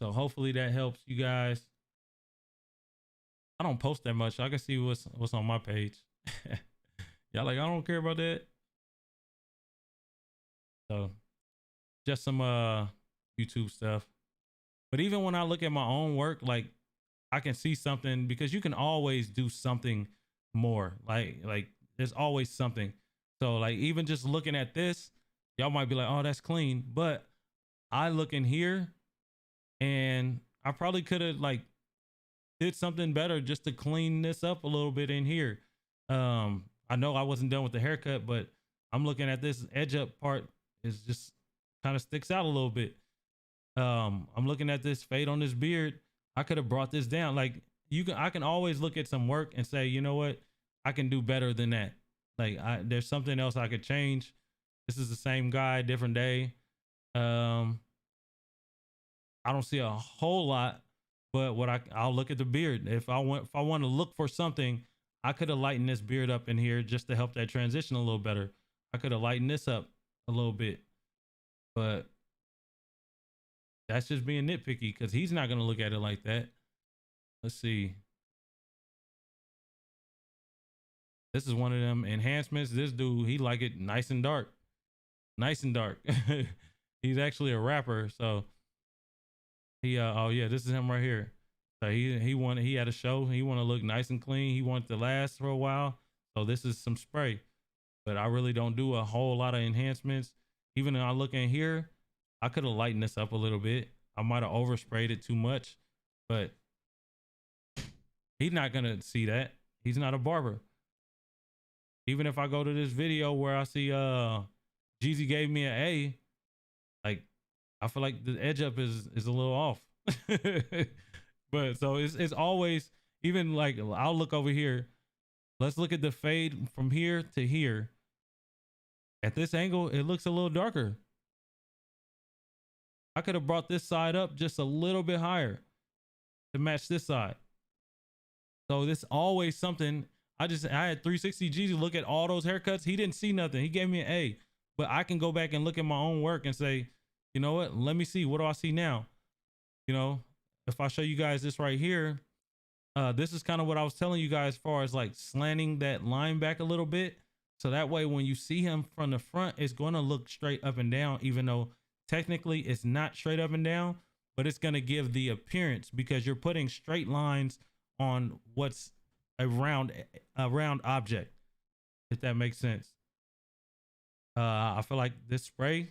So hopefully that helps you guys. I don't post that much. So I can see what's on my page. Y'all like, I don't care about that. So just some YouTube stuff. But even when I look at my own work, like, I can see something, because you can always do something more. Like there's always something. So like, even just looking at this, y'all might be like, oh, that's clean. But I look in here and I probably could have like did something better just to clean this up a little bit in here. I know I wasn't done with the haircut, but I'm looking at this edge up part is just kind of sticks out a little bit. I'm looking at this fade on this beard. I could have brought this down. Like, I can always look at some work and say, you know what, I can do better than that. Like, there's something else I could change. This is the same guy, different day. I don't see a whole lot But I'll look at the beard. If I want to look for something, I could have lightened this beard up in here just to help that transition a little better. I could have lightened this up a little bit, but that's just being nitpicky because he's not gonna look at it like that. Let's see. This is one of them enhancements. This dude, he like it nice and dark. Nice and dark. He's actually a rapper, so he oh yeah, this is him right here. So he had a show. He want to look nice and clean. He wanted to last for a while. So this is some spray. But I really don't do a whole lot of enhancements. Even when I look in here, I could have lightened this up a little bit. I might have oversprayed it too much, but he's not gonna see that. He's not a barber. Even if I go to this video where I see Jeezy gave me an A, like I feel like the edge up is a little off. But so it's always, even like I'll look over here. Let's look at the fade from here to here. At this angle, it looks a little darker. I could have brought this side up just a little bit higher to match this side. So this always something. I had 360 Jeezy look at all those haircuts. He didn't see nothing. He gave me an A. But I can go back and look at my own work and say, you know what? Let me see. What do I see now? You know, if I show you guys this right here, this is kind of what I was telling you guys as far as like slanting that line back a little bit. So that way, when you see him from the front, it's going to look straight up and down, even though technically it's not straight up and down, but it's going to give the appearance because you're putting straight lines on what's a round object, if that makes sense. I feel like this spray,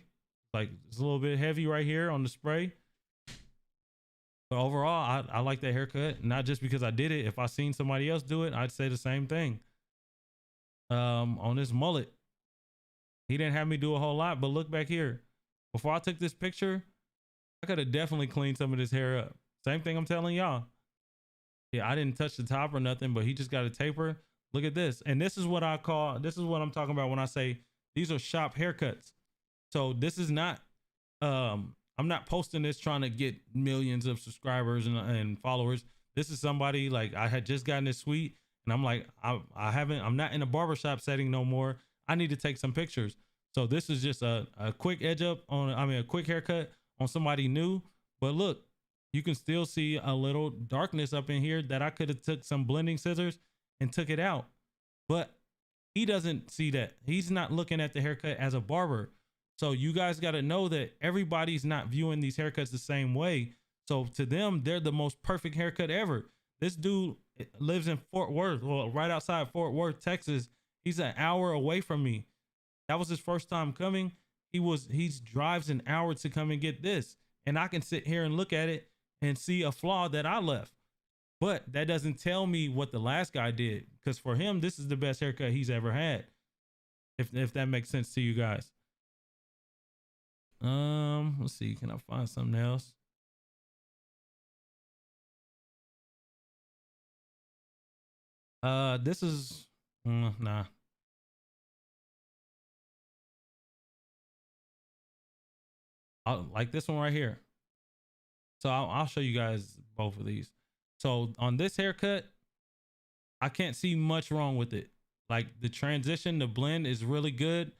like it's a little bit heavy right here on the spray. But overall, I like that haircut, not just because I did it. If I seen somebody else do it, I'd say the same thing. On this mullet, he didn't have me do a whole lot, but look back here. Before I took this picture, I could have definitely cleaned some of this hair up. Same thing I'm telling y'all. Yeah, I didn't touch the top or nothing, but he just got a taper. Look at this. And this is what I'm talking about when I say these are shop haircuts. So this is not, I'm not posting this trying to get millions of subscribers and followers. This is somebody like I had just gotten this suite and I'm like, I'm not in a barbershop setting no more. I need to take some pictures. So this is just a quick a quick haircut on somebody new. But look, you can still see a little darkness up in here that I could have took some blending scissors and took it out. But he doesn't see that. He's not looking at the haircut as a barber. So you guys got to know that everybody's not viewing these haircuts the same way. So to them, they're the most perfect haircut ever. This dude lives in Fort Worth, well, right outside Fort Worth, Texas. He's an hour away from me. That was his first time coming. He drives an hour to come and get this. And I can sit here and look at it and see a flaw that I left. But that doesn't tell me what the last guy did. Because for him, this is the best haircut he's ever had. If that makes sense to you guys. Let's see. Can I find something else? This is nah. Like this one right here. So I'll show you guys both of these. So on this haircut, I can't see much wrong with it. Like the transition, the blend is really good.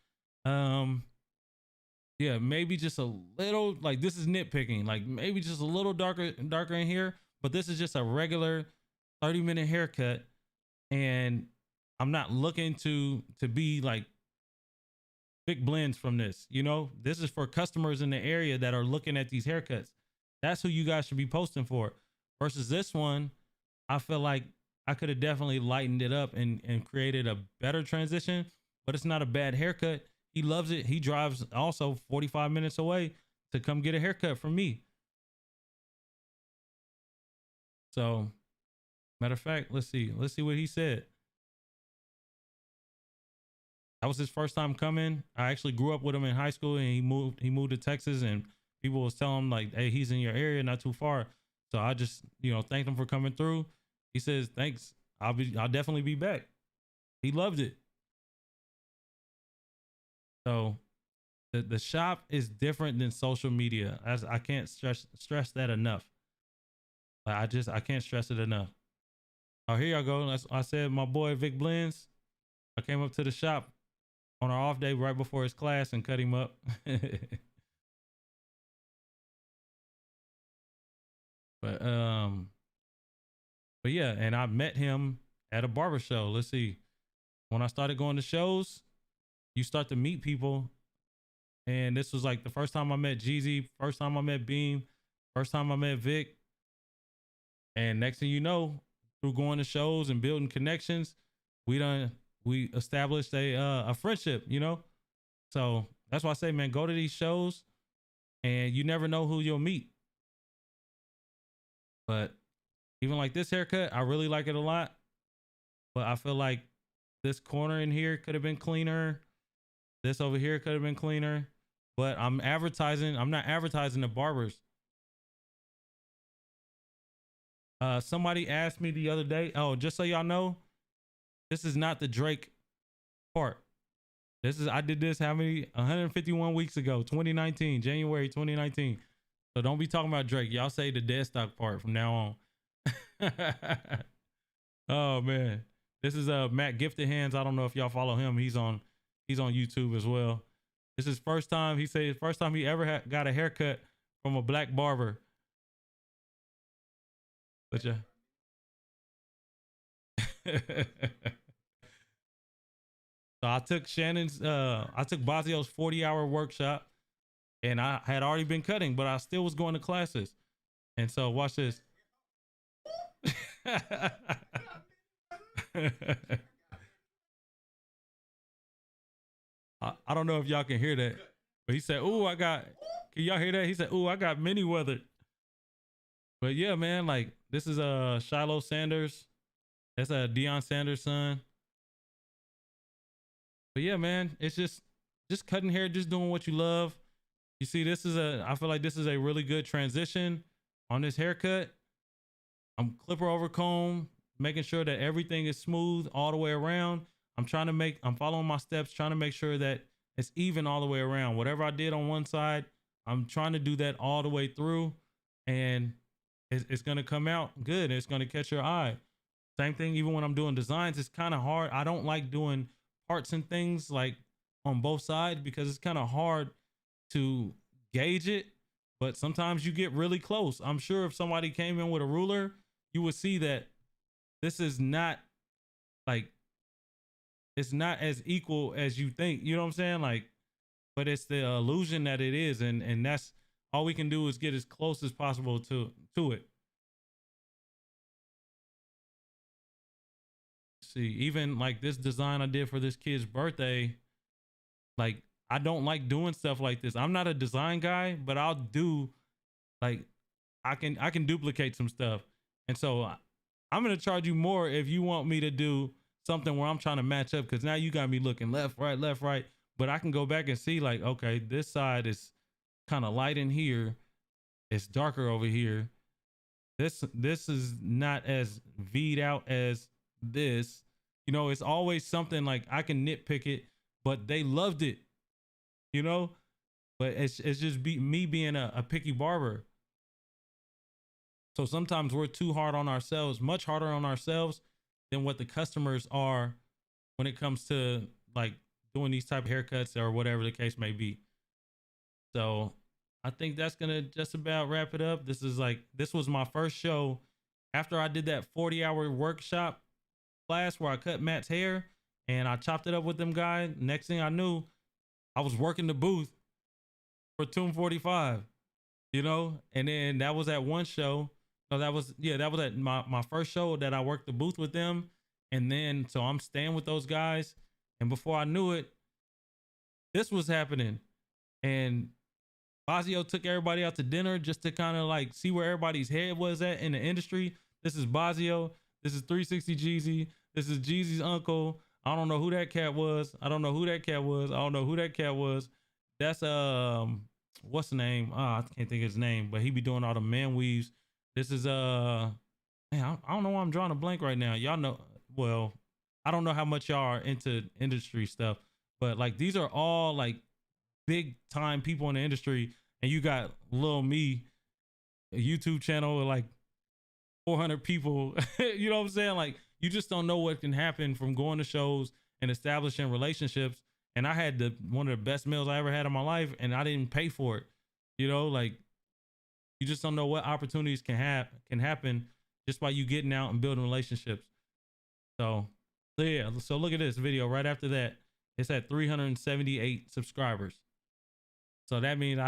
Yeah, maybe just a little, like this is nitpicking, like maybe just a little darker in here, but this is just a regular 30-minute haircut. And I'm not looking to be like big blends from this. You know, this is for customers in the area that are looking at these haircuts. That's who you guys should be posting for. Versus this one, I feel like I could have definitely lightened it up and created a better transition, but it's not a bad haircut. He loves it. He drives also 45 minutes away to come get a haircut from me. So, matter of fact, let's see what he said. That was his first time coming. I actually grew up with him in high school, and he moved to Texas, and people was telling him like, hey, he's in your area, not too far. So I just, thanked him for coming through. He says, thanks. I'll definitely be back. He loved it. So the shop is different than social media. As I can't stress that enough. Like, I can't stress it enough. Oh, here y'all go. I said my boy Vic Blends. I came up to the shop on our off day right before his class and cut him up. but um, but yeah, and I met him at a barber show. Let's see. When I started going to shows, you start to meet people. And this was like the first time I met Jeezy, first time I met Beam, first time I met Vic. And next thing you know, through going to shows and building connections, we established a friendship, you know? So that's why I say, man, go to these shows and you never know who you'll meet. But even like this haircut, I really like it a lot. But I feel like this corner in here could have been cleaner. This over here could have been cleaner. But I'm not advertising the barbers. Somebody asked me the other day, oh, just so y'all know, this is not the Drake part. I did this 151 weeks ago, 2019, January 2019. So don't be talking about Drake. Y'all say the dead stock part from now on. Oh man. This is Matt Gifted Hands. I don't know if y'all follow him. He's on YouTube as well. This is first time, he said first time he ever got a haircut from a black barber. But yeah. So I took Bazio's 40-hour workshop and I had already been cutting, but I still was going to classes. And so watch this. I don't know if y'all can hear that, but he said, "Ooh, can y'all hear that?" He said, "Ooh, I got mini weathered." But yeah, man, like this is Shiloh Sanders. That's a Deion Sanders' son. But yeah, man, it's just cutting hair, just doing what you love. You see, I feel like this is a really good transition on this haircut. I'm clipper over comb, making sure that everything is smooth all the way around. I'm following my steps, trying to make sure that it's even all the way around. Whatever I did on one side, I'm trying to do that all the way through, and it's going to come out good. It's going to catch your eye. Same thing, even when I'm doing designs, it's kind of hard. I don't like doing parts and things like on both sides because it's kind of hard to gauge it, but sometimes you get really close. I'm sure if somebody came in with a ruler, you would see that this is not like, it's not as equal as you think, you know what I'm saying? Like, but it's the illusion that it is. And that's all we can do is get as close as possible to it. See, even like this design I did for this kid's birthday, like I don't like doing stuff like this. I'm not a design guy, but I'll do like, I can duplicate some stuff. And so I'm going to charge you more if you want me to do something where I'm trying to match up. Cause now you got me looking left, right, but I can go back and see like, okay, this side is kind of light in here. It's darker over here. This is not as V'd out as this, you know. It's always something like I can nitpick it, but they loved it, you know. But it's just me being a picky barber. So sometimes we're too hard on ourselves, much harder on ourselves than what the customers are when it comes to like doing these type of haircuts or whatever the case may be. So I think that's gonna just about wrap it up. This was my first show after I did that 40-hour workshop class where I cut Matt's hair and I chopped it up with them guys. Next thing I knew, I was working the booth for Tomb 45, you know? And then that was at one show. So that was at my first show that I worked the booth with them. And then, so I'm staying with those guys. And before I knew it, this was happening. And Bazio took everybody out to dinner just to kind of like see where everybody's head was at in the industry. This is Bazio. This is 360 Jeezy. This is Jeezy's uncle. I don't know who that cat was. That's what's the name? I can't think of his name, but he be doing all the man weaves. This is man, I don't know why I'm drawing a blank right now. Y'all know, well, I don't know how much y'all are into industry stuff, but like these are all like big time people in the industry, and you got Lil Me, a YouTube channel with like 400 people. You know what I'm saying? Like, you just don't know what can happen from going to shows and establishing relationships. And I had one of the best meals I ever had in my life, and I didn't pay for it. You know, like, you just don't know what opportunities can happen just by you getting out and building relationships. So yeah, so look at this video right after that. It's at 378 subscribers. So that means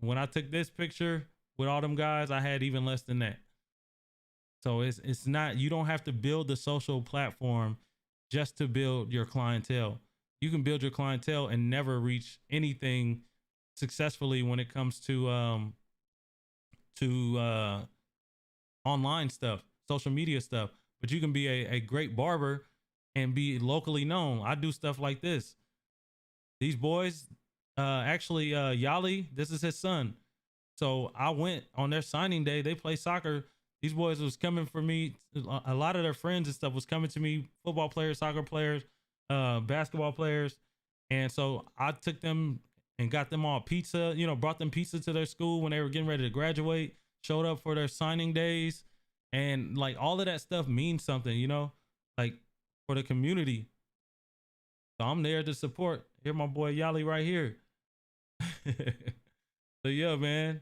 when I took this picture with all them guys, I had even less than that. So it's not, you don't have to build the social platform just to build your clientele. You can build your clientele and never reach anything successfully when it comes to online stuff, social media stuff. But you can be a great barber and be locally known. I do stuff like this. These boys, actually, Yali, this is his son. So I went on their signing day. They play soccer. These boys was coming for me. A lot of their friends and stuff was coming to me. Football players, soccer players, basketball players. And so I took them and got them all pizza, you know, brought them pizza to their school when they were getting ready to graduate, showed up for their signing days. And like, all of that stuff means something, you know, like, for the community. So I'm there to support. Here, my boy Yali right here. So yeah, man,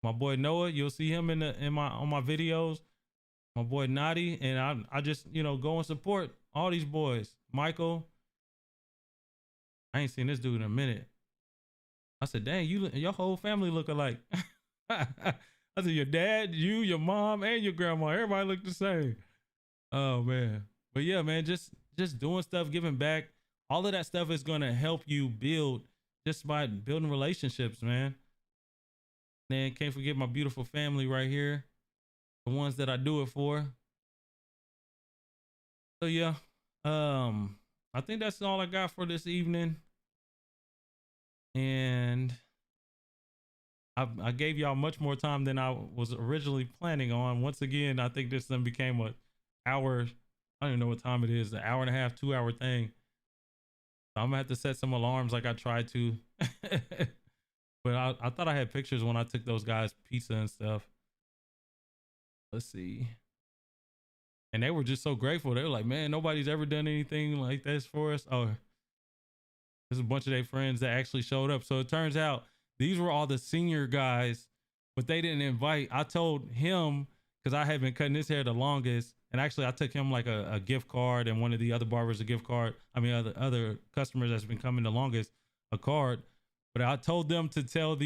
my boy Noah, you'll see him on my videos. My boy Nadi, and I just, you know, go and support all these boys. Michael, I ain't seen this dude in a minute. I said, dang, your whole family look alike. I said, your dad, you, your mom, and your grandma, everybody look the same. Oh man. But yeah, man, just doing stuff, giving back. All of that stuff is gonna help you build just by building relationships, man. Man, can't forget my beautiful family right here, the ones that I do it for. So yeah, I think that's all I got for this evening. And I gave y'all much more time than I was originally planning on. Once again, I think this then became an hour. I don't even know what time it is, an hour and a half, 2 hour thing. So I'm gonna have to set some alarms like I tried to. But I thought I had pictures when I took those guys pizza and stuff. Let's see. And they were just so grateful. They were like, man, nobody's ever done anything like this for us. Oh, there's a bunch of their friends that actually showed up. So it turns out these were all the senior guys, but they didn't invite. I told him, because I had been cutting his hair the longest, and actually I took him like a gift card, and one of the other barbers a gift card. I mean, other customers that's been coming the longest, a card. But I told them to tell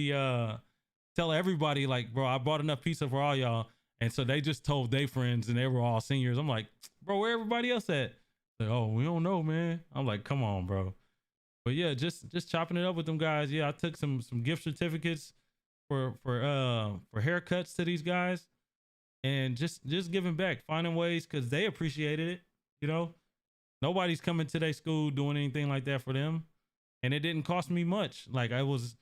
everybody, like, bro, I bought enough pizza for all y'all. And so they just told their friends, and they were all seniors. I'm like, bro, where everybody else at? Like, oh, we don't know, man. I'm like, come on, bro. But yeah, just chopping it up with them guys. Yeah, I took some gift certificates for haircuts to these guys, and just giving back, finding ways, because they appreciated it. You know, nobody's coming to their school doing anything like that for them, and it didn't cost me much. Like, it was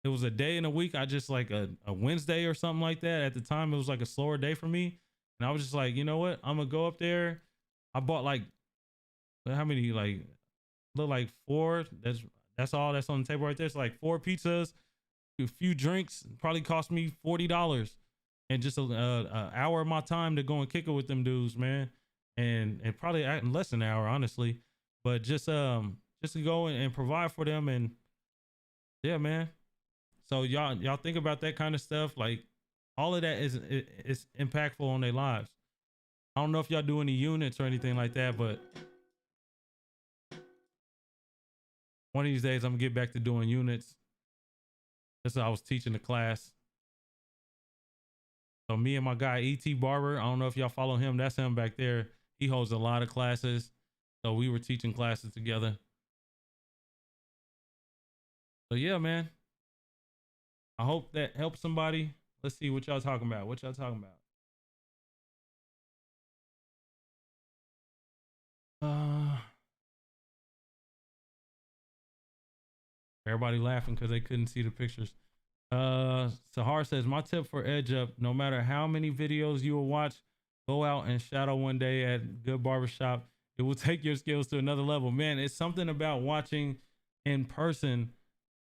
a day in a week. I just, like, a Wednesday or something like that. At the time, it was like a slower day for me, and I was just like, you know what? I'm gonna go up there. I bought, like, how many, like, look like 4. That's all that's on the table right there. It's like 4 pizzas, a few drinks. Probably cost me $40, and just a hour of my time to go and kick it with them dudes, man. And probably less than an hour, honestly. But just to go and provide for them, and yeah, man. So y'all think about that kind of stuff. Like, all of that is impactful on their lives. I don't know if y'all do any units or anything like that, but one of these days I'm gonna get back to doing units. That's what I was teaching the class. So me and my guy E.T. Barber, I don't know if y'all follow him. That's him back there. He holds a lot of classes. So we were teaching classes together. So yeah, man. I hope that helps somebody. Let's see what y'all talking about. What y'all talking about? Everybody laughing because they couldn't see the pictures. Sahar says, my tip for Edge Up, no matter how many videos you will watch, go out and shadow one day at good barbershop. It will take your skills to another level. Man, it's something about watching in person,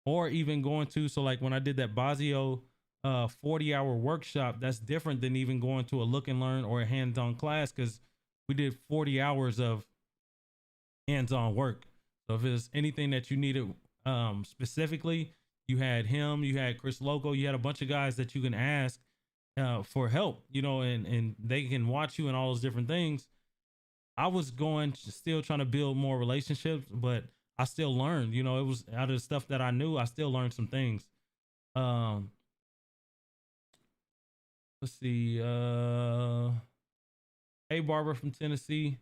or even going to, so like when I did that Bazio 40-hour workshop, that's different than even going to a look and learn or a hands-on class, because we did 40 hours of hands-on work. So if there's anything that you needed specifically, you had him, you had Chris Loco, you had a bunch of guys that you can ask for help, you know, and they can watch you and all those different things. I was still trying to build more relationships, but I still learned, you know, it was out of the stuff that I knew, I still learned some things. Let's see. Hey, Barber from Tennessee.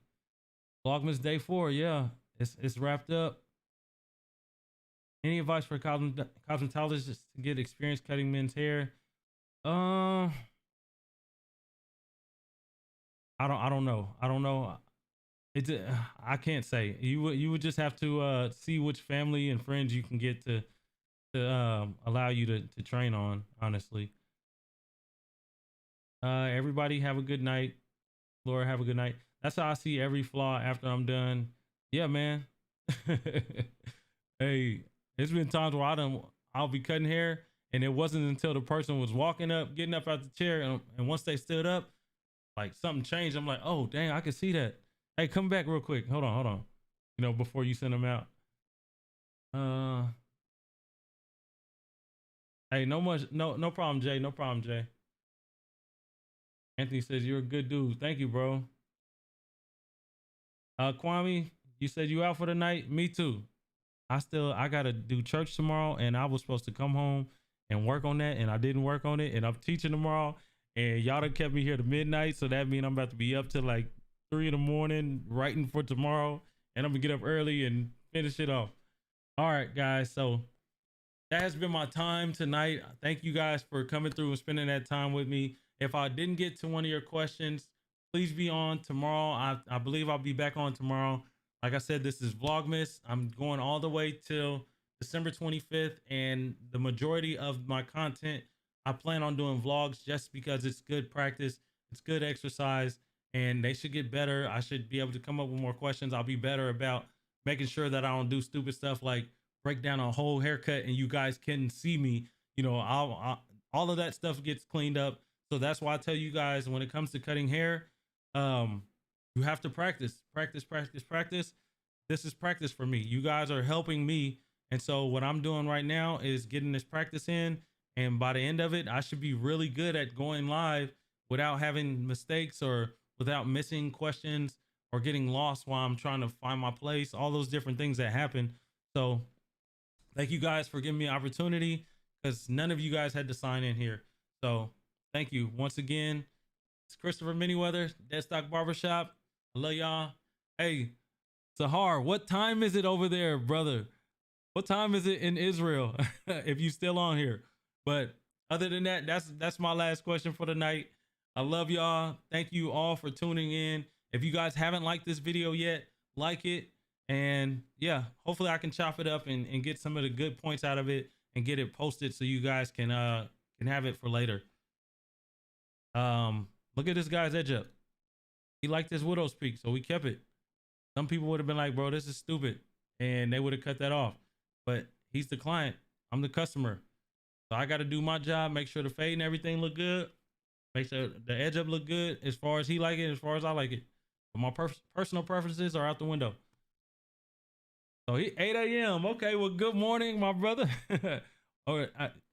Vlogmas day 4. Yeah, it's wrapped up. Any advice for cosmetologists to get experience cutting men's hair? I don't know. I don't know. It's I can't say. You would just have to see which family and friends you can get to allow you to train on, honestly. Everybody have a good night. Laura, have a good night. That's how I see every flaw after I'm done. Yeah, man. Hey, it's been times where I'll be cutting hair, and it wasn't until the person was walking up, getting up out the chair, and once they stood up, like something changed. I'm like, oh dang, I can see that. Hey, come back real quick. Hold on. You know, before you send them out. Hey, no problem, Jay. No problem, Jay. Anthony says you're a good dude. Thank you, bro. Kwame, you said you out for the night. Me too. I gotta do church tomorrow, and I was supposed to come home and work on that, and I didn't work on it, and I'm teaching tomorrow, and y'all done kept me here to midnight, so that means I'm about to be up to like 3 in the morning writing for tomorrow, and I'm gonna get up early and finish it off. All right, guys, so that has been my time tonight. Thank you guys for coming through and spending that time with me. If I didn't get to one of your questions, please be on tomorrow. I believe I'll be back on tomorrow. Like I said, this is Vlogmas. I'm going all the way till December 25th, and the majority of my content, I plan on doing vlogs just because it's good practice, it's good exercise, and they should get better. I should be able to come up with more questions. I'll be better about making sure that I don't do stupid stuff like break down a whole haircut and you guys can see me. You know, all of that stuff gets cleaned up. So that's why I tell you guys, when it comes to cutting hair, you have to practice. This is practice for me. You guys are helping me. And so what I'm doing right now is getting this practice in. And by the end of it, I should be really good at going live without having mistakes or without missing questions or getting lost while I'm trying to find my place, all those different things that happen. So thank you guys for giving me an opportunity, because none of you guys had to sign in here. So thank you once again. It's Christopher Manyweather, Deadstock Barbershop. I love y'all. Hey, Sahar, what time is it over there, brother? What time is it in Israel? If you still on here. But other than that, that's my last question for the night. I love y'all. Thank you all for tuning in. If you guys haven't liked this video yet, like it. And yeah, hopefully I can chop it up and get some of the good points out of it and get it posted so you guys can have it for later. Look at this guy's edge up. He liked his widow's peak, so we kept it. Some people would have been like, bro, this is stupid, and they would have cut that off. But he's the client, I'm the customer, so I got to do my job, make sure the fade and everything look good, make sure the edge up look good as far as he like it, as far as I like it. But my personal preferences are out the window. So 8 a.m. Okay, well, good morning, my brother. Or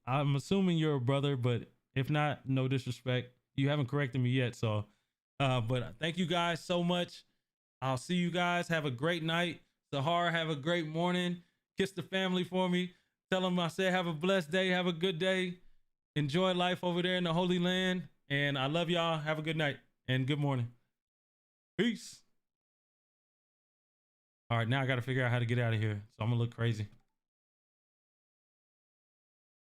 I'm assuming you're a brother, but if not, no disrespect. You haven't corrected me yet, so but thank you guys so much. I'll see you guys. Have a great night. Sahar, have a great morning. Kiss the family for me. Tell them I said have a blessed day. Have a good day. Enjoy life over there in the Holy Land. And I love y'all. Have a good night and good morning. Peace. All right, now I got to figure out how to get out of here. So I'm going to look crazy.